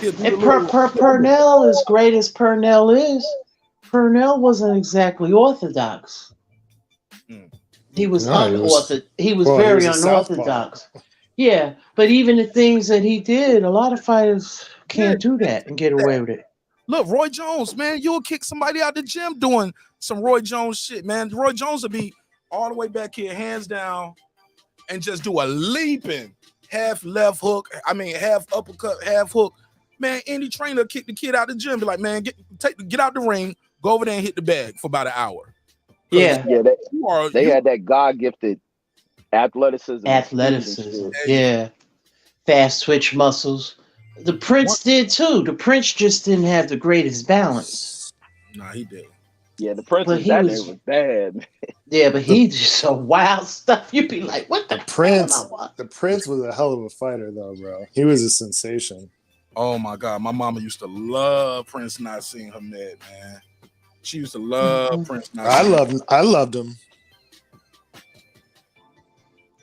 And Pernell, as great as Pernell is, Pernell wasn't exactly orthodox. He was unorthodox. He was very unorthodox. Yeah, but even the things that he did, a lot of fighters can't do that and get away with it. Look, Roy Jones, man, you'll kick somebody out the gym doing some Roy Jones shit, man. Roy Jones will be all the way back here, hands down, and just do a leaping half left hook. I mean, half uppercut, half hook. Man, any trainer kick the kid out the gym, be like, man, get out the ring. Go over there and hit the bag for about an hour. Yeah. Yeah, they had that God-gifted athleticism. Yeah. Fast switch muscles. The Prince did too. The Prince just didn't have the greatest balance. Nah, he did. Yeah, the Prince was bad. Yeah, but he just some wild stuff. You'd be like, what the Prince? The Prince was a hell of a fighter, though, bro. He was a sensation. Oh my God, my mama used to love Prince not seeing her mad, man. She used to love Prince not. I loved him.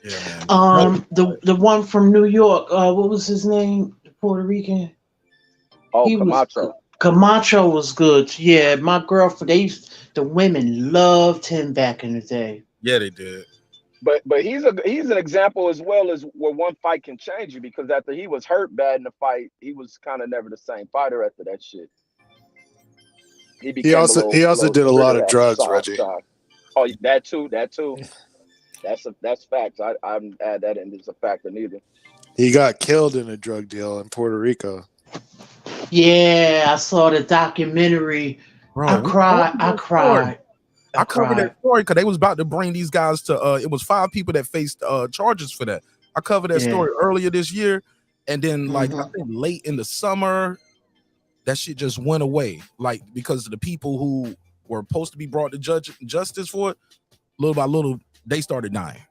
Yeah, man. The one from New York. What was his name? The Puerto Rican. Oh, Camacho. Camacho was good. Yeah, my girlfriend. The women loved him back in the day. Yeah, they did. But he's an example as well as where one fight can change you, because after he was hurt bad in the fight, he was kind of never the same fighter after that shit. He also did a lot of drugs, Reggie. Oh, that too. That's facts. I haven't add that in as a factor neither. He got killed in a drug deal in Puerto Rico. Yeah, I saw the documentary. Bro, I cried. I covered that story because they was about to bring these guys to. It was 5 people that faced charges for that. I covered that story earlier this year, and then I think late in the summer, that shit just went away. Like, because the people who were supposed to be brought to justice for it, little by little, they started dying.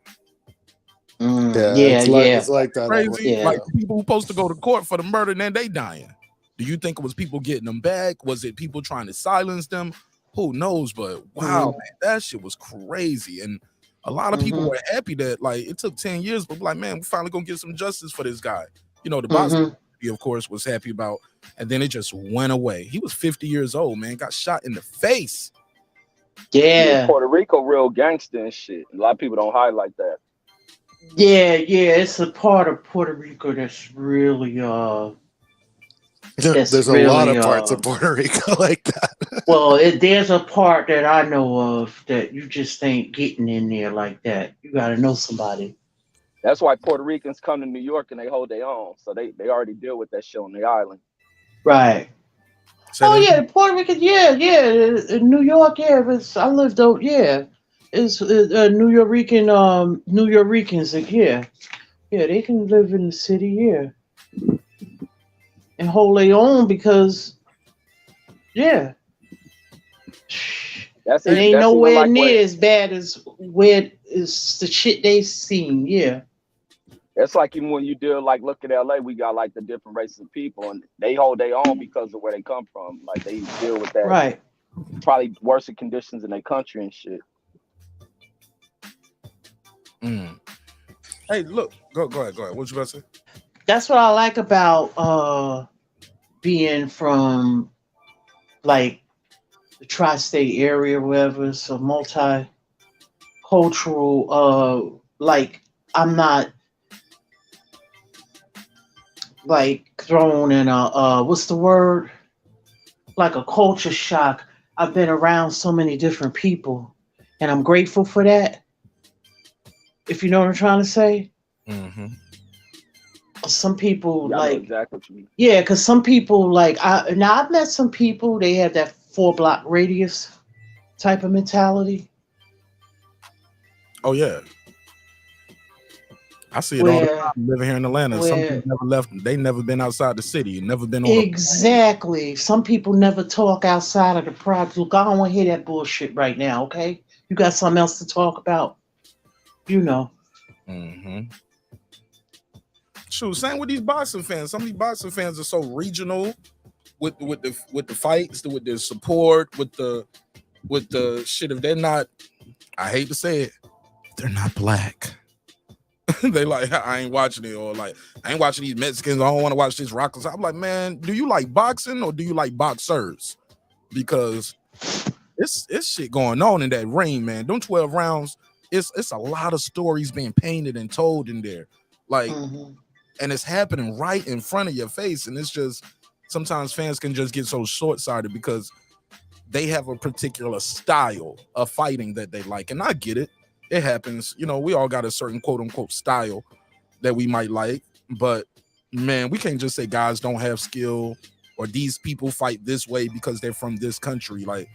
It's like that. Crazy. Yeah. Like, people who supposed to go to court for the murder, and then they dying. Do you think it was people getting them back? Was it people trying to silence them? Who knows? But wow, man, that shit was crazy. And a lot of people were happy that, like, it took 10 years, but like, man, we finally gonna get some justice for this guy. You know, the boxing, of course, was happy about, and then it just went away. He was 50 years old, man, got shot in the face. Yeah. Puerto Rico, real gangster and shit. A lot of people don't highlight that. Yeah, it's a part of Puerto Rico that's really there's a lot of parts of Puerto Rico like that. Well, there's a part that I know of that you just ain't getting in there like that. You got to know somebody. That's why Puerto Ricans come to New York and they hold their own. So they already deal with that shit on the island. Right. The Puerto Rican, in New York, I lived out, it's New Yorkers, they can live in the city, and hold their own because, it ain't nowhere near as bad as where is the shit they seen, It's like even when you deal, like, look at LA, we got like the different races of people, and they hold their own because of where they come from. Like, they deal with that, right? Probably worse conditions in their country and shit. Hey, look, go ahead. What you about to say? That's what I like about being from, like, the tri-state area, or whatever. So multicultural. Like, I'm not like thrown in a what's the word? Like a culture shock. I've been around so many different people, and I'm grateful for that. If you know what I'm trying to say. Some people like exactly what you mean. Yeah, because some people like I've met some people, they have that 4-block radius type of mentality. Oh yeah. I see it all the time living here in Atlanta. Some people never left. They never been outside the city. Never been on. Exactly. Some people never talk outside of the project. Look, I don't want to hear that bullshit right now. Okay, you got something else to talk about. You know. Shoot, same with these boxing fans. Some of these boxing fans are so regional with the fights, with their support, with the shit. If they're not, I hate to say it, they're not black. They like, I ain't watching it, or like, I ain't watching these Mexicans. I don't want to watch this rockers. I'm like, man, do you like boxing or do you like boxers? Because it's shit going on in that ring, man. Them 12 rounds, it's a lot of stories being painted and told in there. Like, and it's happening right in front of your face. And it's just, sometimes fans can just get so short-sighted because they have a particular style of fighting that they like. And I get it. It happens. You know, we all got a certain quote-unquote style that we might like. But, man, we can't just say guys don't have skill or these people fight this way because they're from this country. Like,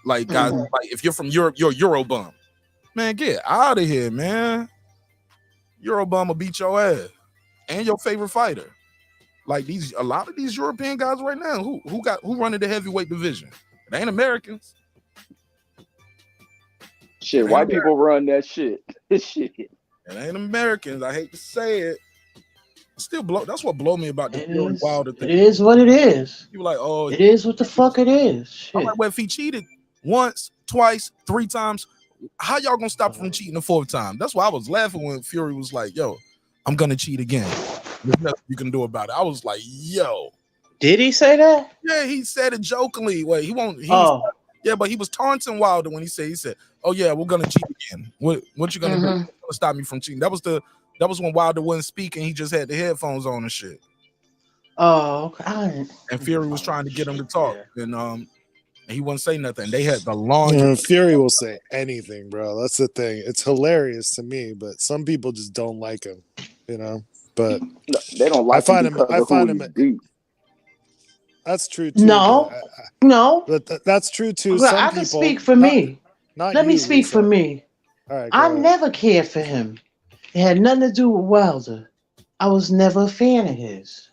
Like guys, like if you're from Europe, you're Eurobum. Man, get out of here, man. Eurobum will beat your ass and your favorite fighter. Like a lot of these European guys right now, who running the heavyweight division? It ain't Americans. Shit, white people run that shit. Shit. It ain't Americans. I hate to say it. Still blow. That's what blow me about the Fury Wilder thing. It is what it is. You were like, oh, it is what the fuck it is. Shit. I'm like, well, if he cheated once, twice, 3 times, how y'all gonna stop from cheating the 4th time? That's why I was laughing when Fury was like, yo, I'm gonna cheat again. There's nothing you can do about it. I was like, yo. Did he say that? Yeah, he said it jokingly. Wait, he won't. Yeah, but he was taunting Wilder when he said, oh yeah, we're gonna cheat again. What you gonna do? You're gonna stop me from cheating? That was when Wilder wasn't speaking. He just had the headphones on and shit. Oh, okay. And Fury was trying to get him to talk, and he wouldn't say nothing. They had the long. Fury will say anything, bro. That's the thing. It's hilarious to me, but some people just don't like him, you know. But they don't like. I find him. That's true too. No. But that's true too. Well, some I people, can speak for me. Let me speak Lisa. for me. All right, I never cared for him. It had nothing to do with Wilder. I was never a fan of his.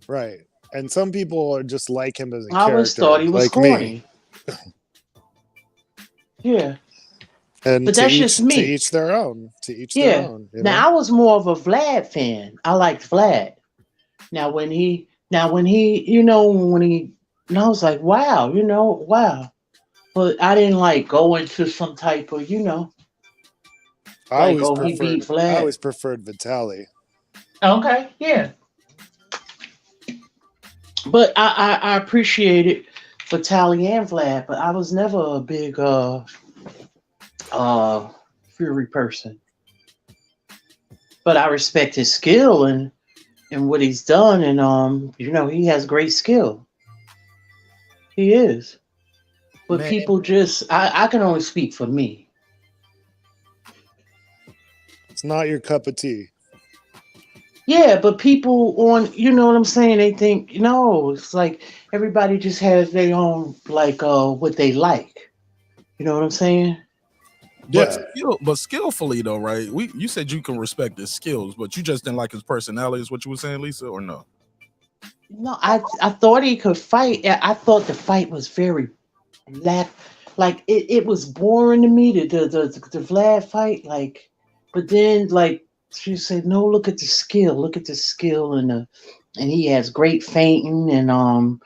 Right. And some people are just like him as a I character. always thought he was like corny. Me. Yeah. And but that's just me. To each their own. To each their own. You know? Now I was more of a Vlad fan. I liked Vlad. Now when he, and I was like, wow, wow. But I didn't like go into some type of, I like, always preferred Vitaly. Okay, yeah. But I appreciated Vitaly and Vlad, but I was never a big Fury person. But I respect his skill and what he's done, and he has great skill. He is. But people just I can only speak for me. It's not your cup of tea. Yeah, but people on, you know what I'm saying? They think, it's like everybody just has their own, like, what they like. You know what I'm saying? Yeah. But skillfully though, right? You said you can respect his skills, but you just didn't like his personality, is what you were saying, Lisa, or no? No, I thought he could fight. I thought the fight was very like it was boring to me, the Vlad fight, like, but then like she said, no, look at the skill, and he has great feinting, and and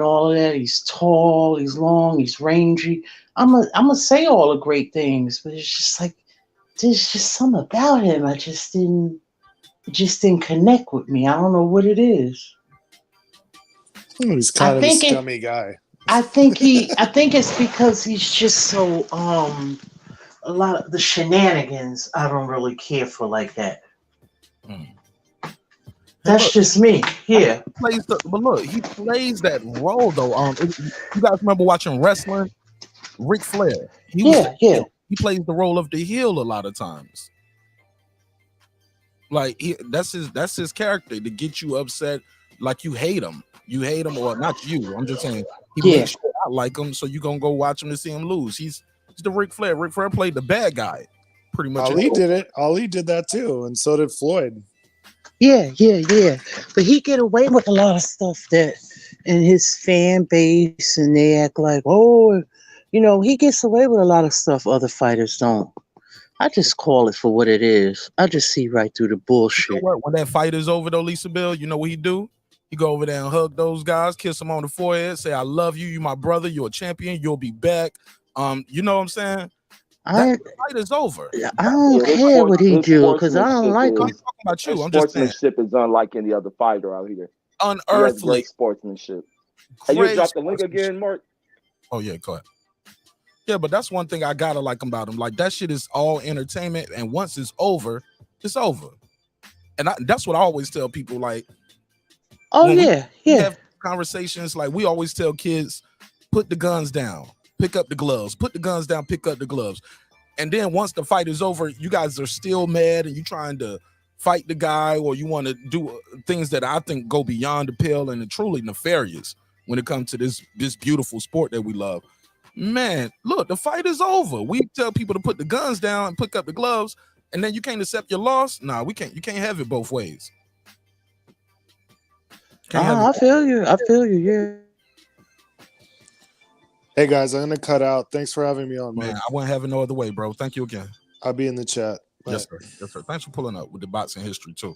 all of that. He's tall, he's long, he's rangy. I'm gonna say all the great things, but it's just like there's just something about him. It just didn't connect with me. I don't know what it is. He's kind of a scummy guy. I think it's because he's just so a lot of the shenanigans I don't really care for like that. That's just me. Yeah. But look, he plays that role though. You guys remember watching wrestling? Ric Flair. He plays the role of the heel a lot of times. Like that's his character, to get you upset, like you hate him. You hate him, or not you. I'm just saying he makes sure I like him, so you gonna go watch him to see him lose. He's the Ric Flair. Ric Flair played the bad guy, pretty much. Ali did it. Ali did that too, and so did Floyd. Yeah. But he get away with a lot of stuff that in his fan base, and they act like, he gets away with a lot of stuff other fighters don't. I just call it for what it is. I just see right through the bullshit. You know what? When that fight is over though, Lisa Bill, you know what he do? He go over there and hug those guys, kiss them on the forehead, say, I love you, you my brother, you're a champion, you'll be back. You know what I'm saying? That fight is over. I don't care what he do, because I don't like him. I'm talking about you. I'm just saying. Sportsmanship is unlike any other fighter out here. Unearthly. Great sportsmanship. Hey, you dropped the link again, Mark? Oh, yeah, go ahead. Yeah, but that's one thing I gotta like about him. Like, that shit is all entertainment, and once it's over, it's over. And that's what I always tell people, like, we have conversations, like we always tell kids, put the guns down, pick up the gloves, put the guns down, pick up the gloves. And then once the fight is over, you guys are still mad and you're trying to fight the guy, or you want to do things that I think go beyond the pale and are truly nefarious when it comes to this beautiful sport that we love. Man, look, the fight is over. We tell people to put the guns down and pick up the gloves, and then you can't accept your loss. Nah, we can't. You can't have it both ways. I feel you. I feel you. Yeah. Hey guys, I'm gonna cut out. Thanks for having me on, Mike. Man, I wouldn't have it no other way, bro. Thank you again. I'll be in the chat. Bye. Yes, sir. Yes, sir. Thanks for pulling up with the boxing history too.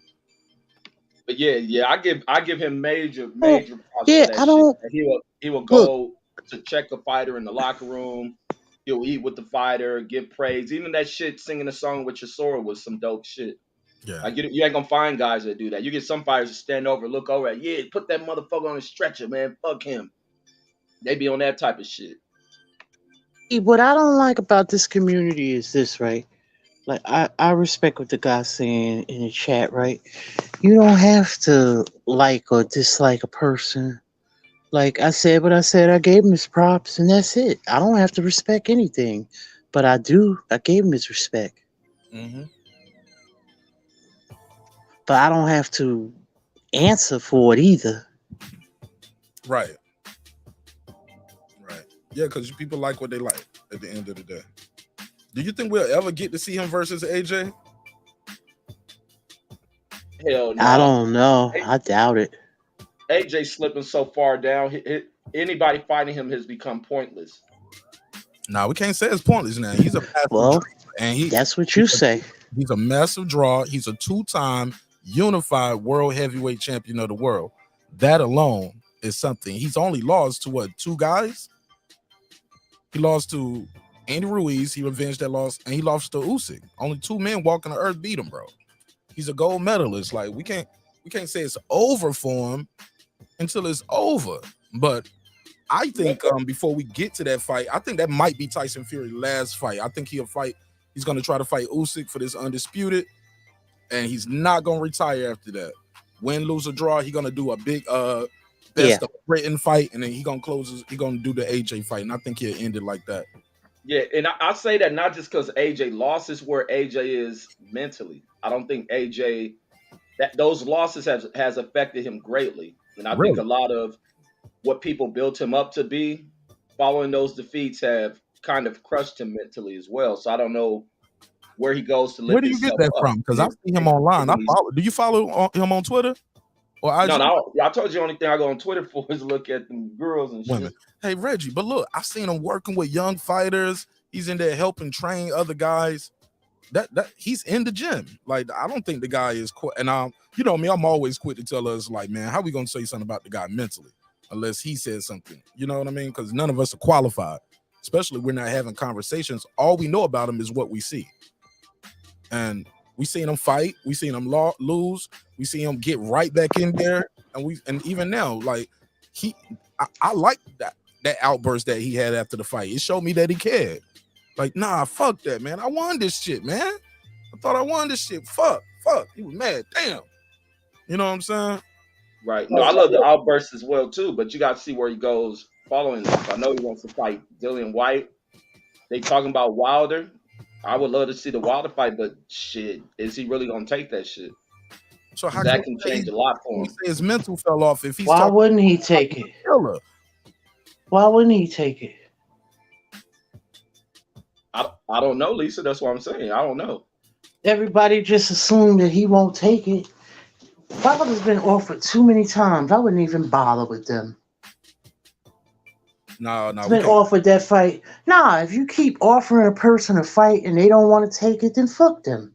But yeah, I give him major props Yeah, for that I don't. shit. He will go to check a fighter in the locker room. He'll eat with the fighter, give praise. Even that shit singing a song with your sword was some dope shit. Yeah, like you ain't gonna find guys that do that. You get some fighters that stand over, look over at, yeah, put that motherfucker on a stretcher, man. Fuck him. They be on that type of shit. What I don't like about this community is this, right? Like I respect what the guy's saying in the chat, right? You don't have to like or dislike a person. Like I said what I said, I gave him his props and that's it. I don't have to respect anything. But I gave him his respect. Mm-hmm. But I don't have to answer for it either. Right. Right. Yeah, because people like what they like at the end of the day. Do you think we'll ever get to see him versus AJ? Hell no. I don't know. I doubt it. AJ slipping so far down. Anybody fighting him has become pointless. No, we can't say it's pointless now. He's a massive draw, and that's what you say. He's a massive draw. He's a 2-time unified world heavyweight champion of the world. That alone is something. He's only lost to what, 2 guys? He lost to Andy Ruiz. He revenged that loss, and he lost to Usyk. Only 2 men walking the earth beat him, bro. He's a gold medalist. Like we can't say it's over for him until it's over. But I think before we get to that fight, I think that might be Tyson Fury's last fight. I think he's going to try to fight Usyk for this undisputed, and he's not going to retire after that. Win, lose, or draw, he's going to do a big best of Britain fight, and then he's going to do the AJ fight, and I think he'll end it like that. Yeah, and I say that not just because AJ lost, is where AJ is mentally. I don't think AJ, that those losses has affected him greatly. And I think a lot of what people built him up to be following those defeats have kind of crushed him mentally as well. So I don't know where he goes to lift. Where do you get that from? Because I see him online. Do you follow him on Twitter? Or IG? No, I told you the only thing I go on Twitter for is look at them girls and women. Shit. Hey, Reggie, but look, I've seen him working with young fighters. He's in there helping train other guys. That he's in the gym. Like, I don't think the guy is quit. And you know me, I'm always quick to tell us, like, man, how we gonna say something about the guy mentally unless he says something? You know what I mean? Because none of us are qualified, especially we're not having conversations. All we know about him is what we see, and we seen him fight, we seen him lose, we see him get right back in there, and even now, like I like that outburst that he had after the fight. It showed me that he cared. Like, nah, fuck that, man. I won this shit, man. I thought I won this shit. Fuck. He was mad. Damn. You know what I'm saying? Right. No, I love the outbursts as well too, but you got to see where he goes following this. I know he wants to fight Dillian White. They talking about Wilder. I would love to see the Wilder fight, but shit, is he really gonna take that shit? So how that can change a lot for him. His mental fell off. If he's why wouldn't he take it? Why wouldn't he take it? I don't know, Lisa. That's what I'm saying. I don't know. Everybody just assumed that he won't take it. Wilder's been offered too many times. I wouldn't even bother with them. No. He's been offered that fight. Nah, if you keep offering a person a fight and they don't want to take it, then fuck them.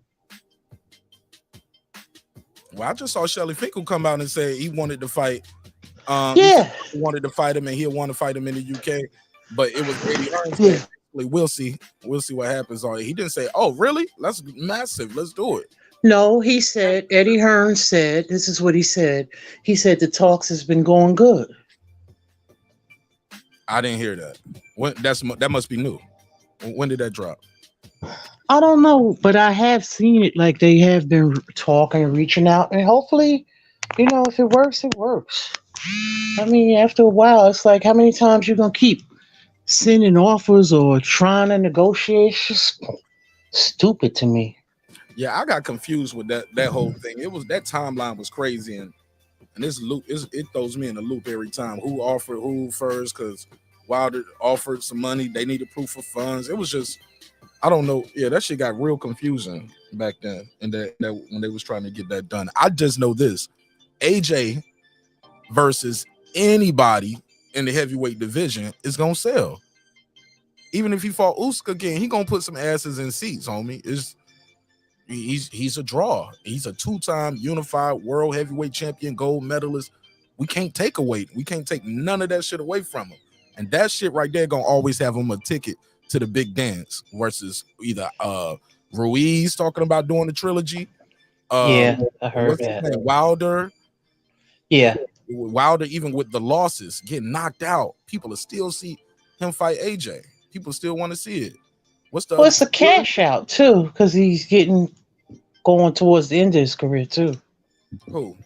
Well, I just saw Shelly Finkel come out and say he wanted to fight. He wanted to fight him, and he'll want to fight him in the UK. But it was Eddie Hearns. Yeah. We'll see what happens. He didn't say, "Oh, really? That's massive. Let's do it." No, he said. Eddie Hearns said. This is what he said. He said the talks has been going good. I didn't hear that. That must be new. When did that drop? I don't know, but I have seen it. Like, they have been talking and reaching out, and hopefully, if it works, it works. I mean, after a while, it's like, how many times you gonna keep sending offers or trying to negotiate? It's just stupid to me. Yeah, I got confused with that whole thing. It was that timeline was crazy, and this loop it throws me in a loop every time. Who offered who first? Because Wilder offered some money. They needed proof of funds. It was just, I don't know. Yeah, that shit got real confusing back then, and that when they was trying to get that done. I just know this: AJ versus anybody in the heavyweight division is gonna sell. Even if he fought Usyk again, he gonna put some asses in seats, homie. He's a draw. He's a 2-time unified world heavyweight champion, gold medalist. We can't take none of that shit away from him. And that shit right there gonna always have him a ticket to the big dance versus either Ruiz talking about doing the trilogy. Yeah, I heard that. Wilder. Yeah. Wilder, even with the losses, getting knocked out, people will still see him fight AJ. People still want to see it. Well, it's a cash out too, because he's going towards the end of his career too. Who?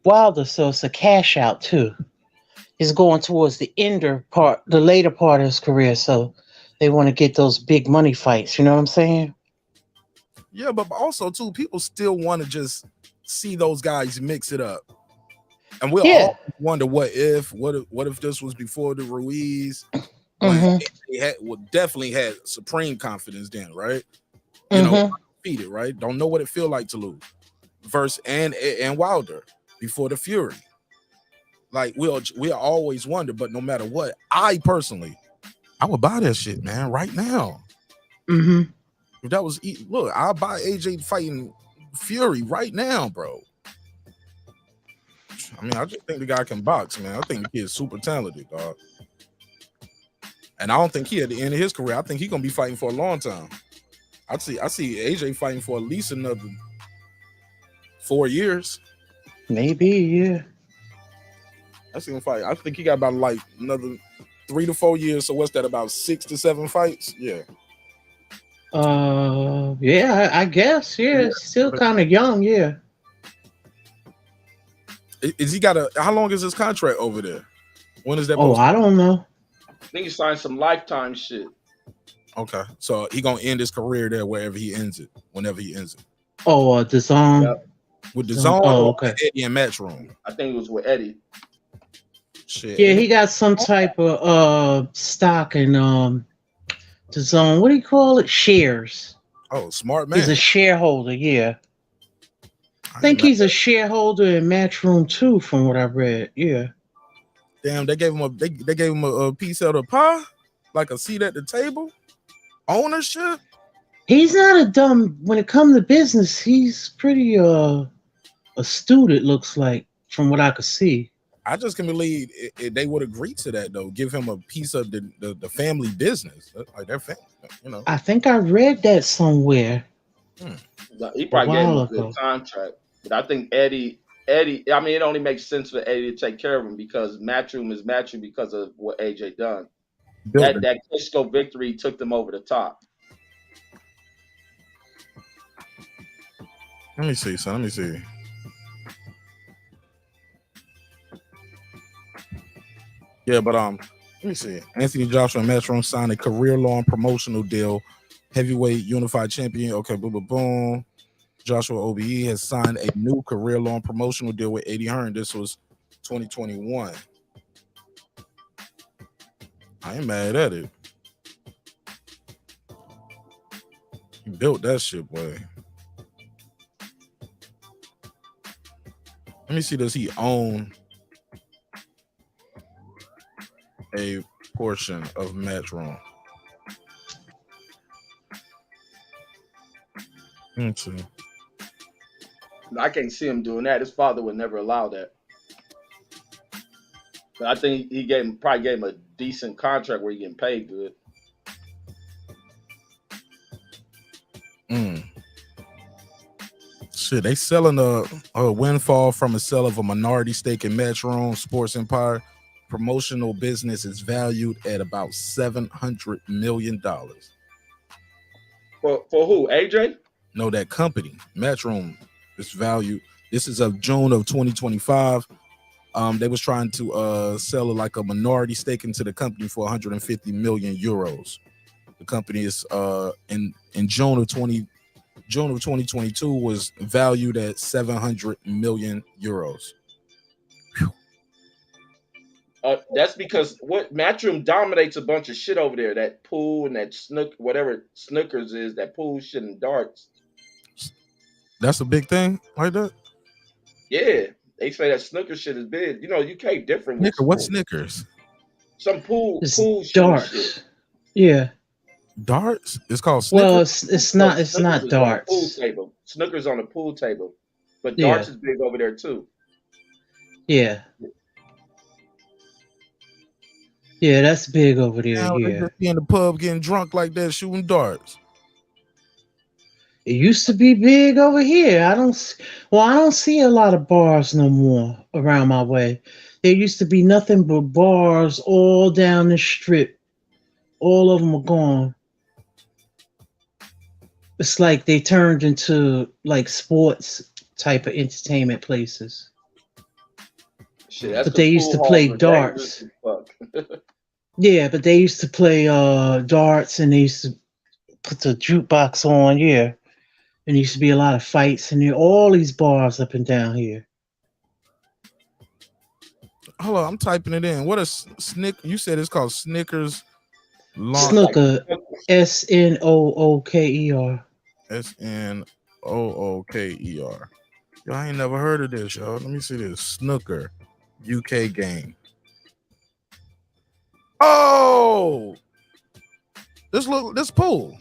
Wilder, so it's a cash out too. He's going towards the later part of his career, so they want to get those big money fights. You know what I'm saying? Yeah, but also too, people still want to just see those guys mix it up, and we'll all wonder what if this was before the Ruiz. They definitely had supreme confidence then, right? You know, defeated, right? Don't know what it feel like to lose. Versus and Wilder before the Fury. Like we'll always wonder, but no matter what, I personally, I would buy that shit, man, right now. If that was look, I'll buy AJ fighting Fury right now, bro. I mean, I just think the guy can box, man. I think the kid's super talented, dog. And I don't think he at the end of his career. I think he's gonna be fighting for a long time. I see AJ fighting for at least another 4 years. Maybe, yeah. I see him fight. I think he got about like another 3 to 4 years. So what's that? About 6 to 7 fights? Yeah. Yeah, I guess. Yeah, still kind of young. Yeah. Is he how long is his contract over there? When is that? Oh, I don't know. I think he signed some lifetime shit. Okay, so he gonna end his career there whenever he ends it. Oh, DAZN. Yep. With DAZN okay. Eddie and Matchroom. I think it was with Eddie. Shit. Yeah, he got some type of stock in DAZN. What do you call it? Shares. Oh, smart man. He's a shareholder. Yeah. I think he's a shareholder in Matchroom too, from what I read. Yeah. Damn, they gave him a piece of the pie, like a seat at the table, ownership. He's not a dumb. When it comes to business, he's pretty astute. It looks like, from what I could see. I just can believe they would agree to that though. Give him a piece of the family business, like their family. You know. I think I read that somewhere. He probably gave him a good contract, but I think Eddie. I mean, it only makes sense for Eddie to take care of him because Matchroom is Matchroom because of what AJ done. That Klitschko victory took them over the top. Let me see, son. Let me see. Yeah, but let me see. Anthony Joshua and Matchroom signed a career-long promotional deal. Heavyweight unified champion. Okay, boom, boom, boom. Joshua OBE has signed a new career-long promotional deal with Eddie Hearn. This was 2021. I ain't mad at it. He built that shit, boy. Let me see. Does he own a portion of Matchroom? Let's see. I can't see him doing that. His father would never allow that. But I think he probably gave him a decent contract where he getting paid good. Shit, they selling a windfall from a sale of a minority stake in Matchroom Sports Empire. Promotional business is valued at about $700 million. For who? AJ? No, that company, Matchroom, is valued. This is of June of 2025. They was trying to sell like a minority stake into the company for 150 million euros. The company is in June of 2022 was valued at 700 million euros. Oh, That's because what Matchroom dominates a bunch of shit over there. That pool and that snook, whatever snookers is, that pool shit and darts. That's a big thing like that. Yeah, they say that snooker shit is big. You know, UK different with What's sport. Snickers? Some pool shit. Darts. Yeah. Darts? It's called Snickers. Well, it's not darts. Pool table. Snookers on the pool table, but Yeah. darts is big over there too. Yeah. Yeah, that's big over there. Now they Yeah. just be in the pub getting drunk like that, shooting darts. It used to be big over here. I don't see a lot of bars no more around my way. There used to be nothing but bars all down the strip. All of them are gone. It's like they turned into like sports type of entertainment places. Shit, that's But they used to play darts. Yeah, but they used to play darts, and they used to put the jukebox on, yeah. And there used to be a lot of fights, and there all these bars up and down here. Hold on, I'm typing it in. What is Snick? You said it's called Snickers. Snooker, Snooker. Snooker. Yo, I ain't never heard of this, yo. Let me see this. Snooker, UK game. Oh, this pool.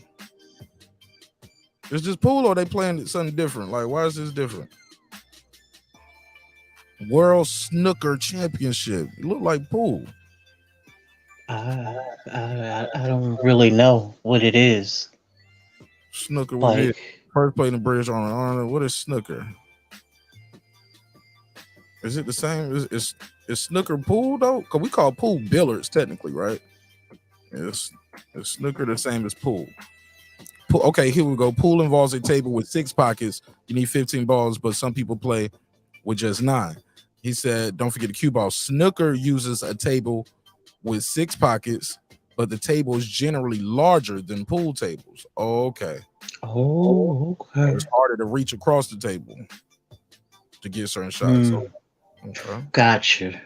Is this pool or they playing something different? Like, why is this different? World Snooker Championship. It look like pool. I don't really know what it is. Snooker. What is first play in the British Honor? What is snooker? Is it the same? Is snooker pool though? Cause we call pool billiards technically, right? Is snooker the same as pool? Okay, here we go. Pool involves a table with 6 pockets. You need 15 balls, but some people play with just 9. He said, don't forget the cue ball. Snooker uses a table with 6 pockets, but the table is generally larger than pool tables. Okay. Oh, okay. It's harder to reach across the table to get certain shots. Okay. Gotcha.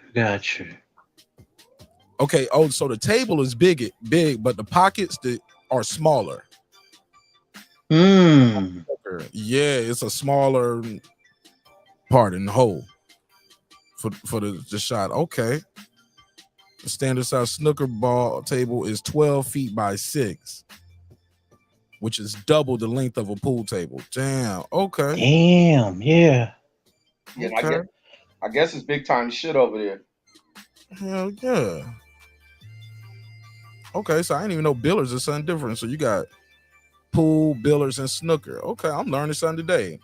Okay. Oh, so the table is big, but the pockets that are smaller. Yeah, it's a smaller part in the hole for the shot. Okay. The standard size snooker ball table is 12 feet by 6, which is double the length of a pool table. Damn. Okay. Damn. Yeah. Yeah, Okay. I guess it's big time shit over there. Hell yeah. Okay, so I didn't even know billiards is something different. So you got pool, billiards, and snooker. Okay, I'm learning something today.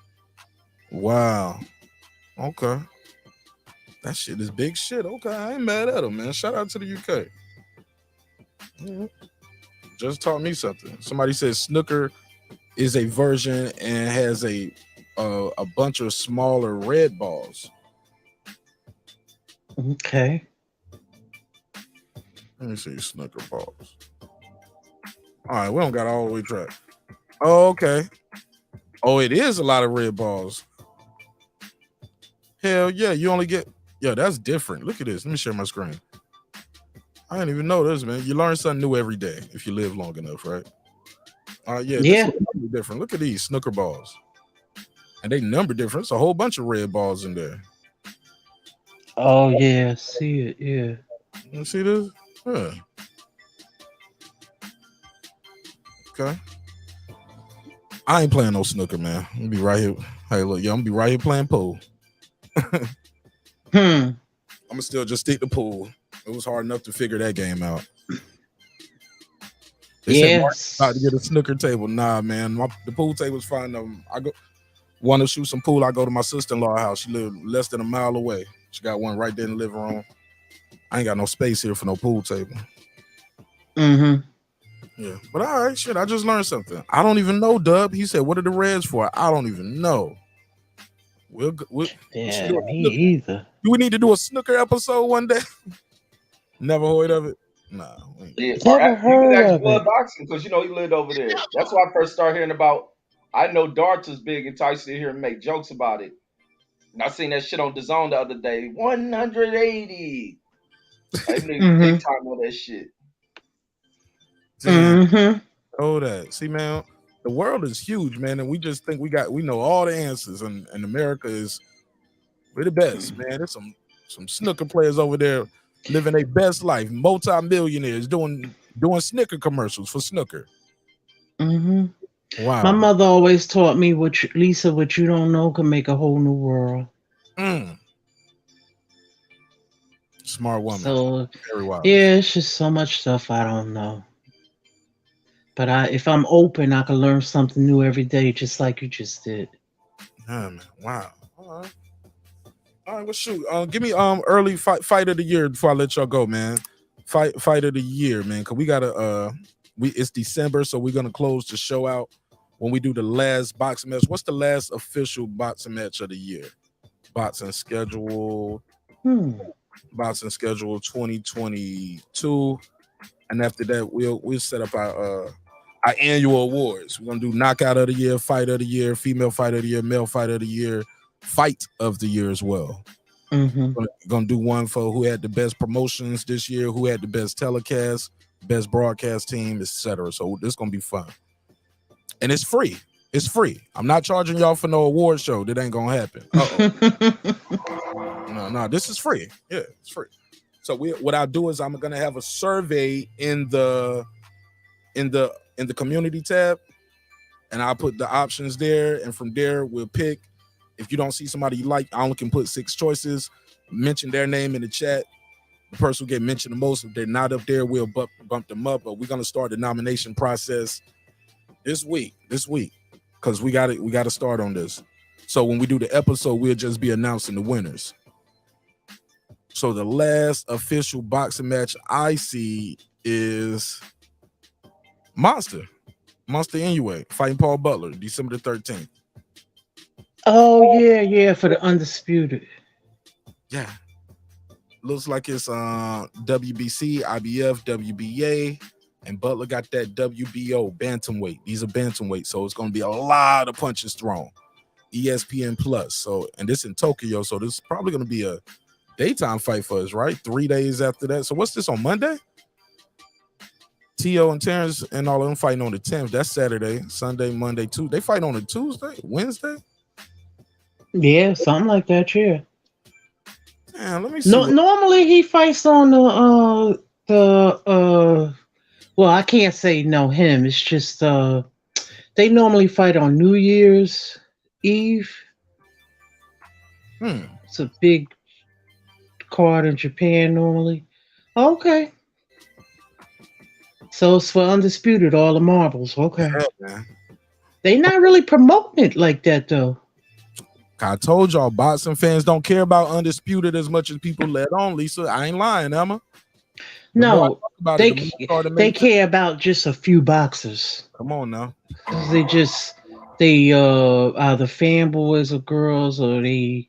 Wow. Okay. That shit is big shit. Okay, I ain't mad at him, man. Shout out to the UK. Just taught me something. Somebody said snooker is a version and has a bunch of smaller red balls. Okay. Let me see snooker balls. All right, we don't got all the way track. Oh, okay. Oh, it is a lot of red balls. Hell yeah, you only get. Yeah, that's different. Look at this. Let me share my screen. I didn't even know this, man. You learn something new every day if you live long enough, right? Yeah. This is different. Look at these snooker balls. And they number different. It's a whole bunch of red balls in there. Oh, yeah. See it. Yeah. You see this? Yeah. Okay. I ain't playing no snooker, man. I'm gonna be right here. Hey, look, yo, I'm gonna be right here playing pool. I'm gonna still just stick to pool. It was hard enough to figure that game out. They said Mark's about to get a snooker table. Nah, man, the pool table's fine. I go want to shoot some pool. I go to my sister-in-law house. She lives less than a mile away. She got one right there in the living room. I ain't got no space here for no pool table. Yeah, but all right, shit. I just learned something. I don't even know, Dub. He said, "What are the reds for?" I don't even know. We'll yeah, me either. Do we need to do a snooker episode one day? Never heard of it. Nah, Yeah, never heard of blood it. boxing because you know he lived over there. That's why I first started hearing about. I know darts is big, and I used to hear him make jokes about it. And I seen that shit on DAZN the other day. 180. Like niggas big time on that shit. Damn. Oh, that. See, man, the world is huge, man, and we just think we know all the answers, and America we're the best, man. There's some snooker players over there living their best life, multi-millionaires doing snooker commercials for snooker. Wow. My mother always taught me, Lisa, what you don't know can make a whole new world. Smart woman. So, very wise. Yeah, it's just so much stuff I don't know. But if I'm open, I can learn something new every day, just like you just did. Yeah, man. Wow. All right, well, shoot. Give me early fight of the year before I let y'all go, man. Fight of the year, man. Cause we gotta it's December, so we're gonna close the show out when we do the last boxing match. What's the last official boxing match of the year? Boxing schedule. Boxing schedule 2022, and after that we'll set up our annual awards. We're gonna do knockout of the year, fight of the year, female fight of the year, male fight of the year, fight of the year as well. Gonna do one for who had the best promotions this year, who had the best telecast, best broadcast team, etc. So this is gonna be fun, and it's free. It's free. I'm not charging y'all for no award show. That ain't gonna happen. No, this is free. Yeah, it's free. So what I'll do is I'm gonna have a survey in the community tab, and I'll put the options there, and from there we'll pick. If you don't see somebody you like, I only can put 6 choices. Mention their name in the chat. The person who get mentioned the most, if they're not up there, we'll bump them up. But we're gonna start the nomination process this week, because we got to start on this. So when we do the episode, we'll just be announcing the winners. So the last official boxing match I see is Monster Inoue fighting Paul Butler, December the 13th. Oh yeah, for the undisputed. Yeah, looks like it's WBC, IBF, WBA, and Butler got that WBO bantamweight. These are bantamweight, so it's gonna be a lot of punches thrown. ESPN Plus. So, and this in Tokyo, so this is probably gonna be a daytime fight for us, right? 3 days after that. So what's this on Monday? T.O. and Terrence and all of them fighting on the 10th. That's Saturday, Sunday, Monday, Tuesday. They fight on a Tuesday, Wednesday? Yeah, something like that, yeah. Yeah, let me see. Normally he fights on the well, I can't say him. It's just they normally fight on New Year's Eve. It's a big card in Japan normally. Okay. So it's for undisputed, all the marbles. Okay. Yeah, they not really promoting it like that though. I told y'all boxing fans don't care about undisputed as much as people let on, Lisa. I ain't lying, Emma. No, they care about just a few boxers. Come on now. They either fanboys or girls or they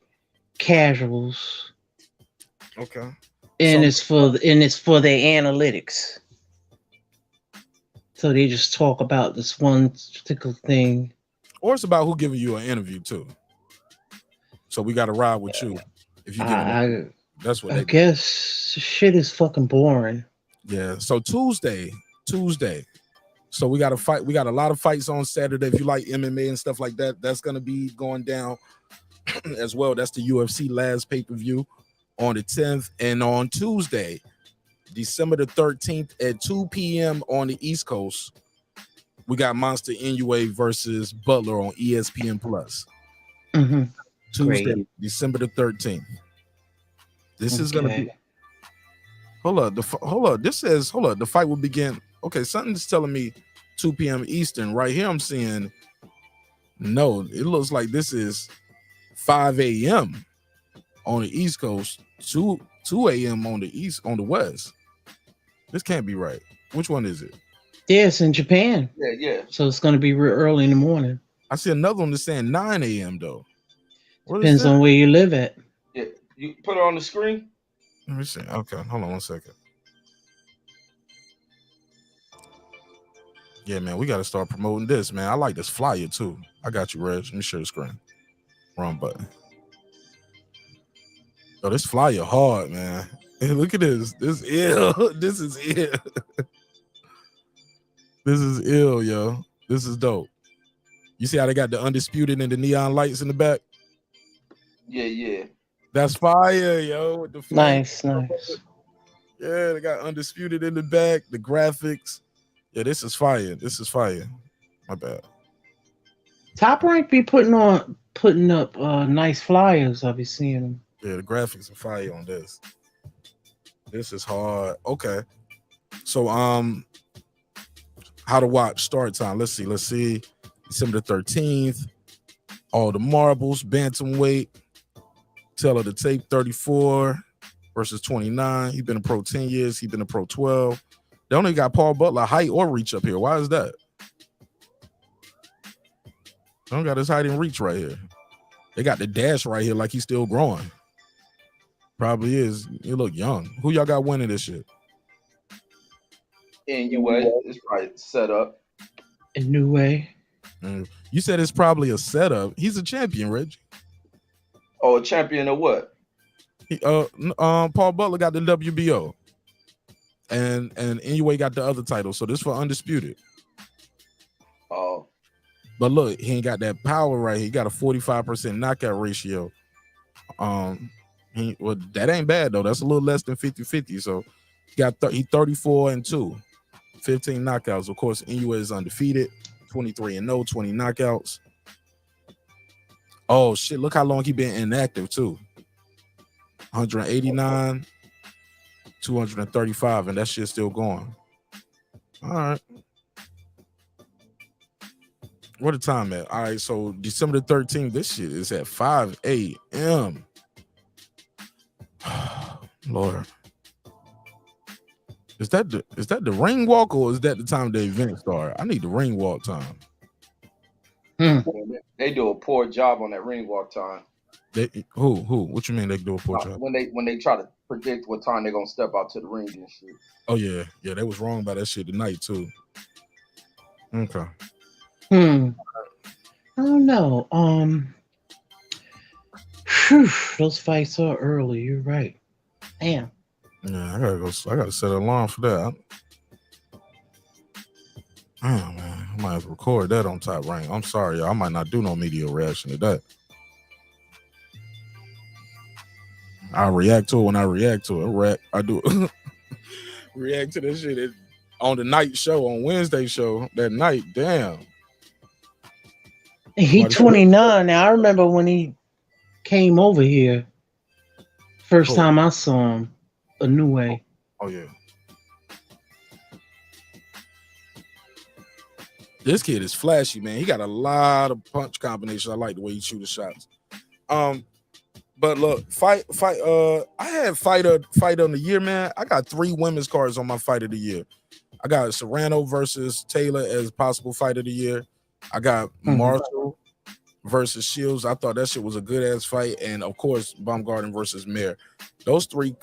casuals. Okay. And it's for their analytics. So they just talk about this one particular thing. Or it's about who giving you an interview too. So we got to ride with you. If you give that's what I guess shit is fucking boring. Yeah. So Tuesday. So we got to fight. We got a lot of fights on Saturday. If you like MMA and stuff like that, that's gonna be going down as well. That's the UFC last pay-per-view on the 10th, and on Tuesday, December the 13th at 2 p.m. on the East Coast, we got Monster Inoue versus Butler on ESPN Plus. Tuesday, great. December the 13th. This is gonna be. Hold up. This says the fight will begin. Okay, something's telling me 2 p.m. Eastern. Right here, I'm seeing. No, it looks like this is 5 a.m. on the East Coast, 2 a.m. on the West. This can't be right. Which one is it? Yeah, it's in Japan. Yeah. So it's going to be real early in the morning. I see another one that's saying 9 a.m. though. Depends on where you live at. Yeah, you put it on the screen. Let me see. Okay, hold on 1 second. Yeah, man, we got to start promoting this, man. I like this flyer too. I got you, Reg. Let me share the screen. Wrong button. Oh, this flyer hard, man. Look at this. This ill. This is ill. This is ill, yo. This is dope. You see how they got the undisputed and the neon lights in the back? Yeah. That's fire, yo. With the Nice. Yeah, they got undisputed in the back. The graphics. Yeah, this is fire. My bad. Top Rank be putting up nice flyers. I'll be seeing them. Yeah, the graphics are fire on this. This is hard. Okay. So how to watch start time. Let's see. December the 13th. All the marbles, bantamweight. Taylor the tape 34 versus 29. He's been a pro 10 years. He's been a pro 12. They only got Paul Butler height or reach up here. Why is that? They don't got his height and reach right here. They got the dash right here like he's still growing. Probably is. You look young. Who y'all got winning this shit? Anyway, it's probably set up. A new way. You said it's probably a setup. He's a champion, Reggie. Oh, a champion of what? Paul Butler got the WBO. And anyway got the other title. So this for undisputed. Oh. But look, he ain't got that power right here. He got a 45% knockout ratio. That ain't bad though. That's a little less than 50-50. So he 34-2, 15 knockouts. Of course, Inoue is undefeated, 23-0, 20 knockouts. Oh shit! Look how long he been inactive too. 189, 235, and that shit's still going. All right. What the time at? All right, so December the 13th, this shit is at 5 a.m. Lord. Is that the ring walk or is that the time the event start? I need the ring walk time. They do a poor job on that ring walk time. Who? What you mean they do a poor job? When they try to predict what time they're gonna step out to the ring and shit. Oh yeah, they was wrong about that shit tonight too. Okay. I don't know. Those fights are early. You're right. Damn. Yeah, I gotta set an alarm for that. Oh man, I might have to record that on Top Rank. I'm sorry, y'all. I might not do no media reaction to that. I react to it when I react to it. I do react to this shit on the night show, on Wednesday show that night. Damn. He 29 now. I remember when he came over here. First time I saw him, a new way. Oh yeah. This kid is flashy, man. He got a lot of punch combinations. I like the way he shoots shots. But look, fight. I had fight of the year, man. I got 3 women's cards on my fight of the year. I got Serrano versus Taylor as possible fight of the year. I got Marshall versus Shields. I thought that shit was a good ass fight, and of course, Baumgarten versus Mayer. Those three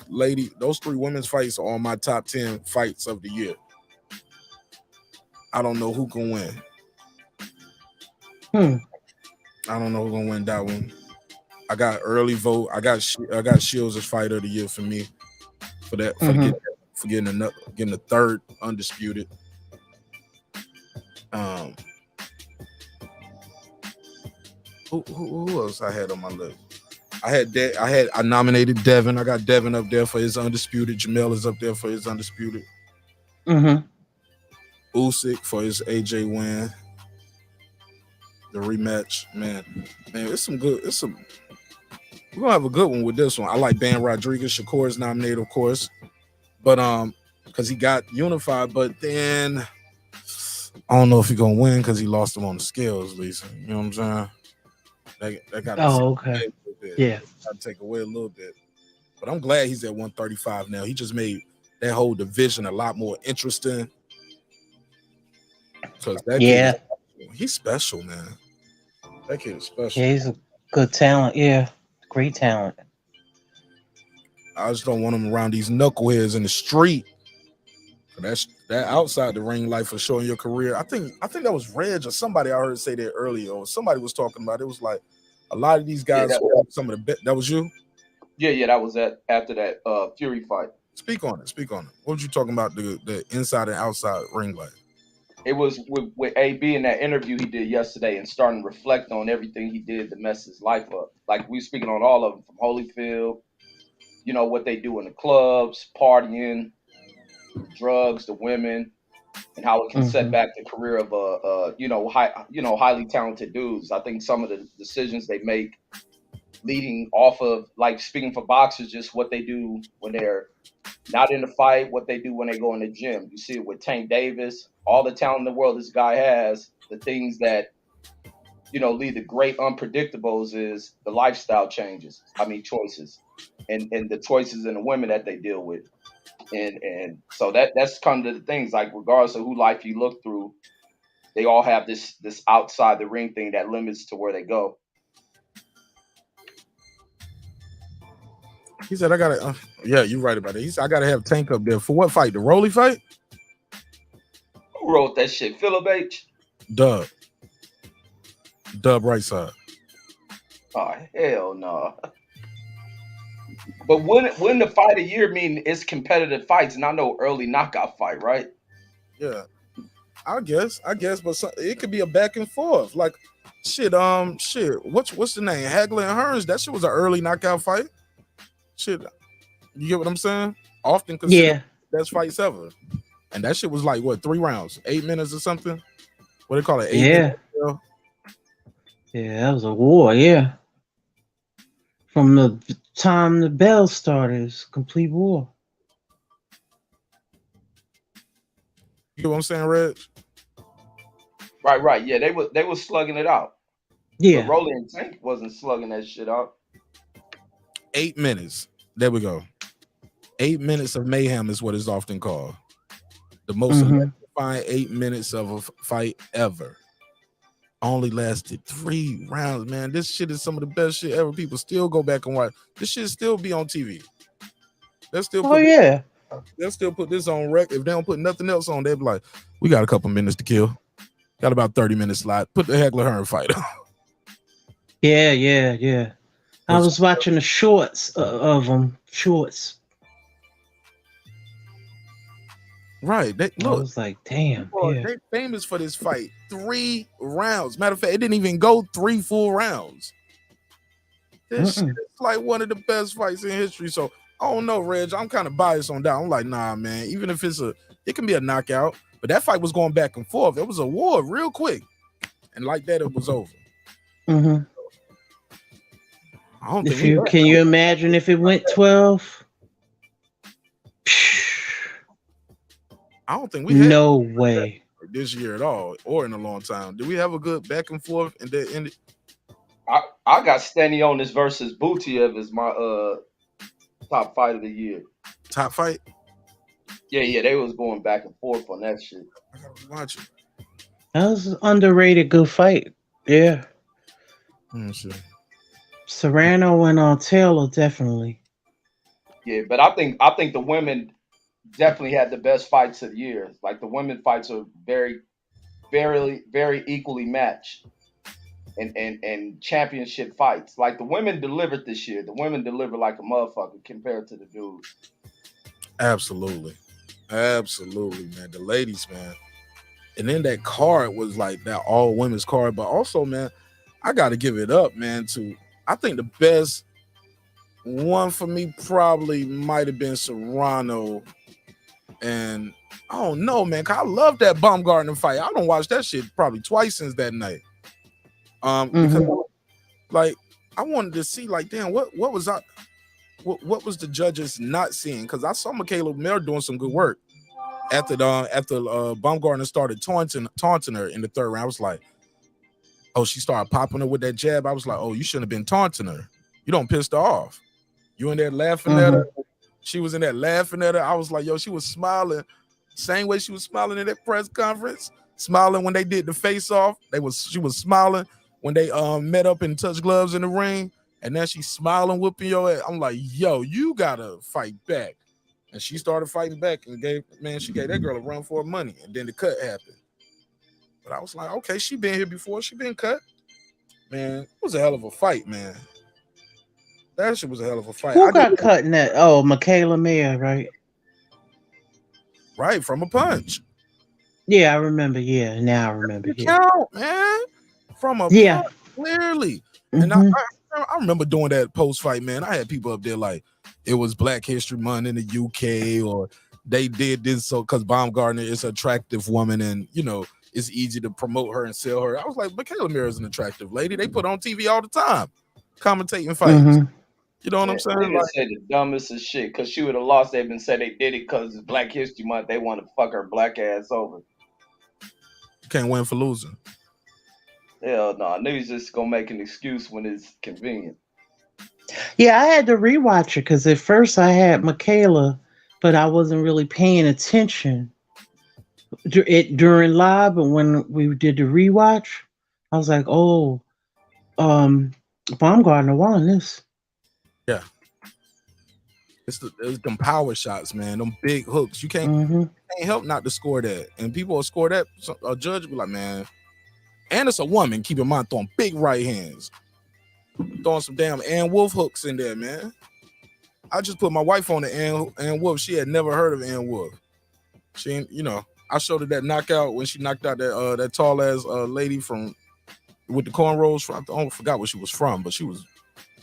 women's fights are on my top 10 fights of the year. I don't know who can win. I don't know who's gonna win that one. I got early vote. I got Shields as fighter of the year for me. For that, for getting the third undisputed. Who else I had on my list? I nominated Devin. I got Devin up there for his undisputed. Jamel is up there for his undisputed. Usyk for his AJ win. The rematch, man, it's some good. We're gonna have a good one with this one. I like Ben Rodriguez. Shakur is nominated, of course, but because he got unified, but then I don't know if he's gonna win because he lost him on the scales, Lisa. You know what I'm saying? That got okay. Yeah, got to take away a little bit, but I'm glad he's at 135 now. He just made that whole division a lot more interesting. Because that kid, he's special, man. That kid is special. Yeah, he's a good talent. Yeah, great talent. I just don't want him around these knuckleheads in the street. That outside the ring life for showing your career. I think that was Reg or somebody I heard say that earlier, or somebody was talking about it. It was like a lot of these guys. Some of the that was you. Yeah, that was after that Fury fight. Speak on it. What was you talking about, the inside and outside ring light? It was with AB in that interview he did yesterday, and starting to reflect on everything he did to mess his life up. Like, we speaking on all of them, from Holyfield, you know, what they do in the clubs, partying, drugs, the women, and how it can set back the career of highly talented dudes. I think some of the decisions they make leading off of, like, speaking for boxers, just what they do when they're not in the fight, what they do when they go in the gym. You see it with Tank Davis, all the talent in the world this guy has. The things that, lead to great unpredictables is the lifestyle changes. Choices, and the choices in the women that they deal with. And so that's kind of the things, like, regardless of who life you look through, they all have this outside the ring thing that limits to where they go. He said, I gotta, yeah, you're right about it. He said, I gotta have Tank up there. For what fight? The Rolly fight? Who wrote that shit? Philip H? Dub right side. Oh, hell no. But when the fight a year mean it's competitive fights, and I know early knockout fight, right? Yeah. I guess, but it could be a back and forth. Like, shit, what's the name? Hagler and Hearns, that shit was an early knockout fight. Shit, you get what I'm saying? Often considered best fights ever. And that shit was like, what, 3 rounds, 8 minutes or something? What do they call it? 8 minutes? Yeah, that was a war, yeah. From the time the bell started, it's a complete war. You know what I'm saying, Reg? Right. Yeah, they were slugging it out. Yeah. But Rolly and Tank wasn't slugging that shit out. 8 minutes. There we go. 8 minutes of mayhem is what is often called. The most electrifying 8 minutes of a fight ever. Only lasted 3 rounds, man. This shit is some of the best shit ever. People still go back and watch. This shit still be on TV. They'll still they'll still put this on rec. If they don't put nothing else on, they'll be like, we got a couple minutes to kill. Got about 30 minutes slot. Put the Hagler Hearn fight on. Yeah. I was watching the shorts of them. Shorts. Right. I was like, damn. Boy, they famous for this fight. 3 rounds. Matter of fact, it didn't even go 3 full rounds. This shit is like one of the best fights in history. So I don't know, Reg. I'm kind of biased on that. I'm like, nah, man. Even if it can be a knockout. But that fight was going back and forth. It was a war real quick. And like that, it was over. I don't think can you imagine if it went 12? I don't think we had no way this year at all, or in a long time. Did we have a good back and forth and that ended? I got Stanionis versus Butiev as my top fight of the year. Top fight? Yeah, they was going back and forth on that shit. I gotta watch it. That was an underrated good fight. Yeah. Serrano and Taylor definitely. Yeah, but I think the women definitely had the best fights of the year. Like, the women fights are very, very, very equally matched, and championship fights. Like, the women delivered this year. The women delivered like a motherfucker compared to the dudes. Absolutely, man. The ladies, man. And then that card was like that all women's card, but also, man, I got to give it up, man. I think the best one for me probably might have been Serrano. And I don't know, man, cause I love that Baumgartner fight. I don't watch that shit probably twice since that night. Because like I wanted to see, like, damn, what was the judges not seeing? Because I saw Michaela Miller doing some good work after Baumgartner started taunting her in the 3rd round. I was like, oh, she started popping her with that jab. I was like, oh, you shouldn't have been taunting her. You don't pissed her off. You in there laughing at her. She was in there laughing at her. I was like, yo, she was smiling. Same way she was smiling in that press conference. Smiling when they did the face off. She was smiling when they met up and touched gloves in the ring. And now she's smiling, whooping your ass. I'm like, yo, you gotta fight back. And she started fighting back and she gave that girl a run for her money. And then the cut happened. But I was like, okay, she been here before. She been cut. Man, it was a hell of a fight, man. That shit was a hell of a fight. Who got cut in that? Oh, Michaela Mayer, right? Right, from a punch. Yeah, I remember. Yeah, now I remember. Yeah, Count, man. From a yeah. punch, clearly. And I remember doing that post fight, man. I had people up there like it was Black History Month in the UK, or they did this so because Baumgartner is an attractive woman, and you know it's easy to promote her and sell her. I was like, Michaela Mayer is an attractive lady. They put on TV all the time, commentating fights. You know what I'm saying? Niggas say the dumbest of shit because she would have lost. They've been saying they did it because it's Black History Month. They want to fuck her black ass over. Can't win for losing. Hell no, niggas just gonna make an excuse when it's convenient. Yeah, I had to rewatch it because at first I had Michaela, but I wasn't really paying attention during live. But when we did the rewatch, I was like, "Oh, Baumgartner won this." Yeah, it's them power shots, man. Them big hooks. You can't help not to score that, and people will score that. A judge will be like, man. And it's a woman, keep in mind, throwing big right hands. Throwing some damn Ann Wolf hooks in there, man. I just put my wife on the Ann Wolf. She had never heard of Ann Wolf. She ain't, you know, I showed her that knockout when she knocked out that tall ass lady from with the cornrows. I forgot where she was from, but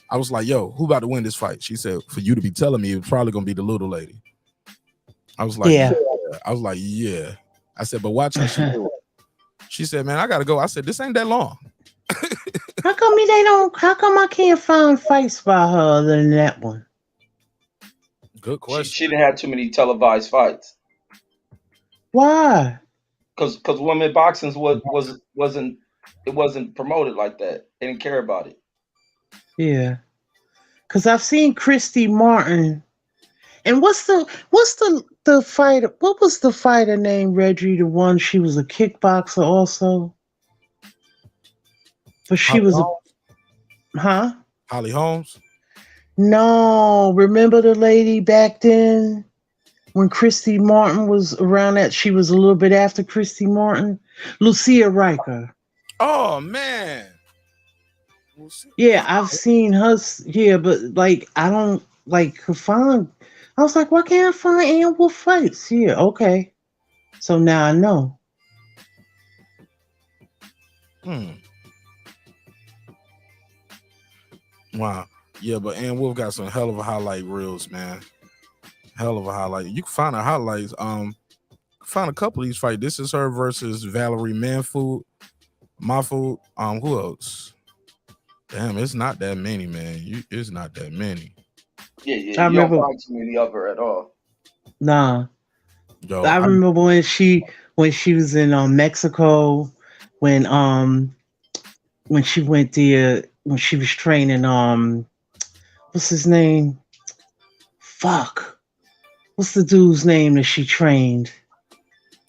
I was like, yo, who about to win this fight? She said, for you to be telling me, it's probably gonna be the little lady. I was like, yeah. I was like, yeah. I said, but watch how she do it. She said, man, I gotta go. I said, this ain't that long. How come I can't find fights by her other than that one? Good question. She didn't have too many televised fights. Why? Because women boxing wasn't promoted like that. They didn't care about it. Yeah. Because I've seen Christy Martin. And what's the fighter? What was the fighter named Reggie? The one, she was a kickboxer also. But she was Holly Holmes? No, remember the lady back then when Christy Martin was around that? She was a little bit after Christy Martin. Lucia Riker. Oh man. Yeah, I've seen her. Yeah, but like I don't like find. I was like, why can't I find Ann Wolf fights? Yeah, okay. So now I know. Wow. Yeah, but Ann Wolf got some hell of a highlight reels, man. Hell of a highlight. You can find her highlights. Find a couple of these fights. This is her versus Valerie Mafud. Who else? Damn, it's not that many, man. It's not that many. Yeah. You don't find too many of her at all. Nah. Yo, I remember when she was in Mexico, when she went there, when she was training what's his name? Fuck. What's the dude's name that she trained?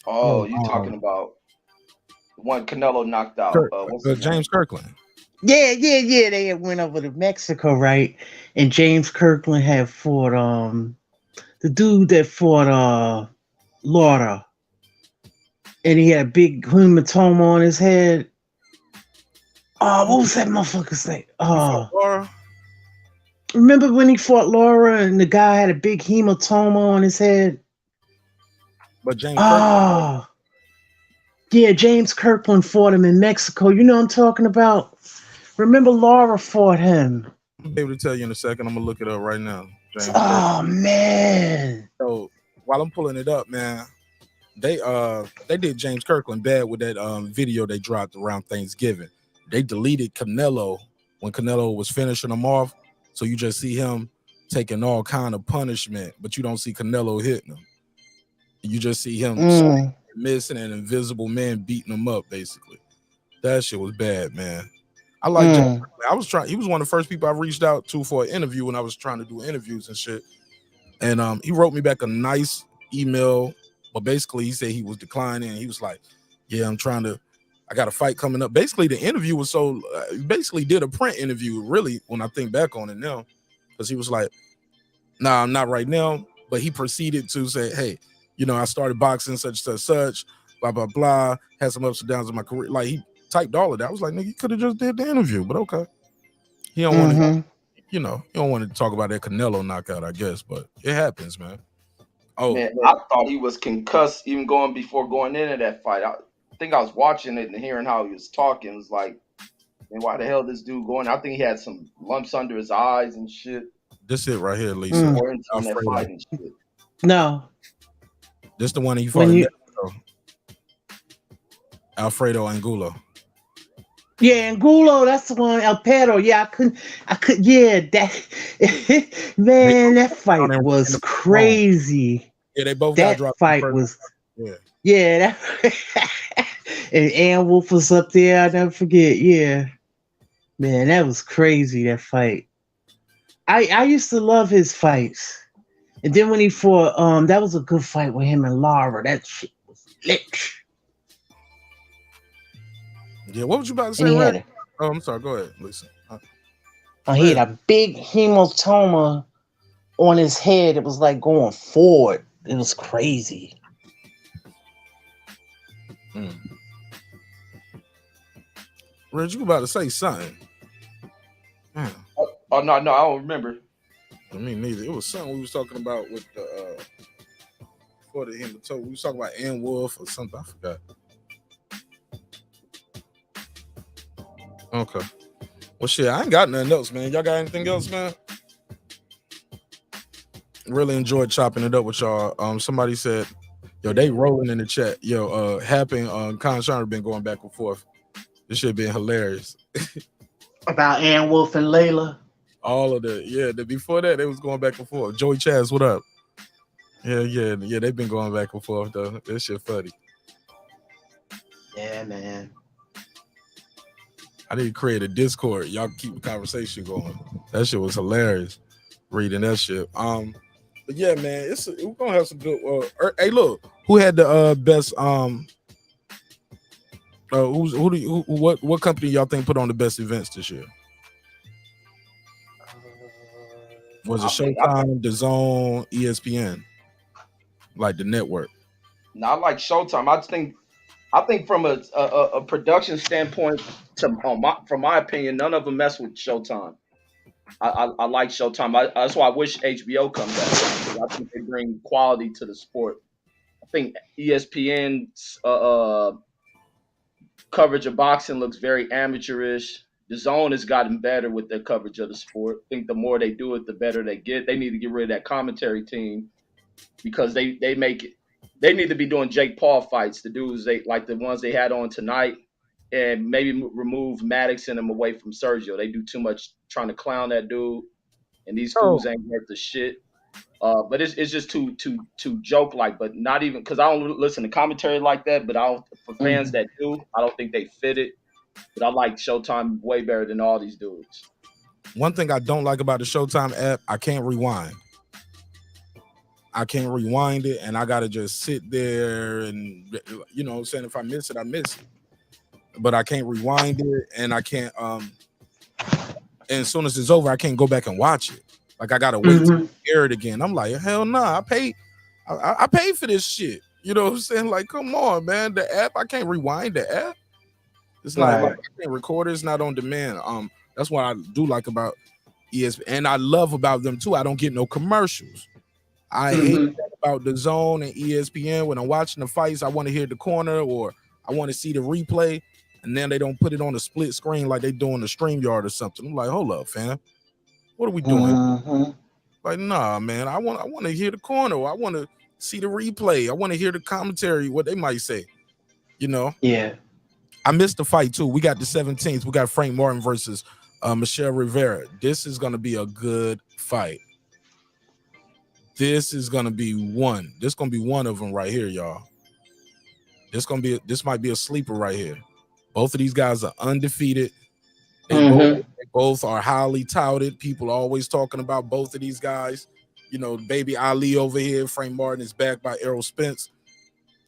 Oh, you talking about the one Canelo knocked out. James Kirkland. Yeah. They had went over to Mexico, right? And James Kirkland had fought the dude that fought Laura. And he had a big hematoma on his head. Oh, what was that motherfucker's name? Laura? Remember when he fought Laura and the guy had a big hematoma on his head? But James Kirkland. Yeah, James Kirkland fought him in Mexico. You know what I'm talking about? Remember Laura fought him. I'll be able to tell you in a second. I'm gonna look it up right now. James Kirkland. Man. So while I'm pulling it up, man, they did James Kirkland bad with that video they dropped around Thanksgiving. They deleted Canelo when Canelo was finishing him off. So you just see him taking all kind of punishment, but you don't see Canelo hitting him. You just see him missing an invisible man beating him up, basically. That shit was bad, man. I like James. He was one of the first people I reached out to for an interview when I was trying to do interviews and shit. And he wrote me back a nice email, but basically he said he was declining. He was like, yeah, I got a fight coming up. Basically, the interview was basically did a print interview, really, when I think back on it now. Because he was like, nah, I'm not right now. But he proceeded to say, hey, I started boxing such, blah, blah, blah. Had some ups and downs in my career. Like, he typed all of that. I was like, nigga, you could have just did the interview, but okay. He don't want to. you don't want to talk about that Canelo knockout, I guess, but it happens, man. Oh, man, I thought he was concussed even before going into that fight. I think I was watching it and hearing how he was talking. It was like, man, why the hell this dude going? I think he had some lumps under his eyes and shit. This it right here, Lisa. On that fight and shit. No. This the one he fought in Mexico. Alfredo Angulo. Yeah, Angulo, that's the one. El Perro. Yeah, I could. Yeah, that man, that fight was crazy. Yeah, they both that got dropped. Fight was. Yeah, that. And Ann Wolf was up there. I'll never forget. Yeah, man, that was crazy. That fight. I used to love his fights, and then when he fought, that was a good fight with him and Lara. That shit was lit. Yeah, what was you about to say? Right? Oh, I'm sorry. Go ahead, Lisa. He had a big hematoma on his head. It was like going forward. It was crazy. Reg, you about to say something? Oh no, I don't remember. I mean, neither. It was something we was talking about with the for the hematoma. We was talking about Ann Wolf or something. I forgot. Okay. Well, shit, I ain't got nothing else, man. Y'all got anything else, man? Really enjoyed chopping it up with y'all. Somebody said, yo, they rolling in the chat. Yo, Happy and Con Shiner been going back and forth. This shit been hilarious. About Ann Wolf and Layla. All of that. Yeah, before that, they was going back and forth. Joey Chaz, what up? Yeah, they've been going back and forth, though. That shit funny. Yeah, man. I need to create a Discord. Y'all keep the conversation going. That shit was hilarious. Reading that shit. But yeah, man, we're gonna have some good. Hey, look, who had the best? What company y'all think put on the best events this year? Was it Showtime, DAZN, ESPN, like the network? No, I like Showtime. I think from a production standpoint, from my opinion, none of them mess with Showtime. I like Showtime. That's why I wish HBO comes back, because I think they bring quality to the sport. I think ESPN's coverage of boxing looks very amateurish. DAZN has gotten better with their coverage of the sport. I think the more they do it, the better they get. They need to get rid of that commentary team, because they make it. They need to be doing Jake Paul fights, the dudes like the ones they had on tonight, and maybe remove Maddox and them away from Sergio. They do too much trying to clown that dude, and these fools ain't worth the shit. But it's just too joke like. But not even, because I don't listen to commentary like that. But for fans that do, I don't think they fit it. But I like Showtime way better than all these dudes. One thing I don't like about the Showtime app, I can't rewind. I can't rewind it, and I gotta just sit there and, you know what I'm saying, if I miss it, I miss it. But I can't rewind it, and I can't and as soon as it's over, I can't go back and watch it. Like, I gotta wait to hear it again. I'm like, hell nah, I paid for this shit. You know what I'm saying? Like, come on, man. The app, I can't rewind the app. It's not like I can't record it, it's not on demand. That's what I do like about ESPN, and I love about them too. I don't get no commercials. I hate that about DAZN and ESPN. When I'm watching the fights, I want to hear the corner or I want to see the replay, and then they don't put it on a split screen like they do on the StreamYard or something. I'm like, hold up, fam. What are we doing? Like, nah, man. I want to hear the corner. I want to see the replay. I want to hear the commentary, what they might say. You know? Yeah. I missed the fight too. We got the 17th. We got Frank Martin versus Michelle Rivera. This is gonna be a good fight. This is gonna be one. This gonna be one of them right here, y'all. This might be a sleeper right here. Both of these guys are undefeated. They both are highly touted. People are always talking about both of these guys. You know, baby Ali over here. Frank Martin is backed by Errol Spence.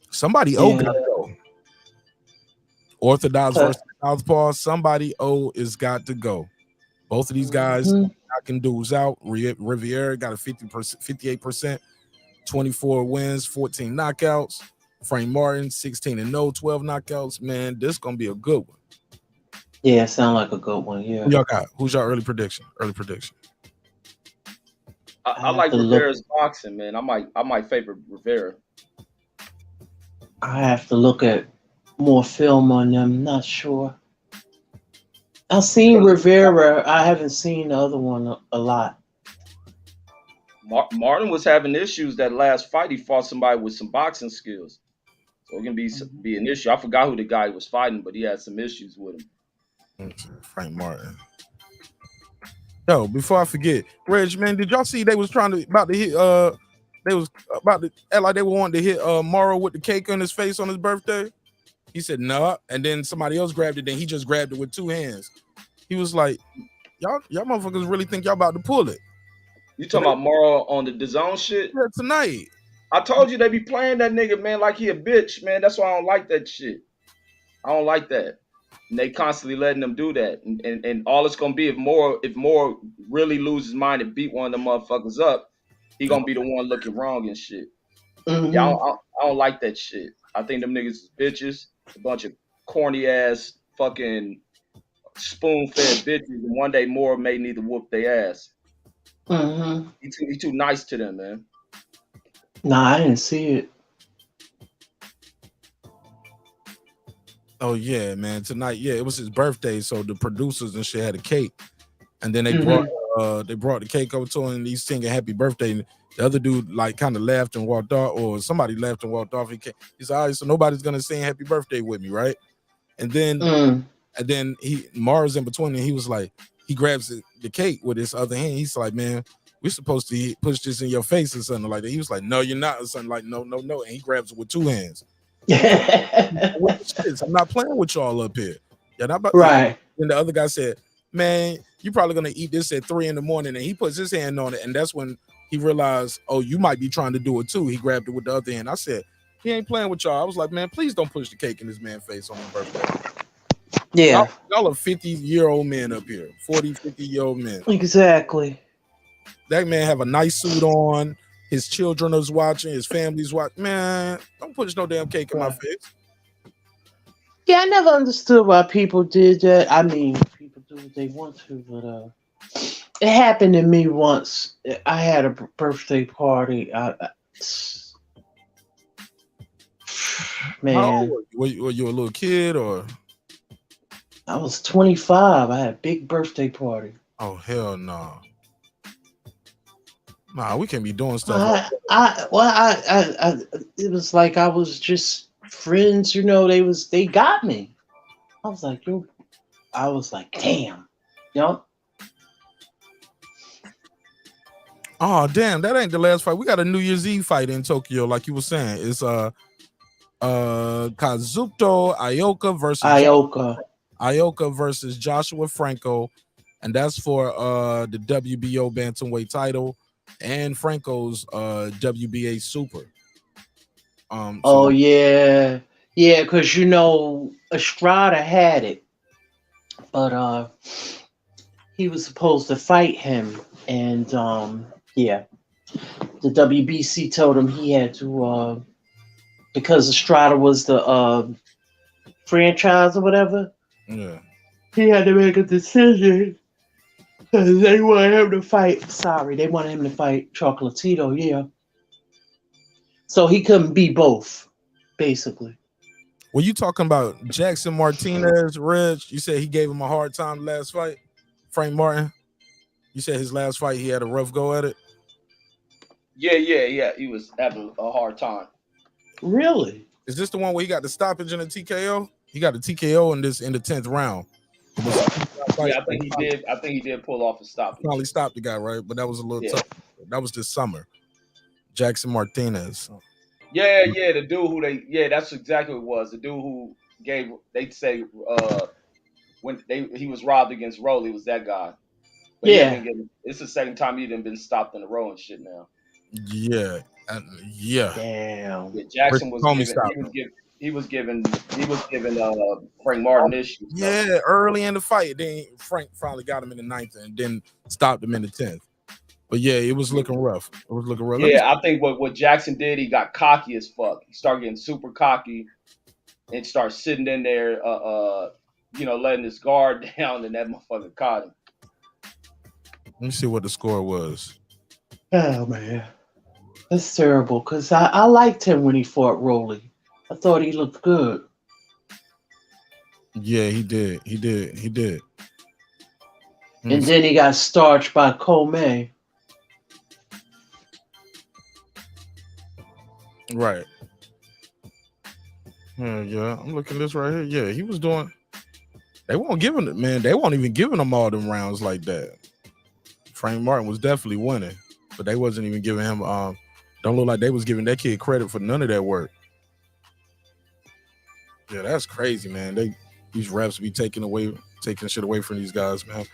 Somebody gotta go. Orthodox versus Southpaw. Somebody is got to go. Both of these guys knocking dudes out. Riviera got a 58%, 24 wins, 14 knockouts. Frank Martin, 16-0, 12 knockouts. Man, this is gonna be a good one. Yeah, sound like a good one. Yeah. Who y'all got? Who's your early prediction? Early prediction. I like Rivera's boxing, man. I might favor Rivera. I have to look at more film on them. Not sure. I've seen Rivera. I haven't seen the other one a lot. Martin was having issues that last fight. He fought somebody with some boxing skills, so it can be an issue. I forgot who the guy was fighting, but he had some issues with him. Frank Martin. Yo, before I forget, Reg, man, did y'all see they was about to hit they was about to act like they wanted to hit Morrow with the cake on his face on his birthday? He said no, and then somebody else grabbed it, then he just grabbed it with two hands. He was like, y'all motherfuckers really think y'all about to pull it. You talking about Morrow on the DAZN shit? Yeah, tonight. I told you they be playing that nigga, man, like he a bitch, man. That's why I don't like that shit. I don't like that. And they constantly letting them do that. And all it's gonna be if Moore really loses mind and beat one of them motherfuckers up, he gonna be the one looking wrong and shit. Mm-hmm. Yeah, I don't like that shit. I think them niggas is bitches, a bunch of corny ass fucking spoon-fed bitches, and one day Moore may need to whoop their ass. Mm-hmm. He too nice to them, man. Nah, I didn't see it. Oh yeah, man. Tonight, yeah, it was his birthday, so the producers and shit had a cake, and then they brought the cake over to him, and he's singing "Happy Birthday." And the other dude like kind of laughed and walked off, or somebody laughed and walked off. He said, "All right, so nobody's gonna sing "Happy Birthday" with me, right?" And then Mars in between, and he was like, he grabs the cake with his other hand. He's like, "Man, we're supposed to push this in your face or something like that." He was like, "No, you're not," or something like, "No," and he grabs it with two hands. I'm not playing with y'all up here. Right. And the other guy said, "Man, you're probably gonna eat this at 3 a.m. And he puts his hand on it, and that's when he realized, oh, you might be trying to do it too. He grabbed it with the other hand. I said, he ain't playing with y'all. I was like, man, please don't push the cake in this man's face on his birthday. Yeah. Y'all are 50-year-old men up here, 40, 50-year-old men. Exactly. That man have a nice suit on. His children is watching. His family's watching. Man, don't push no damn cake in my face. Yeah, I never understood why people did that. I mean, people do what they want to, but it happened to me once. I had a birthday party. Man, how old were you a little kid or? I was 25. I had a big birthday party. Oh hell no! Nah, we can't be doing stuff. It was like I was just friends, you know. They got me. I was like, yo, damn, yo. Oh damn, that ain't the last fight. We got a New Year's Eve fight in Tokyo, like you were saying. It's Kazuto Ioka versus Joshua Franco, and that's for the WBO bantamweight title and Franco's WBA super. Yeah, because you know Estrada had it, but he was supposed to fight him, and the WBC told him he had to because Estrada was the franchise or whatever. Yeah, he had to make a decision because they wanted him to fight. They wanted him to fight Chocolatito. Yeah. So he couldn't be both, basically. Were you talking about Jackson Martinez, Reg? You said he gave him a hard time last fight? Frank Martin? You said his last fight he had a rough go at it? Yeah. He was having a hard time. Really? Is this the one where he got the stoppage and the TKO? He got the TKO in the 10th round. Yeah, I think he did pull off a stoppage. Probably stopped the guy, right? But that was a little tough. That was this summer. Jackson Martinez. Yeah, the dude who that's exactly what it was. The dude who they'd say when he was robbed against Rolly was that guy. But it's the second time he done been stopped in a row and shit now. Yeah. Damn. Yeah, Jackson he was giving Frank Martin issues. Yeah, early in the fight. Then Frank finally got him in the 9th and then stopped him in the 10th. But yeah, it was looking rough. Yeah, I think what Jackson did, he got cocky as fuck. He started getting super cocky and started sitting in there, letting his guard down, and that motherfucker caught him. Let me see what the score was. Oh man, that's terrible. Cause I liked him when he fought Rolly. I thought he looked good. Yeah, he did. He did. He did. And then he got starched by Comey. Right. Yeah, I'm looking at this right here. Yeah, he was doing. They won't giving it, man. They won't even giving him all them rounds like that. Frank Martin was definitely winning, but they wasn't even giving him. Don't look like they was giving that kid credit for none of that work. Yeah, that's crazy, man. These refs be taking shit away from these guys, man.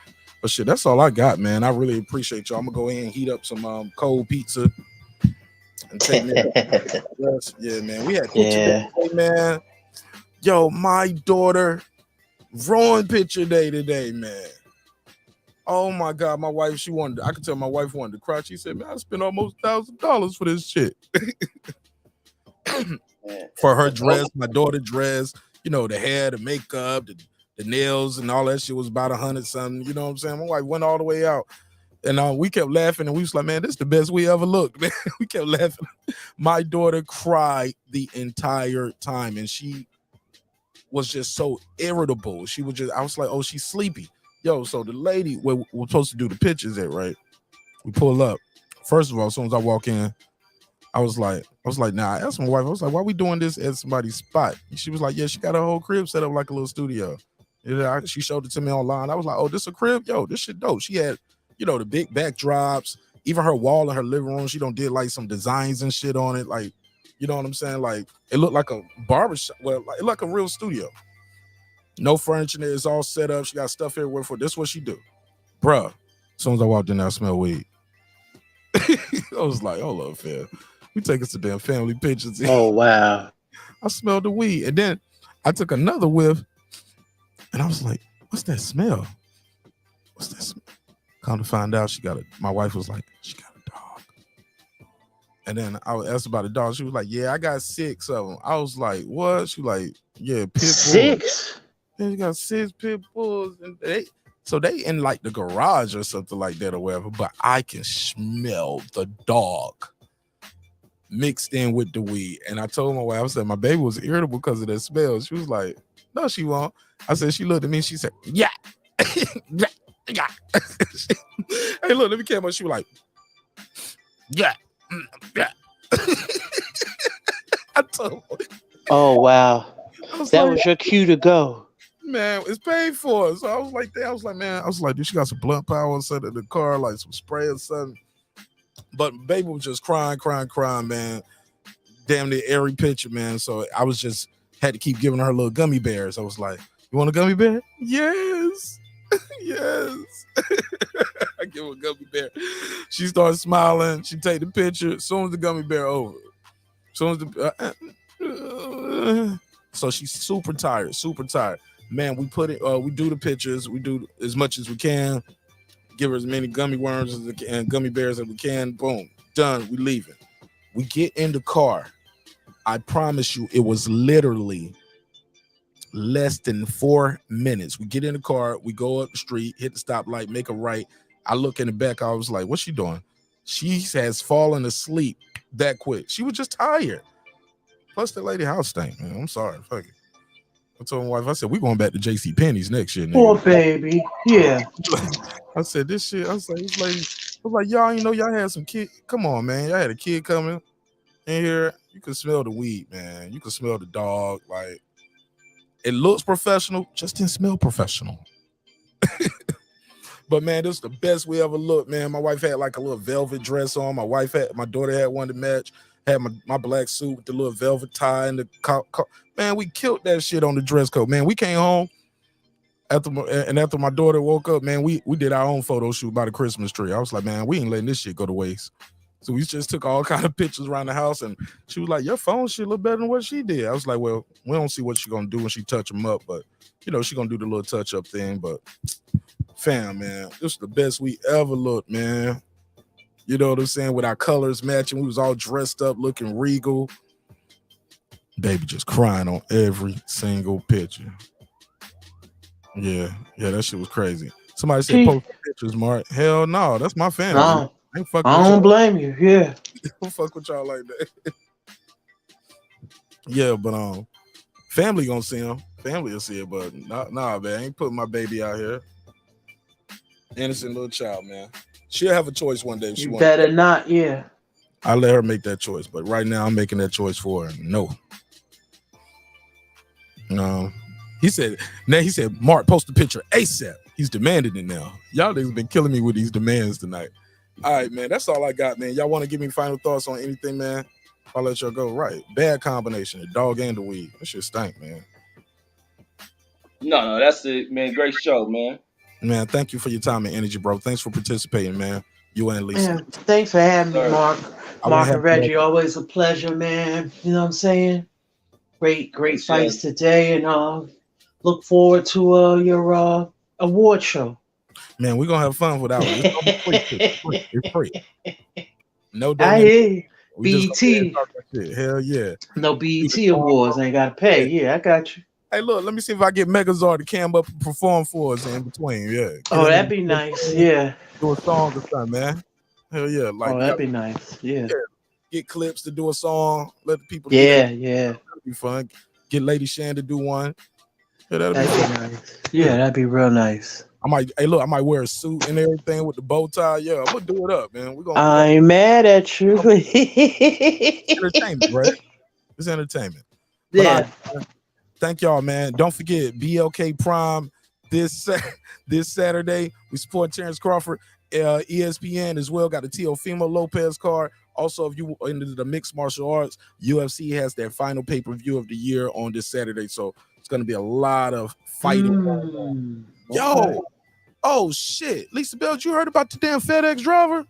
But shit, that's all I got, man. I really appreciate y'all. I'm gonna go ahead and heat up some cold pizza and take me. Yeah, man. We had picture day, man. Yo, my daughter drawing picture day today, man. Oh my God, my wife, I could tell my wife wanted to cry. She said, man, I spent almost $1,000 for this shit. For her dress, my daughter dress, the hair, the makeup, the nails and all that shit was about $100 something. You know what I'm saying? My wife went all the way out. And we kept laughing, and we was like, man, this is the best we ever looked, man. We kept laughing. My daughter cried the entire time, and she was just so irritable. I was like, oh, she's sleepy. Yo, so the lady where we're supposed to do the pictures at, right? We pull up. First of all, as soon as I walk in, I was like, nah, I asked my wife, I was like, why are we doing this at somebody's spot? And she was like, yeah, she got a whole crib set up like a little studio. She showed it to me online. I was like, oh, this a crib? Yo, this shit dope. She had, the big backdrops, even her wall in her living room. She did like some designs and shit on it. Like, you know what I'm saying? Like, it looked like a barbershop. Well, like a real studio. No furniture there. It's all set up. She got stuff everywhere for this. What she do? Bruh, as soon as I walked in there, I smelled weed. I was like, hold up, fam. We taking some damn family pictures. Oh, wow. I smelled the weed. And then I took another whiff, and I was like, what's that smell? What's that smell? Come to find out, my wife was like, she got a dog. And then I asked about the dog. She was like, yeah, I got 6 of them. I was like, what? She like, yeah, pit bulls. 6? Yeah, you got 6 pit bulls. And they in like the garage or something like that or whatever, but I can smell the dog mixed in with the weed. And I told my wife, I said, my baby was irritable because of that smell. She was like, no, she won't. I said, she looked at me and she said, yeah. Yeah. Hey, look, let me come on. She was like, yeah. Yeah. I told her. Oh, wow. That was your cue to go. Man, it's paid for. So I was like, dude, she got some blunt power or something in the car, like some spray or something. But baby was just crying, man. Damn near every picture, man. So I was just had to keep giving her little gummy bears. I was like, you want a gummy bear? Yes. Yes. I give her a gummy bear. She starts smiling. She take the picture. As soon as the gummy bear over. As soon as so she's super tired. Man, we do the pictures. We do as much as we can. Give her as many gummy worms and gummy bears as we can. Boom. Done. We leaving. We get in the car. I promise you, it was literally less than 4 minutes. We get in the car, we go up the street, hit the stoplight, make a right. I look in the back, I was like, what's she doing? She has fallen asleep that quick. She was just tired. Plus the lady house stank, man. I'm sorry. Fuck it. I told my wife, I said, we're going back to JC Penney's next year. Poor baby. Yeah. I said, this shit, I was like, y'all, y'all had some kid. Come on, man. Y'all had a kid coming in here. You can smell the weed, man. You can smell the dog. Like, it looks professional, just didn't smell professional. But man, this is the best we ever looked, man. My wife had like a little velvet dress on. My daughter had one to match. Had my black suit with the little velvet tie and the man, we killed that shit on the dress code. Man, we came home after my daughter woke up, man, we did our own photo shoot by the Christmas tree. I was like, man, we ain't letting this shit go to waste. So we just took all kind of pictures around the house, and she was like, your phone shit look better than what she did. I was like, well, we don't see what she's gonna do when she touch them up, but she's gonna do the little touch up thing. But fam, man, this is the best we ever looked, man. You know what I'm saying? With our colors matching, we was all dressed up, looking regal. Baby just crying on every single picture. Yeah, that shit was crazy. Somebody said post pictures, Mark. Hell no, that's my family. I ain't fuck I with don't y'all. blame you. Yeah. Don't fuck with y'all like that. Yeah, but family gonna see him. Family will see it, but nah, man. I ain't putting my baby out here. Innocent little child, man. She'll have a choice one day if she You wants. better not. Yeah. I'll let her make that choice, but right now I'm making that choice for her. No. He said, Mark, post the picture ASAP. He's demanding it now. Y'all niggas been killing me with these demands tonight. All right, man. That's all I got, man. Y'all want to give me final thoughts on anything, man? I'll let y'all go. Right. Bad combination, the dog and the weed. That shit stank, man. No, that's it, man. Great show, man. Man, thank you for your time and energy, bro. Thanks for participating, man. You and Lisa. Man, thanks for having me, Mark. Mark and Reggie, that. always a pleasure, man. You know what I'm saying? Great fights today, and look forward to your award show. Man, we're gonna have fun with that one. It's free. No I hear you. BET. Hell yeah. No BET awards. Ain't gotta pay. Yeah, I got you. Hey, look, let me see if I get Megazord to cam up and perform for us in between. Yeah. Oh, that'd be nice. Yeah. Do a song or something, man. Hell yeah. Like, that'd be nice. Yeah. Get clips to do a song. Let the people. Yeah. That'd be fun. Get Lady Shan to do one. Yeah, that'd be nice. Yeah, that'd be real nice. I might wear a suit and everything with the bow tie. Yeah, I'm gonna do it up, man. I ain't mad at you. Entertainment, right? It's entertainment. Yeah. Thank y'all, man. Don't forget BLK Prime this Saturday. We support Terrence Crawford. ESPN as well got a Teofimo Lopez card. Also, if you into the mixed martial arts, UFC has their final pay-per-view of the year on this Saturday. So it's gonna be a lot of fighting. Yo, oh shit. Lisa Bell, you heard about the damn FedEx driver?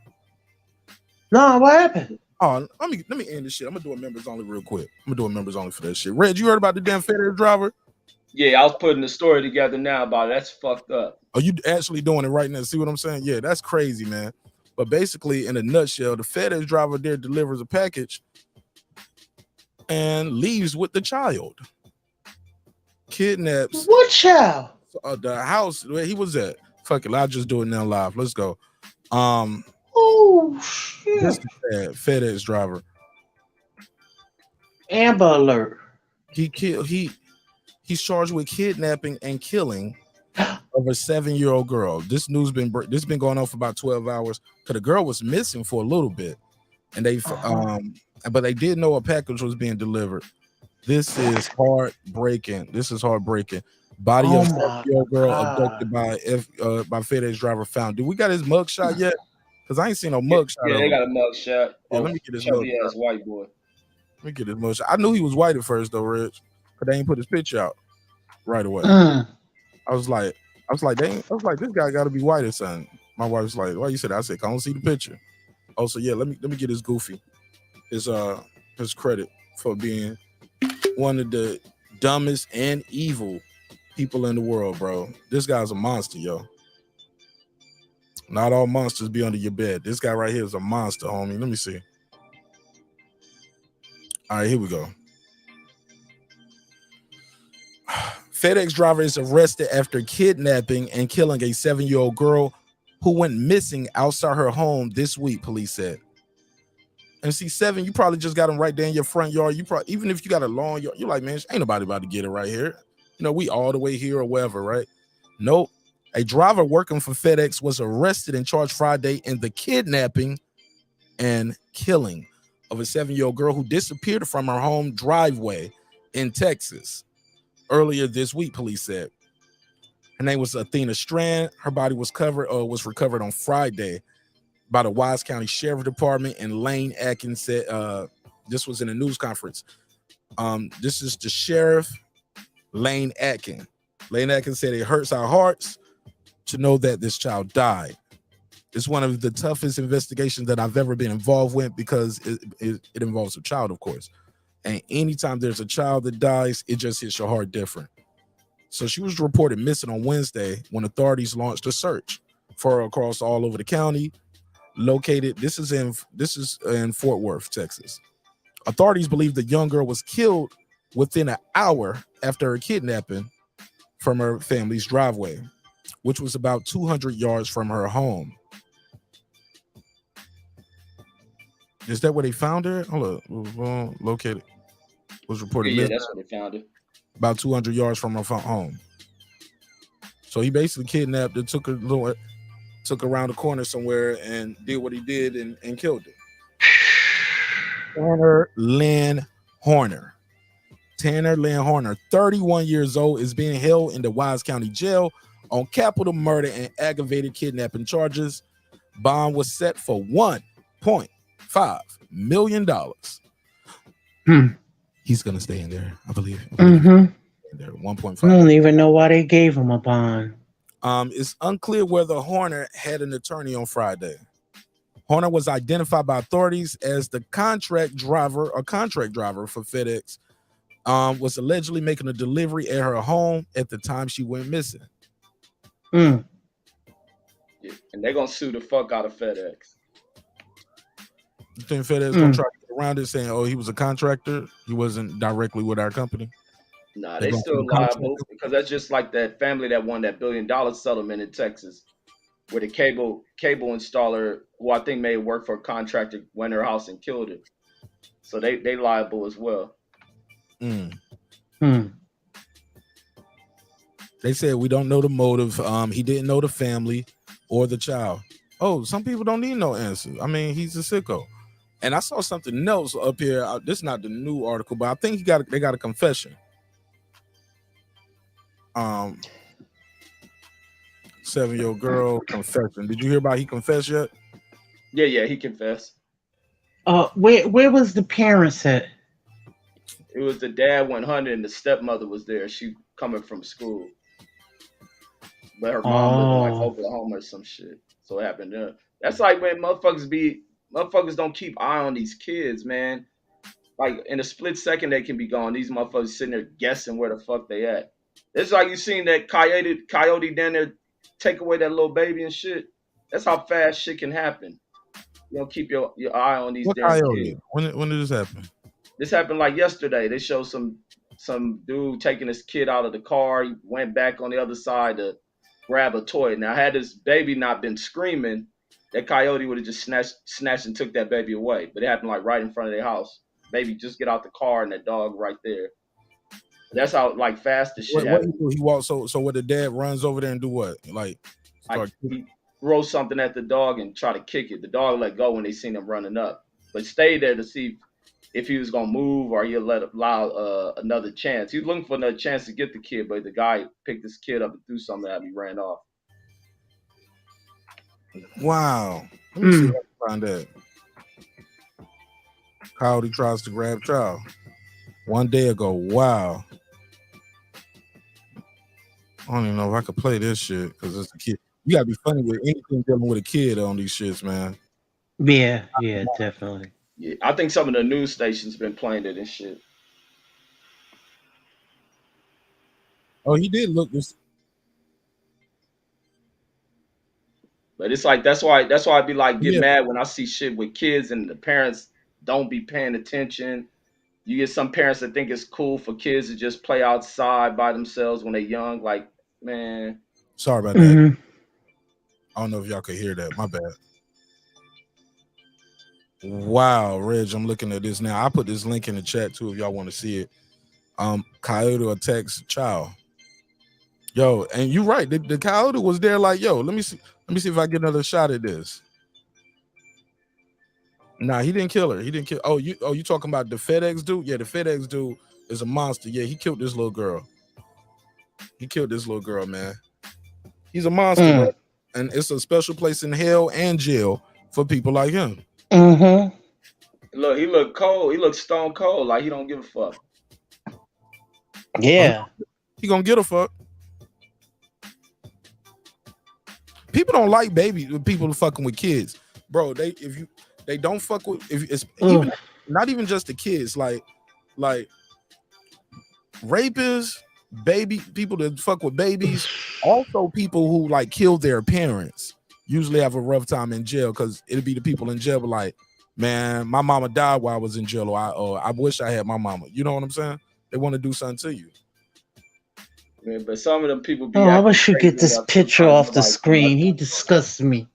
No, what happened? Oh, let me end this shit. I'm gonna do a members only real quick. I'm gonna do a members only for that shit. Red, you heard about the damn FedEx driver? Yeah, I was putting the story together now about it. That's fucked up. Are you actually doing it right now? See what I'm saying? Yeah, that's crazy, man. But basically, in a nutshell, the FedEx driver there delivers a package and leaves with the child. Kidnaps. What child? The house where he was at. Fuck it, I'll just do it now live. Let's go. Oh shit. This is bad. FedEx driver. Amber alert. He's charged with kidnapping and killing of a 7-year-old girl. This news been going on for about 12 hours because the girl was missing for a little bit, and but they did know a package was being delivered. This is heartbreaking. Body of 7-year-old girl abducted by FedEx driver found. Do we got his mug shot yet? Because I ain't seen no mug shot. Yeah, they got a mug shot. Yeah, let me get his mug shot. White boy. Let me get his mug shot. I knew he was white at first though, Rich, but they ain't put his picture out right away. I was like, this guy got to be white or something. My wife's like, why you said that? I said, I don't see the picture. Oh, so yeah, let me get his goofy, his credit for being one of the dumbest and evil people in the world, bro. This guy's a monster, yo. Not all monsters be under your bed. This guy right here is a monster, homie. Let me see. All right, here we go. FedEx driver is arrested after kidnapping and killing a 7-year-old girl who went missing outside her home this week, police said. And see, 7, you probably just got him right there in your front yard. You probably, even if you got a long yard, you're like, man, ain't nobody about to get it right here. You know, we all the way here or wherever, right? Nope. A driver working for FedEx was arrested and charged Friday in the kidnapping and killing of a 7-year-old girl who disappeared from her home driveway in Texas earlier this week, police said. Her name was Athena Strand. Her body was recovered on Friday by the Wise County Sheriff Department, and Lane Atkins said this was in a news conference. This is the sheriff, Lane Atkins. Lane Atkins said it hurts our hearts to know that this child died. It's one of the toughest investigations that I've ever been involved with because it involves a child, of course. And anytime there's a child that dies, it just hits your heart different. So she was reported missing on Wednesday when authorities launched a search for her across all over the county. This is in Fort Worth, Texas. Authorities believe the young girl was killed within an hour after her kidnapping from her family's driveway, which was about 200 yards from her home. Is that where they found her? Hold up, located. Was reported Yeah, missing that's where they found her. about 200 yards from her home. So he basically kidnapped her, took her around the corner somewhere and did what he did and killed her. Tanner Lynn Horner, 31 years old, is being held in the Wise County Jail on capital murder and aggravated kidnapping charges. Bond was set for $1.5 million. He's gonna stay in there, I believe. There, 1.5. I don't even know why they gave him a bond. It's unclear whether Horner had an attorney on Friday. Horner was identified by authorities as the contract driver for FedEx. Was allegedly making a delivery at her home at the time she went missing. Yeah, and they're gonna sue the fuck out of FedEx. You think FedEx gonna try to get around it, saying, "Oh, he was a contractor. He wasn't directly with our company"? Nah, they still liable because that's just like that family that won that $1 billion settlement in Texas, where the cable installer, who I think may work for a contractor, went to her house and killed her. So they liable as well. They said we don't know the motive. He didn't know the family or the child. Oh, some people don't need no answer. I mean, he's a sicko. And I saw something else up here. This is not the new article, but I think they got a confession. 7-year-old girl confession. Did you hear about he confessed yet? Yeah, he confessed. Where was the parents at? It was the dad went hunting and the stepmother was there. She coming from school. But her mom lived in like Oklahoma or some shit. So it happened there. That's like when motherfuckers don't keep eye on these kids, man. Like in a split second they can be gone. These motherfuckers sitting there guessing where the fuck they at. It's like you seen that coyote down there take away that little baby and shit. That's how fast shit can happen. You don't keep your eye on these damn kids. When did this happen? This happened like yesterday. They showed some dude taking his kid out of the car. He went back on the other side to grab a toy. Now, had this baby not been screaming, that coyote would have just snatched and took that baby away. But it happened like right in front of their house. Baby just get out the car and that dog right there. That's how like fast the shit happened. He walked. So what? The dad runs over there and do what? Like he throws something at the dog and try to kick it. The dog let go when they seen him running up, but stayed there to see if he was gonna move or he'll allow another chance. He was looking for another chance to get the kid, but the guy picked this kid up and threw something at him. He ran off. Wow. Let me see if I can find that. Coyote tries to grab child. One day ago. Wow. I don't even know if I could play this shit because it's a kid. You gotta be funny with anything dealing with a kid on these shits, man. Yeah, definitely. Yeah, I think some of the news stations been playing it and shit. Oh, he did look this. But it's like that's why I be like get mad when I see shit with kids and the parents don't be paying attention. You get some parents that think it's cool for kids to just play outside by themselves when they're young. Like, man. Sorry about that. I don't know if y'all could hear that. My bad. Wow, Reg, I'm looking at this now. I put this link in the chat too if y'all want to see it. Coyote attacks child. Yo, and you're right. The coyote was there like, yo, let me see if I get another shot at this. Nah, he didn't kill her. He didn't kill. Oh, you talking about the FedEx dude? Yeah, the FedEx dude is a monster. Yeah, he killed this little girl. He killed this little girl, man. He's a monster, bro. And it's a special place in hell and jail for people like him. Look, he look cold. He look stone cold. Like he don't give a fuck. Yeah. He gonna get a fuck. People don't like people fucking with kids, bro. They don't fuck with even not even just the kids, like rapists, people that fuck with babies, also people who like kill their parents usually have a rough time in jail because it'll be the people in jail like, man, my mama died while I was in jail, or I wish I had my mama. You know what I'm saying? They want to do something to you. Man, but some of them people be I wish you get this picture off the screen. He disgusts me.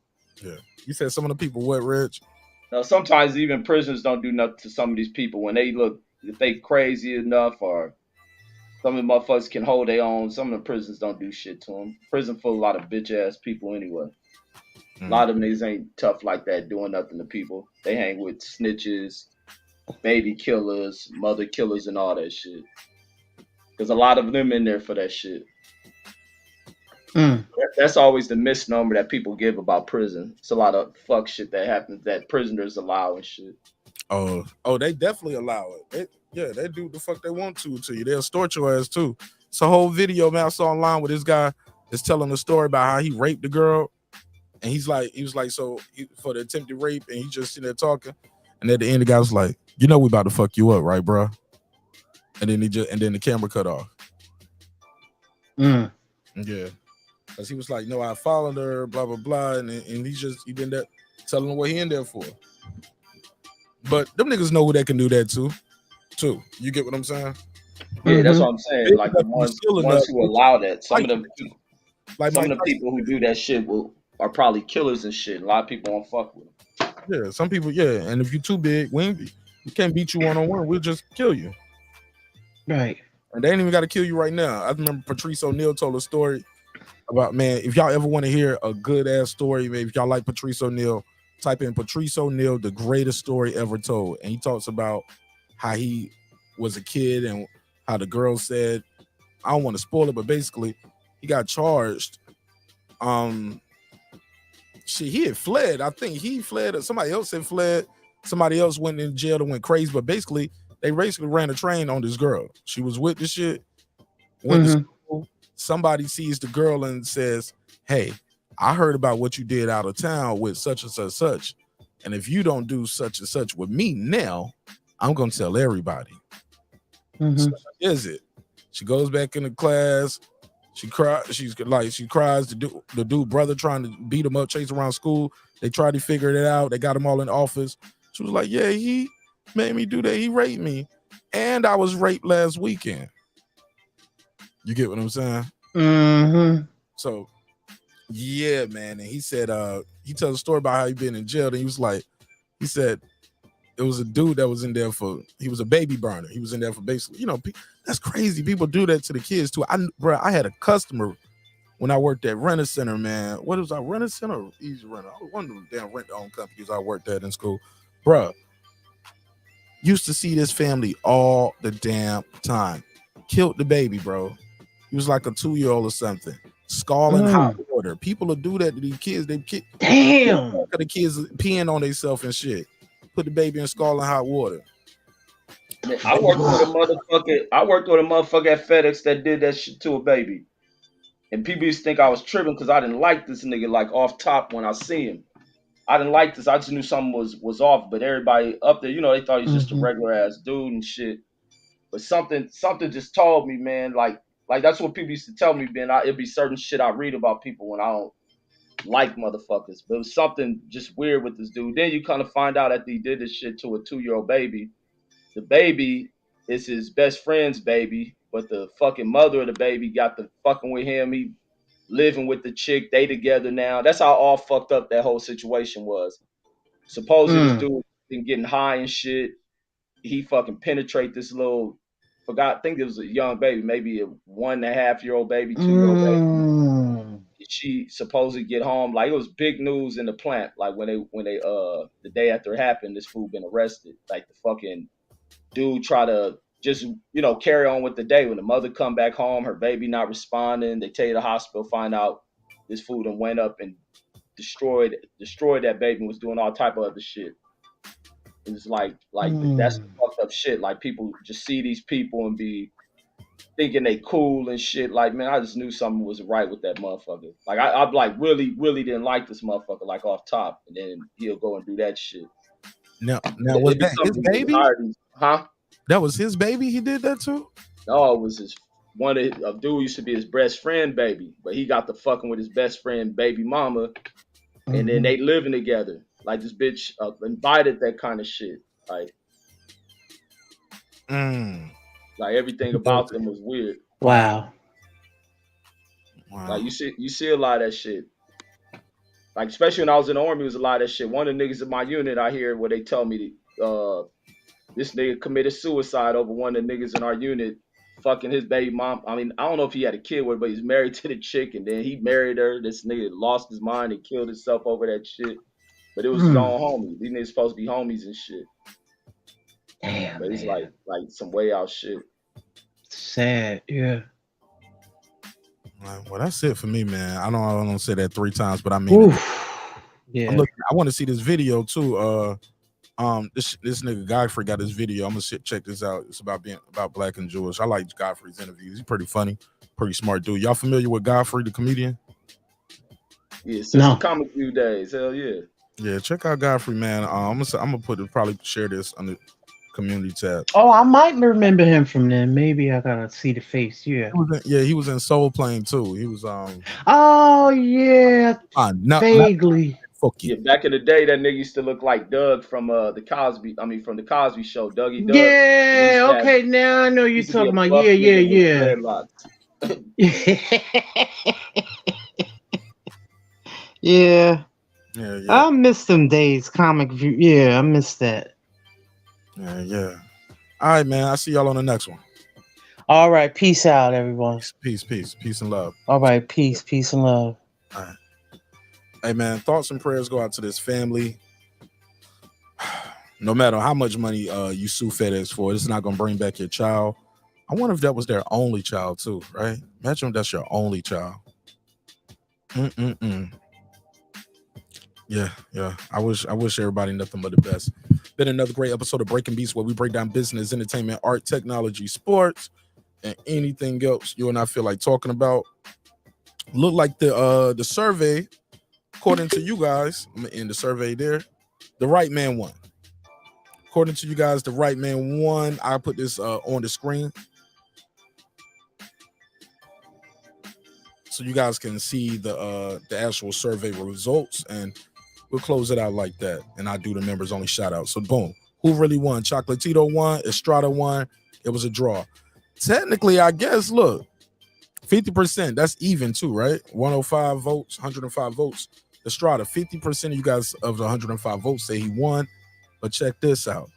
Yeah. You said some of the people what, Reg? Now, sometimes even prisoners don't do nothing to some of these people when they look, if they crazy enough or some of the motherfuckers can hold their own. Some of the prisons don't do shit to them. Prison full of a lot of bitch ass people anyway. A lot of them niggas ain't tough like that, doing nothing to people. They hang with snitches, baby killers, mother killers, and all that shit. There's a lot of them in there for that shit. That's always the misnomer that people give about prison. It's a lot of fuck shit that happens that prisoners allow and shit. Oh, they definitely allow it. They do the fuck they want to you. They'll extort your ass too. It's a whole video, man, I saw online where this guy is telling a story about how he raped the girl, and he was like, for the attempted rape, and he just sitting there talking, and at the end the guy was like, you know we about to fuck you up, right, bro? And then the camera cut off. Yeah. Because he was like, no, I followed her, blah, blah, blah. And he been there telling her what he in there for. But them niggas know who that can do that too. You get what I'm saying? Yeah, that's what I'm saying. Like the ones who allow that. Some of the people who do that shit are probably killers and shit. A lot of people won't fuck with them. Yeah, some people, yeah. And if you're too big, we can't beat you one-on-one. We'll just kill you. Right. And they ain't even got to kill you right now. I remember Patrice O'Neal told a story about, man, if y'all ever want to hear a good ass story, maybe if y'all like Patrice O'Neal, type in Patrice O'Neal, the greatest story ever told. And he talks about how he was a kid and how the girl said, I don't want to spoil it, but basically he got charged. He had fled. I think he fled, or somebody else had fled. Somebody else went in jail and went crazy, but basically they ran a train on this girl. She was with the shit. Went to school. Somebody sees the girl and says, hey, I heard about what you did out of town with such and such, such. And if you don't do such and such with me now, I'm going to tell everybody. So is it? She goes back into class. She cries. She cries. The dude brother trying to beat him up, chase around school. They tried to figure it out. They got him all in the office. She was like, yeah, he made me do that. He raped me. And I was raped last weekend. You get what I'm saying? So, yeah, man. And he said, he tells a story about how he been in jail. And he said, it was a dude that was in there he was a baby burner. He was in there for basically, that's crazy. People do that to the kids too. I had a customer when I worked at Rent a Center, man. What was I, Rent a Center or Easy Renter? I was one of them damn rent-own companies I worked at in school. Bruh, used to see this family all the damn time. Killed the baby, bro. He was like a 2-year-old or something. Scalding hot water. People will do that to these kids. Damn. The kids peeing on themselves and shit. Put the baby in scalding hot water. I worked with a motherfucker at FedEx that did that shit to a baby. And people used to think I was tripping because I didn't like this nigga like off top when I see him. I didn't like this. I just knew something was off. But everybody up there, they thought he's just a regular ass dude and shit. But something just told me, man, like that's what people used to tell me, man. It'd be certain shit I read about people when I don't like motherfuckers. But it was something just weird with this dude. Then you kind of find out that he did this shit to a 2-year-old baby. The baby is his best friend's baby, but the fucking mother of the baby got the fucking with him. He living with the chick. They together now. That's how all fucked up that whole situation was. Supposedly this dude been getting high and shit. He fucking penetrate this little, I think it was a young baby, maybe a 1.5-year-old baby, 2-year-old baby. She supposedly get home. Like, it was big news in the plant. Like when they the day after it happened, this fool been arrested. Like the fucking dude try to just, carry on with the day. When the mother come back home, her baby not responding. They take you to the hospital, find out this fool done went up and destroyed that baby and was doing all type of other shit. It was like that's fucked up shit. Like people just see these people and be thinking they cool and shit. Like, man, I just knew something was right with that motherfucker. Like I like really, really didn't like this motherfucker like off top, and then he'll go and do that shit. Now was that his baby? Huh? That was his baby. He did that too. No, it was a dude used to be his best friend baby, but he got to fucking with his best friend baby mama, and then they living together. Like this bitch invited that kind of shit. Like everything about them was weird. Wow. Like you see a lot of that shit. Like, especially when I was in the Army, it was a lot of that shit. One of the niggas in my unit, I hear where they tell me this nigga committed suicide over one of the niggas in our unit fucking his baby mom. I mean, I don't know if he had a kid with her, but he's married to the chick, and then he married her. This nigga lost his mind and killed himself over that shit. But it was his own homie. These niggas supposed to be homies and shit. Damn, but it's man. like some way out shit. Sad, yeah. Well, that's it for me, man. I don't say that 3 times, but I mean, yeah. I want to see this video too. This nigga Godfrey got this video. I'm gonna check this out. It's about black and Jewish. I like Godfrey's interviews. He's pretty funny, pretty smart dude. Y'all familiar with Godfrey, the comedian? Yeah, since the Comic View days. Hell yeah. Yeah, check out Godfrey, man. I'm gonna probably share this on the community tab. Oh, I might remember him from then. Maybe I gotta see the face. Yeah. He was in Soul Plane too. He was Oh yeah. Vaguely. Yeah, back in the day, that nigga used to look like Doug from the Cosby Show. Dougie Doug. Yeah. Okay, now I know you're talking about. Yeah. Yeah. Yeah. I miss them days. Comic View. Yeah, I miss that. Yeah. All right, man. I'll see y'all on the next one. All right. Peace out, everyone. Peace and love. All right. Peace and love. All right. Hey, man, thoughts and prayers go out to this family. No matter how much money you sue FedEx for, it's not going to bring back your child. I wonder if that was their only child too, right? Imagine if that's your only child. Yeah. I wish everybody nothing but the best. Been another great episode of Breaking Beats, where we break down business, entertainment, art, technology, sports, and anything else you and I feel like talking about. Look like the survey, according to you guys, I'm gonna end the survey there. The right man won. According to you guys, the right man won. I put this on the screen so you guys can see the actual survey results, and we'll close it out like that. And I do the members only shout out. So boom, who really won? Chocolatito won. Estrada won. It was a draw. Technically, I guess. Look, 50%. That's even too, right? 105 votes, 105 votes. Estrada, 50% of you guys of the 105 votes say he won. But check this out.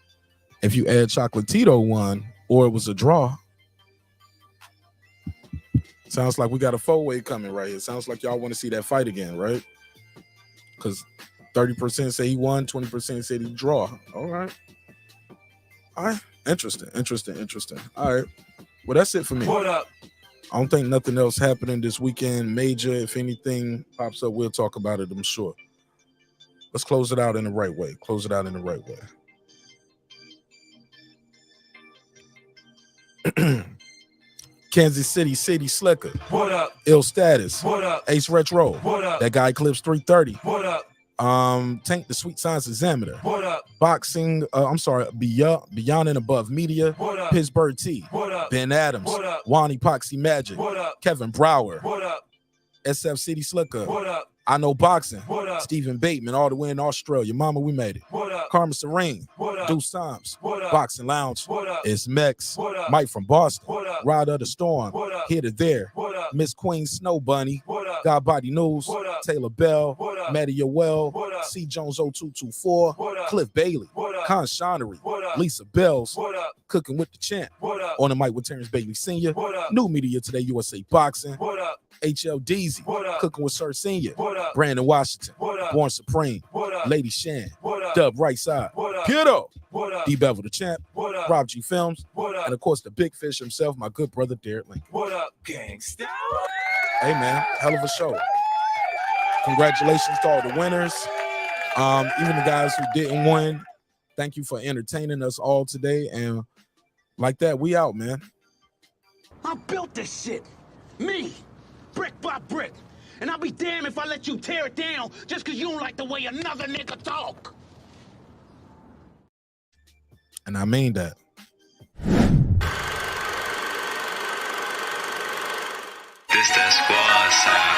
If you add Chocolatito won, or it was a draw, sounds like we got a 4-way coming right here. Sounds like y'all want to see that fight again, right? Because 30% say he won, 20% said he draw. All right. Interesting. All right. Well, that's it for me. What up? I don't think nothing else happening this weekend major. If anything pops up, we'll talk about it, I'm sure. Let's close it out in the right way. Kansas City Slicker. What up? Ill Status. What up? Ace Retro. What up? That guy Clips 330. What up? Tank the Sweet Science Examiner. What up? Boxing, Beyond and Above Media. What up? Pittsburgh T. What up? Ben Adams. What up? Juan Epoxy Magic. What up? Kevin Brower. What up? SF City Slicker. What up? I Know Boxing. What up? Stephen Bateman, all the way in Australia. Mama, we made it. What up? Carmen Serene. What up? Deuce Times. What up? Boxing Lounge. What up? It's Mex. What up? Mike from Boston. What up? Ryder the Storm. What up? Here to There. What up? Miss Queen Snow Bunny. What up? God Body News. What up? Taylor Bell. What up? Maddie Yoel. What up? C. Jones 0224. What up? Cliff Bailey. What up? Con Shonery. What up? Lisa Bells. What up? Cooking with the Champ. What up? On the mic with Terrence Bailey Sr. What up? New Media Today USA Boxing. What up? HL Deezy. What up? Cooking with Sir Senior. What up? Brandon Washington. What up? Born Supreme. What up? Lady Shan. What up? Dub Right Side. What up? Kiddo. What up? D Bevel the Champ. What up? Rob G Films. What up? And of course the big fish himself, my good brother Derek Lincoln. What up, gangsta? Hey man, hell of a show. Congratulations to all the winners. Even the guys who didn't win. Thank you for entertaining us all today. And like that, we out, man. I built this shit. Me. Brick by brick. And I'll be damned if I let you tear it down just because you don't like the way another nigga talk. And I mean that. This that squad sound.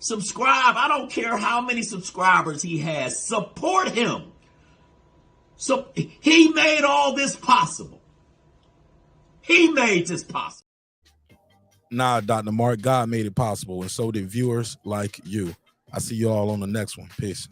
Subscribe. I don't care how many subscribers he has. Support him. So he made all this possible. He made this possible. Nah, Dr. Mark, God made it possible, and so did viewers like you. I see you all on the next one. Peace.